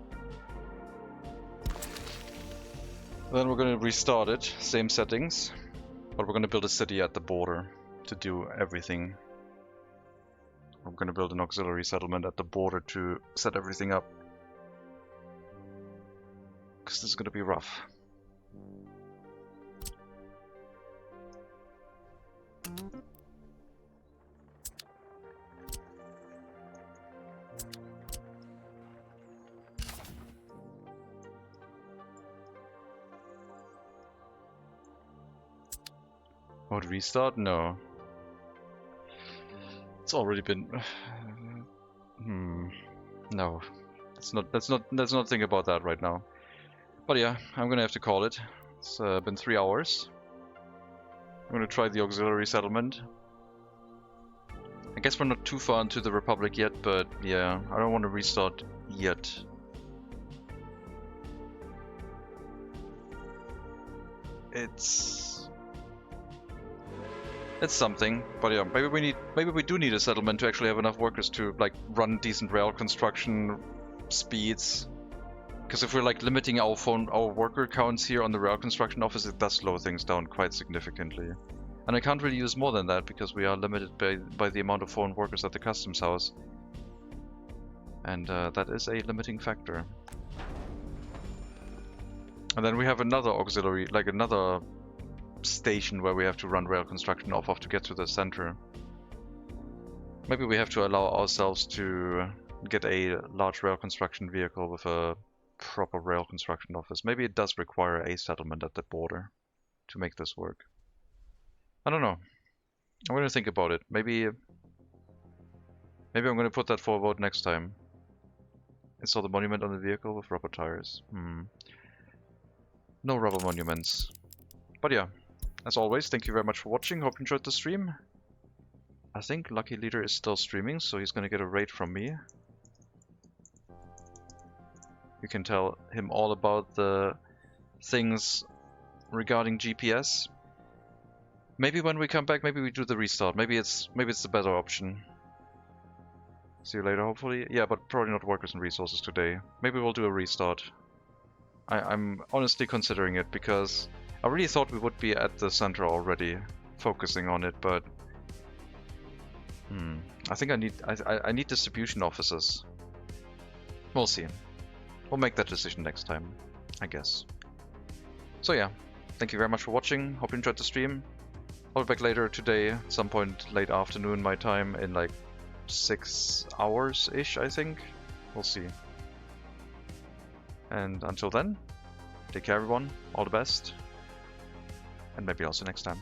then we're going to restart it, same settings, but we're going to build a city at the border to do everything. We're going to build an auxiliary settlement at the border to set everything up. Because this is going to be rough. Would restart? No. It's already been. No. Let's not think about that right now. But yeah, I'm gonna have to call it. It's been 3 hours. I'm gonna try the auxiliary settlement. I guess we're not too far into the Republic yet, but yeah, I don't want to restart yet. It's something, but yeah, maybe we do need a settlement to actually have enough workers to like run decent rail construction speeds. Because if we're like limiting our worker counts here on the rail construction office, it does slow things down quite significantly. And I can't really use more than that because we are limited by the amount of foreign workers at the customs house. And that is a limiting factor. And then we have another auxiliary, like another station where we have to run rail construction off of to get to the center. Maybe we have to allow ourselves to get a large rail construction vehicle with a proper rail construction office. Maybe it does require a settlement at the border to make this work. I don't know. I'm going to think about it. Maybe I'm going to put that for a vote next time. Install the monument on the vehicle with rubber tires. No rubber monuments. But yeah, as always, thank you very much for watching. Hope you enjoyed the stream. I think Lucky Leader is still streaming, so he's gonna get a raid from me. You can tell him all about the things regarding GPS. Maybe when we come back, maybe we do the restart. Maybe it's the better option. See you later, hopefully. Yeah, but probably not workers and resources today. Maybe we'll do a restart. I'm honestly considering it because I really thought we would be at the center already, focusing on it, but I think I need distribution offices. We'll see. We'll make that decision next time, I guess. So yeah, thank you very much for watching. Hope you enjoyed the stream. I'll be back later today, at some point late afternoon my time, in like 6 hours-ish, I think. We'll see. And until then, take care everyone, all the best, and maybe also next time.